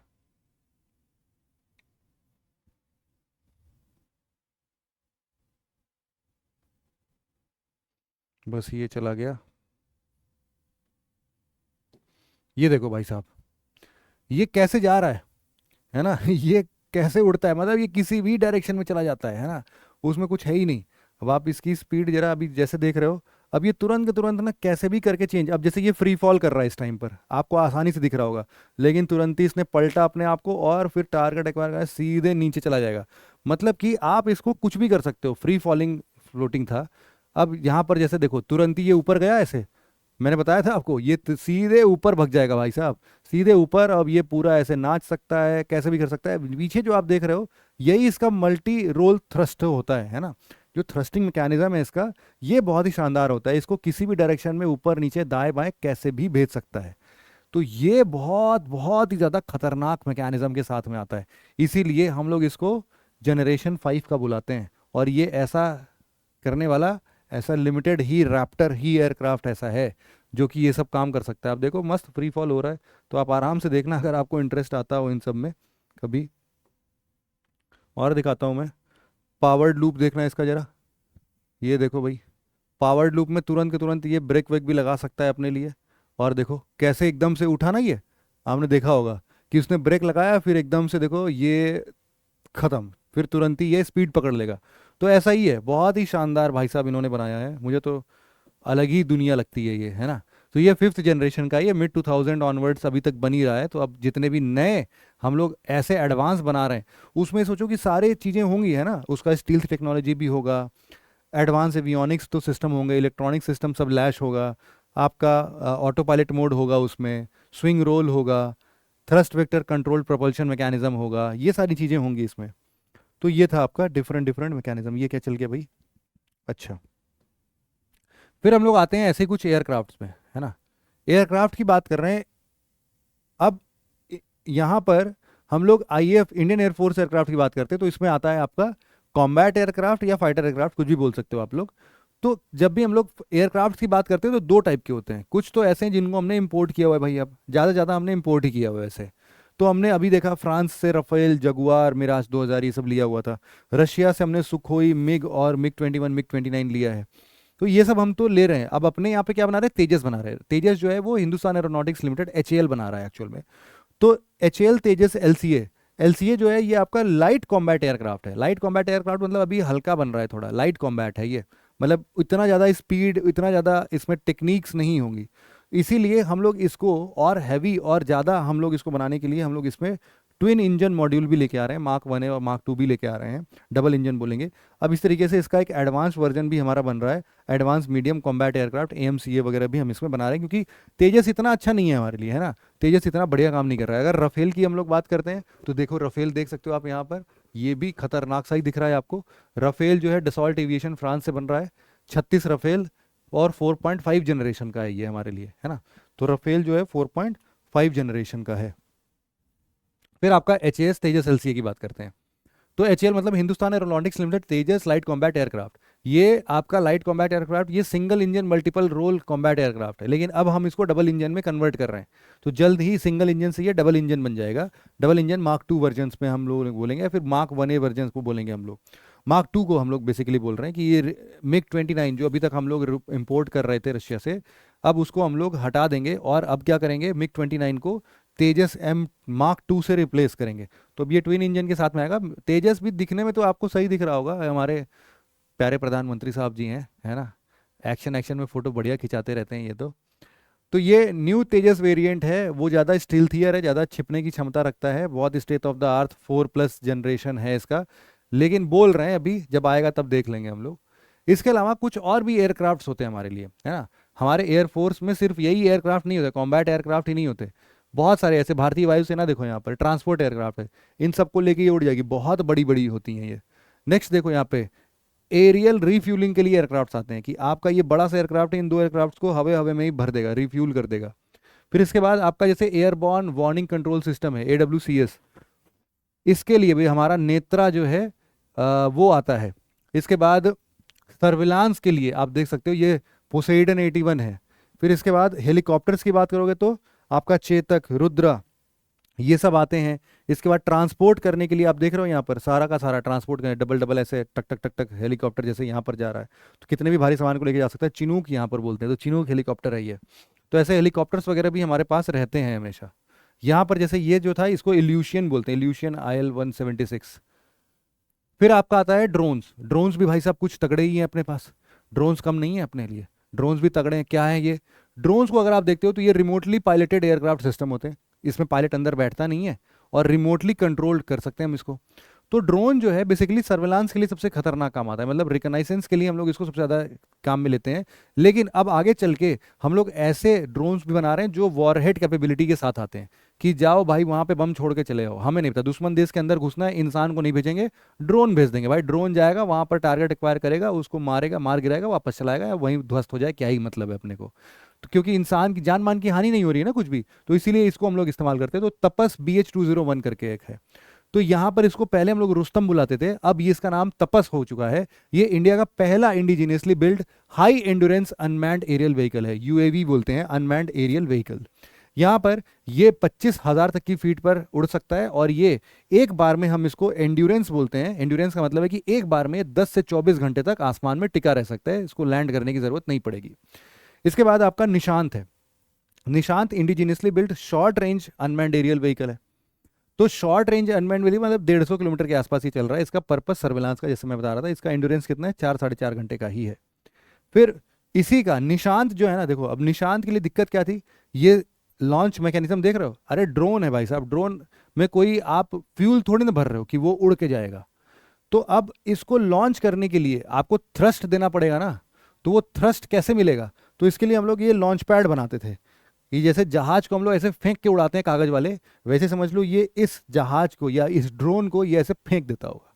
बस ये चला गया। ये देखो भाई साहब, ये कैसे जा रहा है ना ये कैसे उड़ता है, मतलब ये किसी भी डायरेक्शन में चला जाता है ना। उसमें कुछ है ही नहीं। अब आप इसकी स्पीड जरा अभी जैसे देख रहे हो, अब ये तुरंत के तुरंत ना कैसे भी करके चेंज, अब जैसे ये फ्री फॉल कर रहा है इस टाइम पर, आपको आसानी से दिख रहा होगा, लेकिन तुरंत ही इसने पलटा अपने आप को और फिर टारगेट एक्वायर कर सीधे नीचे चला जाएगा। मतलब कि आप इसको कुछ भी कर सकते हो, फ्री फॉलिंग फ्लोटिंग था। अब यहाँ पर जैसे देखो, तुरंत ही ये ऊपर गया ऐसे, मैंने बताया था आपको, ये सीधे ऊपर भग जाएगा भाई साहब, सीधे ऊपर। अब ये पूरा ऐसे नाच सकता है, कैसे भी कर सकता है। पीछे जो आप देख रहे हो, यही इसका मल्टी रोल थ्रस्ट होता है ना। जो थ्रस्टिंग मैकेनिज्म है इसका, ये बहुत ही शानदार होता है। इसको किसी भी डायरेक्शन में ऊपर नीचे दाएं बाएं कैसे भी भेज सकता है। तो ये बहुत बहुत ही ज़्यादा खतरनाक मैकेनिज्म के साथ में आता है। इसीलिए हम लोग इसको जनरेशन 5 का बुलाते हैं। और ये ऐसा करने वाला, ऐसा लिमिटेड ही रैप्टर ही एयरक्राफ्ट ऐसा है जो कि ये सब काम कर सकता है। आप देखो मस्त फ्री फॉल हो रहा है, तो आप आराम से देखना अगर आपको इंटरेस्ट आता हो इन सब में कभी। और दिखाता हूँ मैं, पावर्ड लूप देखना इसका जरा। ये देखो भाई, पावर्ड लूप में तुरंत के तुरंत ये ब्रेक वेक भी लगा सकता है अपने लिए। और देखो कैसे एकदम से उठा ना ये, आपने देखा होगा कि उसने ब्रेक लगाया, फिर एकदम से देखो ये खत्म, फिर तुरंत ही ये स्पीड पकड़ लेगा। तो ऐसा ही है, बहुत ही शानदार भाई साहब इन्होंने बनाया है, मुझे तो अलग ही दुनिया लगती है ये, है ना। तो ये 5th जनरेशन का, ये mid 2000 ऑनवर्ड्स अभी तक बनी रहा है। तो अब जितने भी नए हम लोग ऐसे एडवांस बना रहे हैं, उसमें सोचो कि सारी चीज़ें होंगी, है ना। उसका स्टील्थ टेक्नोलॉजी भी होगा, एडवांस एवियोनिक्स तो सिस्टम होंगे, इलेक्ट्रॉनिक सिस्टम सब लैश होगा, आपका ऑटो पायलट मोड होगा उसमें, स्विंग रोल होगा, thrust vector control propulsion mechanism होगा, ये सारी चीज़ें होंगी इसमें। तो ये था आपका डिफरेंट डिफरेंट मैकेनिज्म। ये क्या चल गया भाई। अच्छा, फिर हम लोग आते हैं ऐसे कुछ एयरक्राफ्ट्स में, है ना। एयरक्राफ्ट की बात कर रहे हैं अब। यहाँ पर हम लोग आईएएफ इंडियन एयरफोर्स एयरक्राफ्ट की बात करते हैं, तो इसमें आता है आपका कॉम्बैट एयरक्राफ्ट या फाइटर एयरक्राफ्ट, कुछ भी बोल सकते हो आप लोग। तो जब भी हम लोग एयरक्राफ्ट की बात करते हैं तो दो टाइप के होते हैं। कुछ तो ऐसे हैं जिनको हमने इंपोर्ट किया हुआ है भाई, अब ज़्यादा से ज़्यादा हमने इंपोर्ट ही किया हुआ है ऐसे। तो हमने अभी देखा फ्रांस से रफेल, जगुआर, मिराज 2000 ये सब लिया हुआ था। रशिया से हमने सुखोई, मिग और MiG-21 MiG-29 लिया है। तो ये सब हम तो ले रहे हैं। अब अपने यहाँ पे क्या बना रहे हैं, तेजस बना रहे हैं। तेजस जो है वो हिंदुस्तान एरोनॉटिक्स लिमिटेड HAL बना रहा है एक्चुअल में। तो HAL तेजस LCA, LCA जो है ये आपका लाइट कॉम्बैट एयरक्राफ्ट है। लाइट कॉम्बैट एयरक्राफ्ट मतलब अभी हल्का बन रहा है, थोड़ा लाइट कॉम्बैट है ये। मतलब इतना ज़्यादा स्पीड, इतना ज़्यादा इसमें टेक्निक्स नहीं होंगी। इसीलिए हम लोग इसको और हैवी और ज़्यादा, हम लोग इसको बनाने के लिए हम लोग इसमें ट्विन इंजन मॉड्यूल भी लेके आ रहे हैं, Mark 1 है और Mark 2 भी लेके आ रहे हैं, डबल इंजन बोलेंगे। अब इस तरीके से इसका एक एडवांस वर्जन भी हमारा बन रहा है, advance medium combat aircraft AMCA वगैरह भी हम इसमें बना रहे हैं, क्योंकि तेजस इतना अच्छा नहीं है हमारे लिए, है ना। तेजस इतना बढ़िया काम नहीं कर रहा है। अगर रफेल की हम लोग बात करते हैं तो देखो, रफेल देख सकते हो आप यहाँ पर, ये भी खतरनाक सा ही दिख रहा है आपको। रफेल जो है डसॉल्ट एविएशन फ्रांस से बन रहा है, 36 रफेल, और 4.5 जनरेशन का है ये हमारे लिए, है ना। तो रफेल जो है 4.5 जनरेशन का है। फिर आपका HAS तेजस LCA की बात करते हैं। तो HAL मतलब Hindustan aeronautics limited Tejas light combat aircraft. ये आपका लाइट कॉम्बैट एयरक्राफ्ट, ये single engine multiple role combat aircraft है, लेकिन अब हम इसको डबल इंजन में कन्वर्ट कर रहे हैं। तो जल्द ही सिंगल इंजन से ये डबल इंजन बन जाएगा। डबल इंजन Mark 2 वर्जन्स में हम लोग बोलेंगे, फिर Mark 1A वर्जन्स को बोलेंगे हम लोग। Mark 2 को हम लोग बेसिकली बोल रहे हैं कि ये MiG-29 जो अभी तक हम लोग इंपोर्ट कर रहे थे रशिया से, अब उसको हम लोग हटा देंगे और अब क्या करेंगे, MiG-29 को तेजस Mark 2 से रिप्लेस करेंगे। तो अब ये ट्विन इंजन के साथ में आएगा। तेजस भी दिखने में तो आपको सही दिख रहा होगा, हमारे प्यारे प्रधानमंत्री साहब जी हैं, है ना। एक्शन एक्शन में फोटो बढ़िया खिंचाते रहते हैं ये तो ये न्यू तेजस वेरिएंट है, वो ज़्यादा स्टील्थियर है, ज़्यादा छिपने की क्षमता रखता है, बहुत state of the art 4+ generation है इसका। लेकिन बोल रहे हैं अभी, जब आएगा तब देख लेंगे हम लोग। इसके अलावा कुछ और भी एयरक्राफ्ट्स होते हैं हमारे लिए, है ना। हमारे एयरफोर्स में सिर्फ यही एयरक्राफ्ट नहीं होते, कॉम्बैट एयरक्राफ्ट ही नहीं होते, बहुत सारे ऐसे। भारतीय वायुसेना देखो यहाँ पर ट्रांसपोर्ट एयरक्राफ्ट है, इन सबको लेके ये उड़ जाएगी, बहुत बड़ी बड़ी होती हैं ये। नेक्स्ट देखो यहाँ पे एरियल रिफ्यूलिंग के लिए एयरक्राफ्ट आते हैं, कि आपका ये बड़ा सा एयरक्राफ्ट है, इन दो एयरक्राफ्ट को हवे हवे में ही भर देगा, रिफ्यूल कर देगा। फिर इसके बाद आपका जैसे एयरबॉर्न वार्निंग कंट्रोल सिस्टम है AWCS, इसके लिए भी हमारा नेत्रा जो है वो आता है। इसके बाद सर्विलांस के लिए आप देख सकते हो ये पोसेइडन 81 है। फिर इसके बाद हेलीकॉप्टर्स की बात करोगे तो आपका चेतक, रुद्रा, ये सब आते हैं। इसके बाद ट्रांसपोर्ट करने के लिए आप देख रहे हो यहाँ पर सारा का सारा ट्रांसपोर्ट करने, डबल डबल ऐसे टक टक टक टक हेलीकॉप्टर जैसे यहाँ पर जा रहा है, तो कितने भी भारी सामान को लेके जा सकता है। चिनूक यहाँ पर बोलते हैं, तो चिनूक हेलीकॉप्टर है ये। तो ऐसे हेलीकॉप्टर्स वगैरह भी हमारे पास रहते हैं हमेशा। यहाँ पर जैसे ये जो था इसको इल्यूशियन बोलते हैं, इल्यूशियन IL-176। फिर आपका आता है ड्रोन्स। ड्रोन्स भी भाई साहब कुछ तगड़े ही हैं अपने पास, ड्रोन्स कम नहीं है अपने लिए, ड्रोन्स भी तगड़े हैं। क्या है ये ड्रोन्स को अगर आप देखते हो तो ये रिमोटली पायलटेड एयरक्राफ्ट सिस्टम होते हैं, इसमें पायलट अंदर बैठता नहीं है और रिमोटली कंट्रोल कर सकते हैं हम इसको। तो ड्रोन जो है बेसिकली सर्वेलांस के लिए सबसे खतरनाक काम आता है, मतलब रिकनाइसेंस के लिए हम लोग इसको सबसे ज़्यादा काम में लेते हैं। लेकिन अब आगे चल के हम लोग ऐसे ड्रोन्स भी बना रहे हैं जो वॉरहेड कैपेबिलिटी के साथ आते हैं, कि जाओ भाई वहां पे बम छोड़ के चले आओ, हमें नहीं पता दुश्मन देश के अंदर घुसना है, इंसान को नहीं भेजेंगे, ड्रोन भेज देंगे भाई। ड्रोन जाएगा वहां पर टारगेट एक्वायर करेगा, उसको मारेगा, मार गिराएगा, वापस चलाएगा या वहीं ध्वस्त हो जाए, क्या ही मतलब है अपने को। तो क्योंकि इंसान की जान मान की हानि नहीं हो रही है ना कुछ भी, तो इसीलिए इसको हम लोग इस्तेमाल करते हैं। तो तपस BH-201 करके एक है, तो यहाँ पर इसको पहले हम लोग रुस्तम बुलाते थे, अब ये इसका नाम तपस हो चुका है। ये इंडिया का पहला indigenously build high endurance unmanned aerial vehicle है, UAV बोलते हैं, अनमैन्ड एरियल व्हीकल। यहाँ पर ये 25,000 तक की फीट पर उड़ सकता है, और ये एक बार में, हम इसको एंड्योरेंस बोलते हैं, एंड्योरेंस का मतलब है कि एक बार में 10 से 24 घंटे तक आसमान में टिका रह सकता है, इसको लैंड करने की जरूरत नहीं पड़ेगी। इसके बाद आपका निशांत है। Nishant indigenously build short range unmanned aerial vehicle है। तो शॉर्ट रेंज अनमैन्ड व्हीकल मतलब 150 किलोमीटर के आसपास ही चल रहा है। इसका पर्पस सर्वेलांस का, जैसे मैं बता रहा था, इसका एंड्योरेंस कितना है, 4-4.5 घंटे का ही है। फिर इसी का निशांत जो है ना, देखो अब निशांत के लिए दिक्कत क्या थी, ये लॉन्च मैकेनिज्म देख रहे हो, अरे ड्रोन है भाई साहब, ड्रोन में कोई आप फ्यूल थोड़ी ना भर रहे हो कि वो उड़ के जाएगा। तो अब इसको लॉन्च करने के लिए आपको थ्रस्ट देना पड़ेगा ना, तो वो थ्रस्ट कैसे मिलेगा, तो इसके लिए हम लोग ये लॉन्च पैड बनाते थे। ये जैसे जहाज को हम लोग ऐसे फेंक के उड़ाते हैं कागज वाले, वैसे समझ लो ये इस जहाज को या इस ड्रोन को ये ऐसे फेंक देता होगा,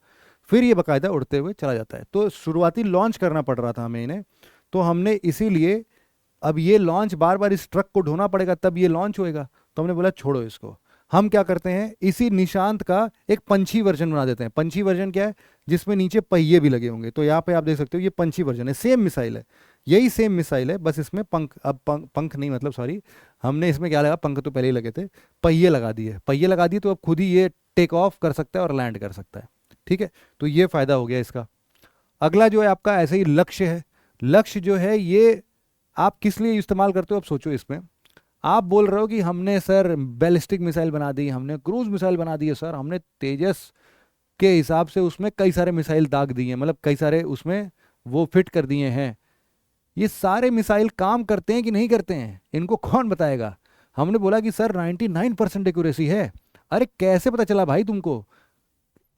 फिर ये बाकायदा उड़ते हुए चला जाता है। तो शुरुआती लॉन्च करना पड़ रहा था हमें इन्हें, तो हमने इसीलिए अब ये लॉन्च बार बार इस ट्रक को ढोना पड़ेगा तब ये लॉन्च होएगा, तो हमने बोला छोड़ो इसको। हम क्या करते हैं, इसी निशांत का एक पंछी वर्जन बना देते हैं। पंछी वर्जन क्या है, जिसमें नीचे पहिए भी लगे होंगे। तो यहाँ पे आप देख सकते हो ये पंछी वर्जन है, सेम मिसाइल है, यही सेम मिसाइल है, बस इसमें पंख, अब पंख नहीं मतलब सॉरी, हमने इसमें क्या लगा, पंख तो पहले ही लगे थे, पहिए लगा दिए। पहिए लगा दिए तो अब खुद ही ये टेक ऑफ कर सकता है और लैंड कर सकता है। ठीक है, तो ये फायदा हो गया इसका। अगला जो है आपका ऐसे ही लक्ष्य है। लक्ष्य जो है ये आप किस लिए इस्तेमाल करते हो, अब सोचो इसमें। आप बोल रहे हो कि हमने सर बैलिस्टिक मिसाइल बना दी, हमने क्रूज मिसाइल बना दी है सर, हमने तेजस के हिसाब से उसमें कई सारे मिसाइल दाग दिए हैं, मतलब कई सारे उसमें वो फिट कर दिए हैं। ये सारे मिसाइल काम करते हैं कि नहीं करते हैं, इनको कौन बताएगा। हमने बोला कि सर 99% एक्यूरेसी है। अरे कैसे पता चला भाई तुमको,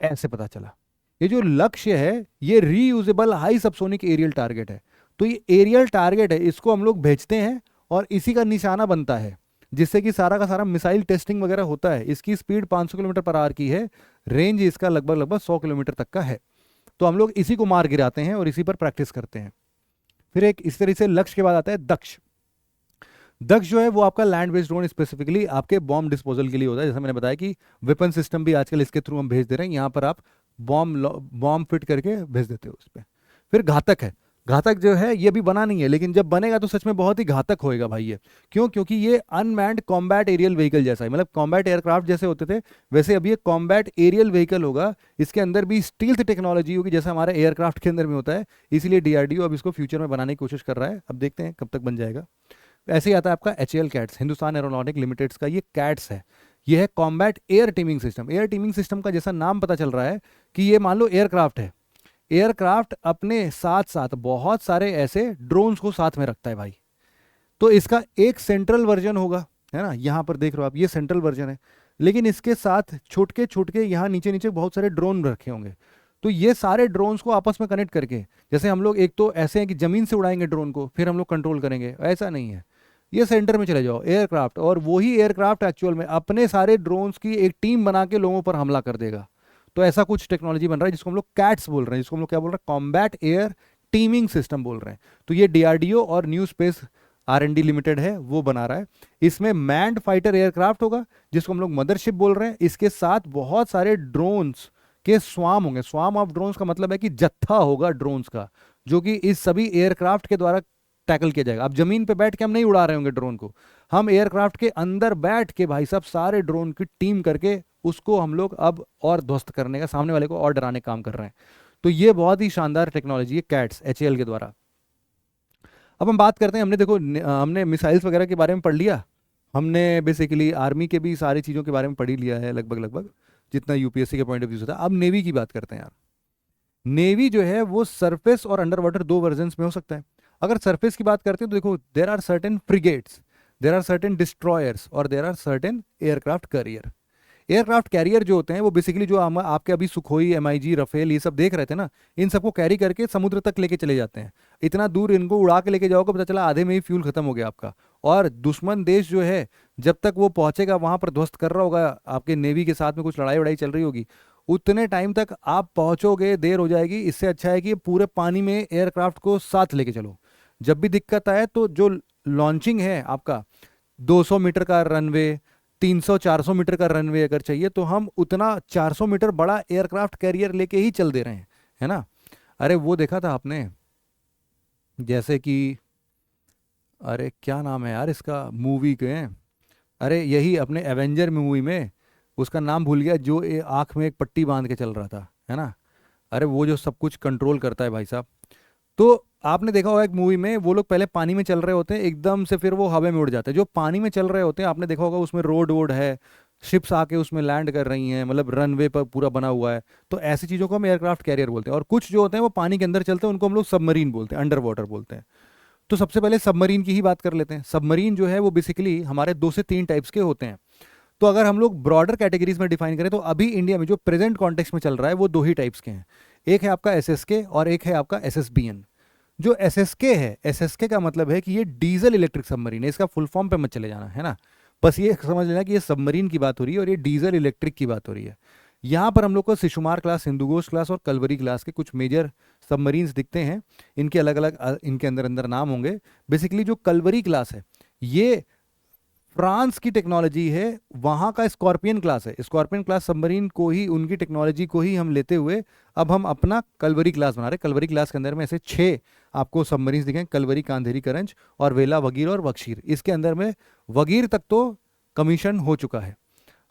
ऐसे पता चला। ये जो लक्ष्य है ये reusable high subsonic aerial target है। तो ये एरियल टारगेट है, इसको हम लोग भेजते हैं और इसी का निशाना बनता है, जिससे कि सारा का सारा मिसाइल टेस्टिंग वगैरह होता है। इसकी स्पीड 500 किलोमीटर पर आवर की है, रेंज इसका लगभग लगभग 100 किलोमीटर तक का है। तो हम लोग इसी को मार गिराते हैं और इसी पर प्रैक्टिस करते हैं। फिर एक इस तरह से लक्ष्य के बाद आता है दक्ष। दक्ष जो है वो आपका लैंड बेस्ड ड्रोन स्पेसिफिकली आपके बॉम्ब डिस्पोजल के लिए होता है। जैसे मैंने बताया कि वेपन सिस्टम भी आजकल इसके थ्रू हम भेज दे रहे हैं, यहाँ पर आप बॉम्ब फिट करके भेज देते हो उस पर। फिर घातक है। घातक जो है ये भी बना नहीं है, लेकिन जब बनेगा तो सच में बहुत ही घातक होएगा भाई ये। क्यों, क्योंकि ये अनमैन्ड कॉम्बैट एरियल व्हीकल जैसा है, मतलब कॉम्बैट एयरक्राफ्ट जैसे होते थे वैसे अब ये कॉम्बैट एरियल व्हीकल होगा। इसके अंदर भी स्टील्थ टेक्नोलॉजी होगी जैसा हमारे एयरक्राफ्ट के अंदर में होता है, इसीलिए DRDO अब इसको फ्यूचर में बनाने की कोशिश कर रहा है। अब देखते हैं कब तक बन जाएगा। ऐसे ही आता है आपका HAL cats, Hindustan aeronautic limited का ये कैट्स है। ये है combat air teeming system. Air teeming system का जैसा नाम पता चल रहा है कि ये मान लो एयरक्राफ्ट है, एयरक्राफ्ट अपने साथ साथ बहुत सारे ऐसे ड्रोन्स को साथ में रखता है भाई। तो इसका एक सेंट्रल वर्जन होगा, है ना, यहाँ पर देख रहे हो आप, ये सेंट्रल वर्जन है, लेकिन इसके साथ छोटे छोटे यहाँ नीचे नीचे बहुत सारे ड्रोन रखे होंगे। तो ये सारे ड्रोन्स को आपस में कनेक्ट करके, जैसे हम लोग एक तो ऐसे हैं कि जमीन से उड़ाएंगे ड्रोन को फिर हम लोग कंट्रोल करेंगे, ऐसा नहीं है। ये सेंटर में चले जाओ एयरक्राफ्ट, और वही एयरक्राफ्ट एक्चुअल में अपने सारे ड्रोन्स की एक टीम बना के लोगों पर हमला कर देगा। तो ऐसा कुछ टेक्नोलॉजी बन रहा है जिसको हम लोग कैट्स बोल रहे हैं, जिसको हम लोग क्या बोल रहे हैं, कॉम्बैट एयर टीमिंग सिस्टम बोल रहे हैं। तो ये DRDO और न्यू स्पेस R&D लिमिटेड है वो बना रहा है। इसमें मैन्ड फाइटर एयरक्राफ्ट होगा जिसको हम लोग मदरशिप बोल रहे हैं, इसके साथ बहुत सारे ड्रोन्स के स्वाम होंगे। स्वाम ऑफ ड्रोन्स का मतलब है कि जत्था होगा ड्रोन्स का, जो कि इस सभी एयरक्राफ्ट के द्वारा टैकल किया जाएगा। अब जमीन पे बैठ के हम नहीं उड़ा रहे होंगे ड्रोन को, हम एयरक्राफ्ट के अंदर बैठ के भाई साहब सारे ड्रोन की टीम करके उसको हम लोग अब और ध्वस्त करने का, सामने वाले को और डराने का काम कर रहे हैं। तो ये बहुत ही शानदार टेक्नोलॉजी है कैट्स, HAL के द्वारा। अब हम बात करते हैं, हमने देखो हमने मिसाइल्स वगैरह के बारे में पढ़ लिया, हमने बेसिकली आर्मी के भी सारी चीज़ों के बारे में पढ़ ही लिया है लगभग लगभग, जितना यूपीएससी के पॉइंट ऑफ व्यू से था। अब नेवी की बात करते हैं यार। नेवी जो है वो सरफेस और अंडर वाटर दो वर्जन में हो सकता है। अगर सरफेस की बात करते हैं तो देखो there are certain frigates, there are certain destroyers और there are certain aircraft carrier. Aircraft carrier जो होते हैं वो बेसिकली जो हम आपके अभी सुखोई, MiG, रफेल ये सब देख रहे थे ना, इन सबको कैरी करके समुद्र तक लेके चले जाते हैं। इतना दूर इनको उड़ा के लेके जाओगे, पता चला आधे में ही फ्यूल खत्म हो गया आपका, और दुश्मन देश जो है जब तक वो पहुंचेगा वहां पर ध्वस्त कर रहा होगा, आपके नेवी के साथ में कुछ लड़ाई वड़ाई चल रही होगी, उतने टाइम तक आप पहुंचोगे देर हो जाएगी। इससे अच्छा है कि पूरे पानी में एयरक्राफ्ट को साथ लेके चलो। जब भी दिक्कत आए तो जो लॉन्चिंग है आपका 200 मीटर का रनवे, 300-400 मीटर का रनवे अगर चाहिए तो हम उतना 400 मीटर बड़ा एयरक्राफ्ट कैरियर लेके ही चल दे रहे हैं, है ना। अरे वो देखा था आपने, जैसे कि अरे क्या नाम है यार इसका मूवी के, अरे यही अपने एवेंजर मूवी में, उसका नाम भूल गया, जो आंख में एक पट्टी बांध के चल रहा था, है ना। अरे वो जो सब कुछ कंट्रोल करता है भाई साहब। तो आपने देखा होगा एक मूवी में वो लोग पहले पानी में चल रहे होते हैं, एकदम से फिर वो हवा में उड़ जाते हैं। जो पानी में चल रहे होते हैं आपने देखा होगा उसमें रोड वोड है, शिप्स आके उसमें लैंड कर रही हैं, मतलब रनवे पर पूरा बना हुआ है। तो ऐसी चीज़ों को हम एयरक्राफ्ट कैरियर बोलते हैं। और कुछ जो होते हैं वो पानी के अंदर चलते हैं, उनको हम लोग सबमरीन बोलते हैं, अंडर वाटर बोलते हैं। तो सबसे पहले सबमरीन की ही बात कर लेते हैं। सबमरीन जो है वो बेसिकली हमारे 2 से 3 टाइप्स के होते हैं। तो अगर हम लोग ब्रॉडर कैटेगरीज में डिफाइन करें तो अभी इंडिया में जो प्रेजेंट कॉन्टेक्स्ट में चल रहा है वो 2 ही टाइप्स के हैं। एक है आपका SSK और एक है आपका SSBN। जो SSK है, SSK का मतलब है कि ये डीजल इलेक्ट्रिक सबमरीन है। इसका फुल फॉर्म पे मत चले जाना, है ना। बस ये समझ लेना कि ये सबमरीन की बात हो रही है और ये डीजल इलेक्ट्रिक की बात हो रही है। यहाँ पर हम लोग को शिशुमार क्लास, हिंदुघोष क्लास और कलवरी क्लास के कुछ मेजर सबमरीन्स दिखते हैं। इनके अलग अलग इनके अंदर अंदर नाम होंगे। बेसिकली जो कलवरी क्लास है ये फ्रांस की टेक्नोलॉजी है, वहाँ का स्कॉर्पियन क्लास है। स्कॉर्पियन क्लास सबमरीन को ही, उनकी टेक्नोलॉजी को ही हम लेते हुए अब हम अपना कलवरी क्लास बना रहे हैं। कलवरी क्लास के अंदर में ऐसे 6 आपको सबमरीन्स दिखेंगे, कलवरी, कांधेरी, करंज और वेला, वगीर और वक्शीर। इसके अंदर में वगीर तक तो कमीशन हो चुका है।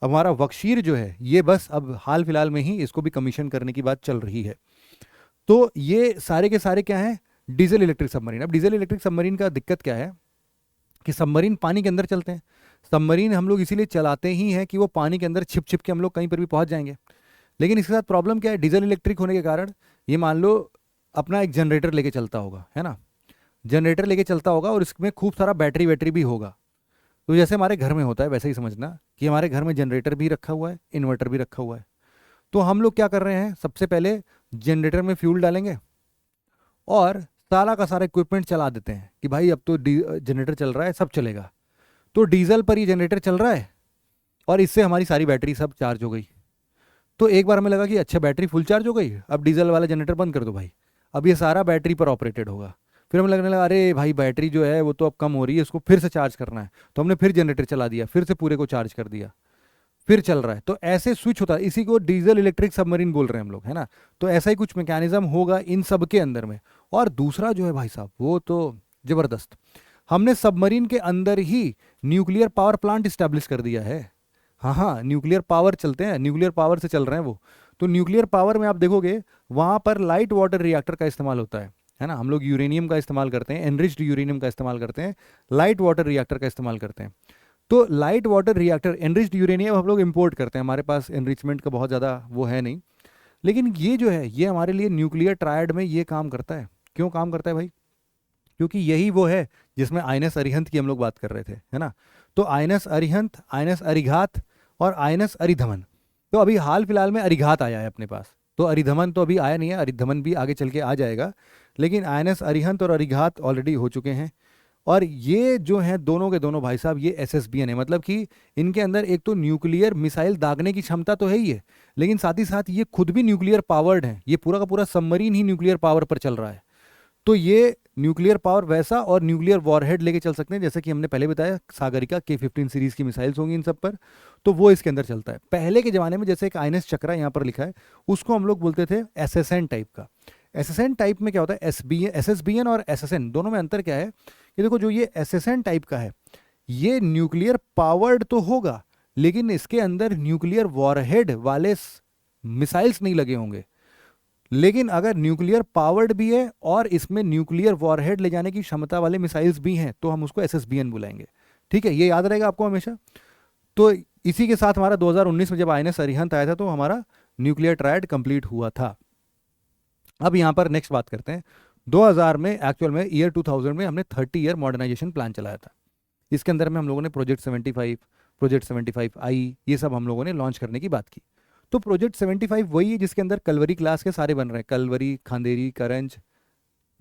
अब हमारा वक्शीर जो है ये बस अब हाल फिलहाल में ही इसको भी कमीशन करने की बात चल रही है। तो ये सारे के सारे क्या हैं, डीजल इलेक्ट्रिक सबमरीन। अब डीजल इलेक्ट्रिक सबमरीन का दिक्कत क्या है कि सबमरीन पानी के अंदर चलते हैं। सबमरीन हम लोग इसीलिए चलाते ही हैं कि वो पानी के अंदर छिप छिप के हम लोग कहीं पर भी पहुंच जाएंगे। लेकिन इसके साथ प्रॉब्लम क्या है, डीजल इलेक्ट्रिक होने के कारण ये मान लो अपना एक जनरेटर लेके चलता होगा, है ना। जनरेटर लेके चलता होगा और इसमें खूब सारा बैटरी वैटरी भी होगा। तो जैसे हमारे घर में होता है वैसे ही समझना कि हमारे घर में जनरेटर भी रखा हुआ है, इन्वर्टर भी रखा हुआ है। तो हम लोग क्या कर रहे हैं, सबसे पहले जनरेटर में फ्यूल डालेंगे और सारा का सारा इक्विपमेंट चला देते हैं कि भाई अब तो जनरेटर चल रहा है, सब चलेगा। तो डीजल पर ये जनरेटर चल रहा है और इससे हमारी सारी बैटरी सब चार्ज हो गई। तो एक बार हमें लगा कि अच्छा बैटरी फुल चार्ज हो गई, अब डीजल वाला जनरेटर बंद कर दो भाई, अब ये सारा बैटरी पर ऑपरेटेड होगा। फिर हमें लगने लगा अरे भाई बैटरी जो है वो तो अब कम हो रही है, इसको फिर से चार्ज करना है। तो हमने फिर जनरेटर चला दिया, फिर से पूरे को चार्ज कर दिया, फिर चल रहा है। तो ऐसे स्विच होता है, इसी को डीजल इलेक्ट्रिक सबमरीन बोल रहे हैं हम लोग, है ना। तो ऐसा ही कुछ मैकेनिज्म होगा इन सब के अंदर में। और दूसरा जो है भाई साहब वो तो जबरदस्त, हमने सबमरीन के अंदर ही न्यूक्लियर पावर प्लांट स्टैब्लिश कर दिया है। हाँ हाँ, न्यूक्लियर पावर चलते हैं, न्यूक्लियर पावर से चल रहे हैं वो। तो न्यूक्लियर पावर में आप देखोगे वहाँ पर लाइट वाटर रिएक्टर का इस्तेमाल होता है ना। हम लोग यूरेनियम का इस्तेमाल करते हैं, एनरिच्ड यूरेनियम का इस्तेमाल करते हैं, लाइट वाटर रिएक्टर का इस्तेमाल करते हैं। तो light water reactor, enriched uranium हम लोग इंपोर्ट करते हैं, हमारे पास एनरिचमेंट का बहुत ज़्यादा वो है नहीं। लेकिन ये जो है ये हमारे लिए न्यूक्लियर ट्रायड में ये काम करता है। क्यों काम करता है भाई, क्योंकि यही वो है जिसमें आइनस अरिहंत की हम लोग बात कर रहे थे, है ना। तो आइनस अरिहंत, आइनस अरिघात और आइनस अरिधमन। तो अभी हाल फिलहाल में अरिघात आया है अपने पास, तो अरिधमन तो अभी आया नहीं है, अरिधमन भी आगे चल के आ जाएगा। लेकिन आइनस अरिहंत और अरिघात ऑलरेडी हो चुके हैं। और ये जो हैं दोनों के दोनों भाई साहब ये SSBN है, मतलब कि इनके अंदर एक तो न्यूक्लियर मिसाइल दागने की क्षमता तो है ही है, लेकिन साथ ही साथ ये खुद भी न्यूक्लियर पावर्ड है। ये पूरा का पूरा सबमरीन ही न्यूक्लियर पावर पर चल रहा है। तो ये न्यूक्लियर पावर वैसा और न्यूक्लियर वॉरहेड लेके चल सकते हैं, जैसे कि हमने पहले बताया सागरिका K-15 सीरीज की मिसाइल्स होंगी इन सब पर, तो वो इसके अंदर चलता है। पहले के ज़माने में जैसे एक INS चक्रा यहाँ पर लिखा है, उसको हम लोग बोलते थे SSN टाइप का। SSN टाइप में क्या होता है, SSBN और SSN दोनों में अंतर क्या है कि देखो, जो ये SSN टाइप का है ये न्यूक्लियर पावर्ड तो होगा, लेकिन इसके अंदर न्यूक्लियर वॉरहेड वाले मिसाइल्स नहीं लगे होंगे। लेकिन अगर न्यूक्लियर पावर्ड भी है और इसमें न्यूक्लियर वॉरहेड ले जाने की क्षमता वाले मिसाइल्स भी हैं, तो हम उसको SSBN बुलाएंगे। ठीक है, ये याद रहेगा आपको हमेशा। तो इसी के साथ हमारा 2019 में जब INS अरिहंत आया था, तो हमारा न्यूक्लियर ट्रायड कंप्लीट हुआ था। अब यहाँ पर नेक्स्ट बात करते हैं। 2000 में एक्चुअल में ईयर 2000 में हमने 30 ईयर मॉडर्नाइजेशन प्लान चलाया था। इसके अंदर में हम लोगों ने प्रोजेक्ट 75, प्रोजेक्ट 75I, ये सब हम लोगों ने लॉन्च करने की बात की। तो प्रोजेक्ट 75 वही है जिसके अंदर कलवरी क्लास के सारे बन रहे हैं, कलवरी, खांदेरी, करंज,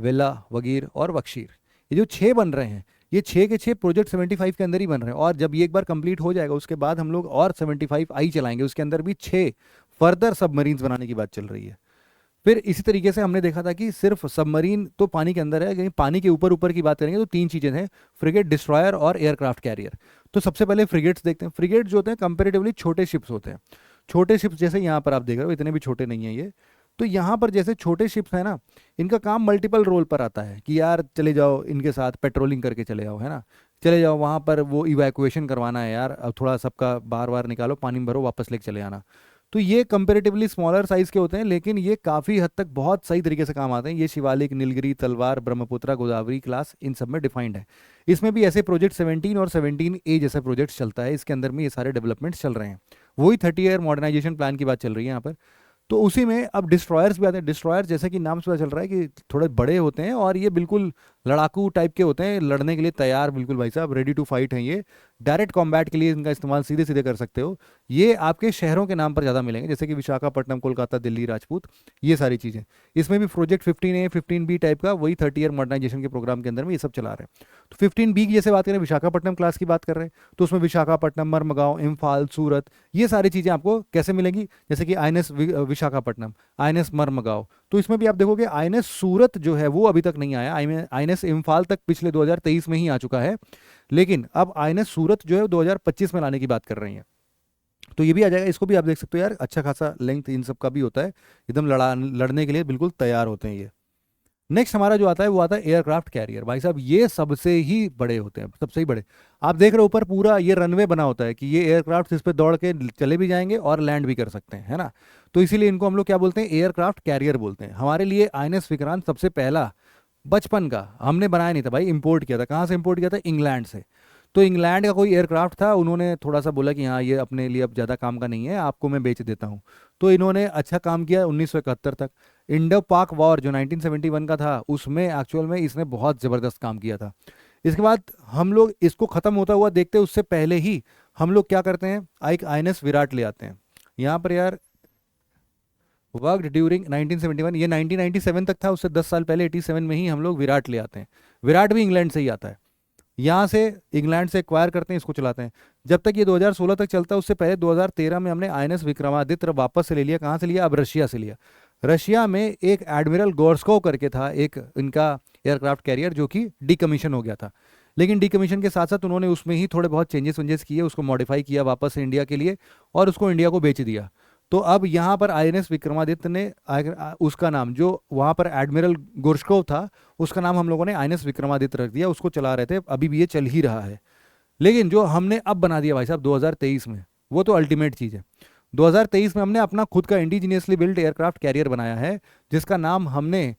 वेला, वगीर और बख्शीर। ये जो 6 बन रहे हैं, ये 6 के 6 प्रोजेक्ट 75 के अंदर ही बन रहे हैं। और जब ये एक बार कंप्लीट हो जाएगा, उसके बाद हम लोग और 75I चलाएंगे, उसके अंदर भी 6 फर्दर सबमरीन्स बनाने की बात चल रही है। फिर इसी तरीके से हमने देखा था कि सिर्फ सबमरीन तो पानी के अंदर है, कहीं पानी के ऊपर ऊपर की बात करेंगे तो 3 चीज़ें हैं, फ्रिगेट, डिस्ट्रॉयर और एयरक्राफ्ट कैरियर। तो सबसे पहले फ्रिगेट्स देखते हैं। फ्रिगेट जो होते हैं कंपेरेटिवली छोटे शिप्स होते हैं। छोटे शिप्स जैसे यहाँ पर आप देख रहे हो, इतने भी छोटे नहीं हैं ये। तो यहाँ पर जैसे छोटे शिप्स हैं ना, इनका काम मल्टीपल रोल पर आता है कि यार चले जाओ इनके साथ पेट्रोलिंग करके चले जाओ, है ना, चले जाओ वहाँ पर वो इवैक्यूएशन करवाना है यार, अब थोड़ा सबका बार बार निकालो, पानी में भरो, वापस लेके चले आना। तो ये कंपेरेटिवली स्मॉलर साइज के होते हैं, लेकिन ये काफ़ी हद तक बहुत सही तरीके से काम आते हैं। ये शिवालिक, नीलगिरी, तलवार, ब्रह्मपुत्रा, गोदावरी क्लास इन सब में डिफाइंड है। इसमें भी ऐसे प्रोजेक्ट 17 और 17A जैसे प्रोजेक्ट चलता है, इसके अंदर में ये सारे डेवलपमेंट्स चल रहे हैं। वही 30 ईयर मॉडर्नाइजेशन प्लान की बात चल रही है यहाँ पर। तो उसी में अब डिस्ट्रॉयर्स भी आते हैं। डिस्ट्रॉयर जैसे कि नाम से पता चल रहा है कि थोड़े बड़े होते हैं और ये बिल्कुल लड़ाकू टाइप के होते हैं, लड़ने के लिए तैयार, बिल्कुल भाई साहब रेडी टू फाइट हैं ये। डायरेक्ट कॉम्बैट के लिए इनका इस्तेमाल सीधे सीधे कर सकते हो। ये आपके शहरों के नाम पर ज़्यादा मिलेंगे, जैसे कि विशाखापट्टनम, कोलकाता, दिल्ली, राजपूत, ये सारी चीज़ें। इसमें भी प्रोजेक्ट 15A 15B टाइप का वही 30 ईयर मॉडर्नाइजेशन के प्रोग्राम के अंदर में ये सब चला रहे हैं। तो 15B की जैसे बात करें, विशाखापट्टनम क्लास की बात कर रहे हैं, तो उसमें विशाखापट्टनम, मरमगांव, इम्फाल, सूरत, ये सारी चीज़ें आपको कैसे मिलेंगी, जैसे कि INS विशाखापट्टनम, INS मरमगांव। तो इसमें भी आप देखोगे INS सूरत जो है वो अभी तक नहीं आया। INS इम्फाल तक पिछले 2023 में ही आ चुका है, लेकिन अब INS सूरत जो है 2025 में लाने की बात कर रही है। तो ये भी आ जाएगा, इसको भी आप देख सकते हो यार, अच्छा खासा लेंथ इन सब का भी होता है, एकदम लड़ने के लिए बिल्कुल तैयार होते हैं ये। नेक्स्ट हमारा जो आता है वो आता है एयरक्राफ्ट कैरियर। भाई साहब ये सबसे ही बड़े होते हैं, सबसे ही बड़े। आप देख रहे हो ऊपर पूरा ये रनवे बना होता है कि ये एयरक्राफ्ट इस पर दौड़ के चले भी जाएंगे और लैंड भी कर सकते हैं, है ना। तो इसीलिए इनको हम लोग क्या बोलते हैं, एयरक्राफ्ट कैरियर बोलते हैं। हमारे लिए INS विक्रांत सबसे पहला बचपन का हमने बनाया नहीं था भाई, इंपोर्ट किया था। कहाँ से इंपोर्ट किया था, इंग्लैंड से। तो इंग्लैंड का कोई एयरक्राफ्ट था, उन्होंने थोड़ा सा बोला कि हाँ ये अपने लिए अब ज़्यादा काम का नहीं है, आपको मैं बेच देता हूँ। तो इन्होंने अच्छा काम किया 1971 तक। इंडो पाक वॉर जो 1971 का था, उसमें एक्चुअल में इसने बहुत ज़बरदस्त काम किया था। इसके बाद हम लोग इसको ख़त्म होता हुआ देखते हैं, उससे पहले ही हम लोग क्या करते हैं, एक INS विराट ले आते हैं यहाँ पर यार। वर्कड ड्यूरिंग 1971, ये 1997 तक था, उससे 10 साल पहले 87 में ही हम लोग विराट ले आते हैं। विराट भी इंग्लैंड से ही आता है, यहाँ से इंग्लैंड से एक्वायर करते हैं, इसको चलाते हैं। जब तक ये 2016 तक चलता है, उससे पहले 2013 में हमने INS विक्रमादित्य वापस से ले लिया। कहाँ से लिया, अब रशिया से लिया। रशिया में एक एडमिरल गोर्स्कोव करके था एक इनका एयरक्राफ्ट कैरियर, जो कि डीकमीशन हो गया था। लेकिन डीकमीशन के साथ साथ उन्होंने उसमें ही थोड़े बहुत चेंजेस किए, उसको मॉडिफाई किया वापस से इंडिया के लिए, और उसको इंडिया को बेच दिया। तो अब यहाँ पर INS विक्रमादित्य ने उसका नाम, जो वहाँ पर एडमिरल गोर्स्कोव था, उसका नाम हम लोगों ने INS विक्रमादित्य रख दिया। उसको चला रहे थे, अभी भी ये चल ही रहा है। लेकिन जो हमने अब बना दिया भाई साहब 2023 में, वो तो अल्टीमेट चीज़ है। 2023 में हमने अपना खुद का इंडिजीनियसली बिल्ड एयरक्राफ्ट कैरियर बनाया है, जिसका नाम हमने,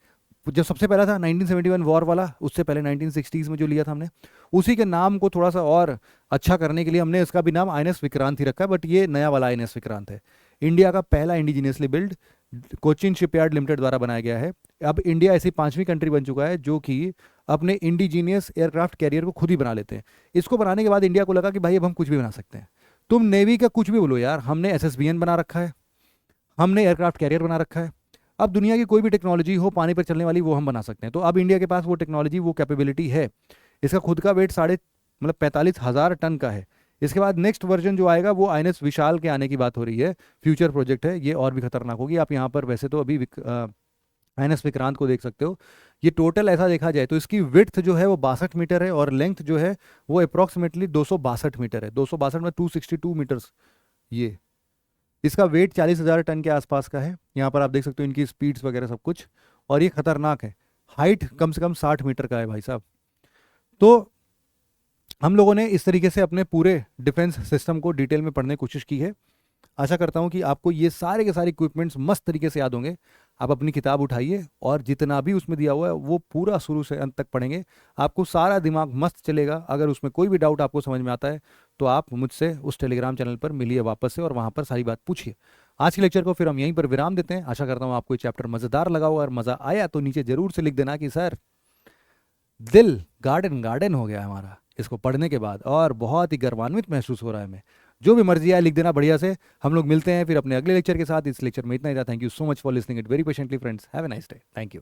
जो सबसे पहला था 1971 वॉर वाला, उससे पहले 1960s में जो लिया था हमने, उसी के नाम को थोड़ा सा और अच्छा करने के लिए हमने इसका भी नाम INS विक्रांत ही रखा है। बट ये नया वाला INS विक्रांत है, इंडिया का पहला indigenously build, Cochin shipyard limited द्वारा बनाया गया है। अब इंडिया ऐसी 5वीं कंट्री बन चुका है जो कि अपने इंडिजीनियस एयरक्राफ्ट कैरियर को खुद ही बना लेते हैं। इसको बनाने के बाद इंडिया को लगा कि भाई अब हम कुछ भी बना सकते हैं। तुम नेवी का कुछ भी बोलो यार, हमने SSBN बना रखा है, हमने एयरक्राफ्ट कैरियर बना रखा है। अब दुनिया की कोई भी टेक्नोलॉजी हो पानी पर चलने वाली, वो हम बना सकते हैं। तो अब इंडिया के पास वो टेक्नोलॉजी, वो कैपेबिलिटी है। इसका खुद का वेट 45,000 टन का है। इसके बाद नेक्स्ट वर्जन जो आएगा वो INS विशाल के आने की बात हो रही है, फ्यूचर प्रोजेक्ट है, ये और भी खतरनाक होगी। आप यहाँ पर वैसे तो अभी NS विक्रांत को देख सकते हो। ये टोटल ऐसा देखा जाए तो इसकी विड्थ जो है वो 62 मीटर है और लेंथ जो है वो अप्रॉक्सीमेटली 262 मीटर है। 262 में 262 मीटर्स। ये इसका वेट 40,000 टन के आसपास का है। यहाँ पर आप देख सकते हो इनकी स्पीड्स वगैरह सब कुछ। और ये खतरनाक है। हाइट कम से कम 60 मीटर का है भाई साहब। तो हम लोगों ने इस तरीके से अपने पूरे डिफेंस सिस्टम को डिटेल में पढ़ने की कोशिश की है। आशा करता हूँ कि आपको ये सारे के सारे इक्विपमेंट्स मस्त तरीके से याद होंगे। आप अपनी किताब उठाइए और जितना भी उसमें दिया हुआ है वो पूरा शुरू से अंत तक पढ़ेंगे। आपको सारा दिमाग मस्त चलेगा। अगर उसमें कोई भी डाउट आपको समझ में आता है तो आप मुझसे उस टेलीग्राम चैनल पर मिलिए वापस से और वहाँ पर सारी बात पूछिए। आज के लेक्चर को फिर हम यहीं पर विराम देते हैं। आशा करता हूँ आपको ये चैप्टर मज़ेदार लगा होगा। और मज़ा आया तो नीचे ज़रूर से लिख देना कि सर दिल गार्डन गार्डन हो गया हमारा इसको पढ़ने के बाद, और बहुत ही गर्वान्वित महसूस हो रहा है हमें। जो भी मर्जी है लिख देना बढ़िया से। हम लोग मिलते हैं फिर अपने अगले लेक्चर के साथ। इस लेक्चर में इतना ही था। Thank you so much for listening it very patiently friends. Have a nice day. Thank you.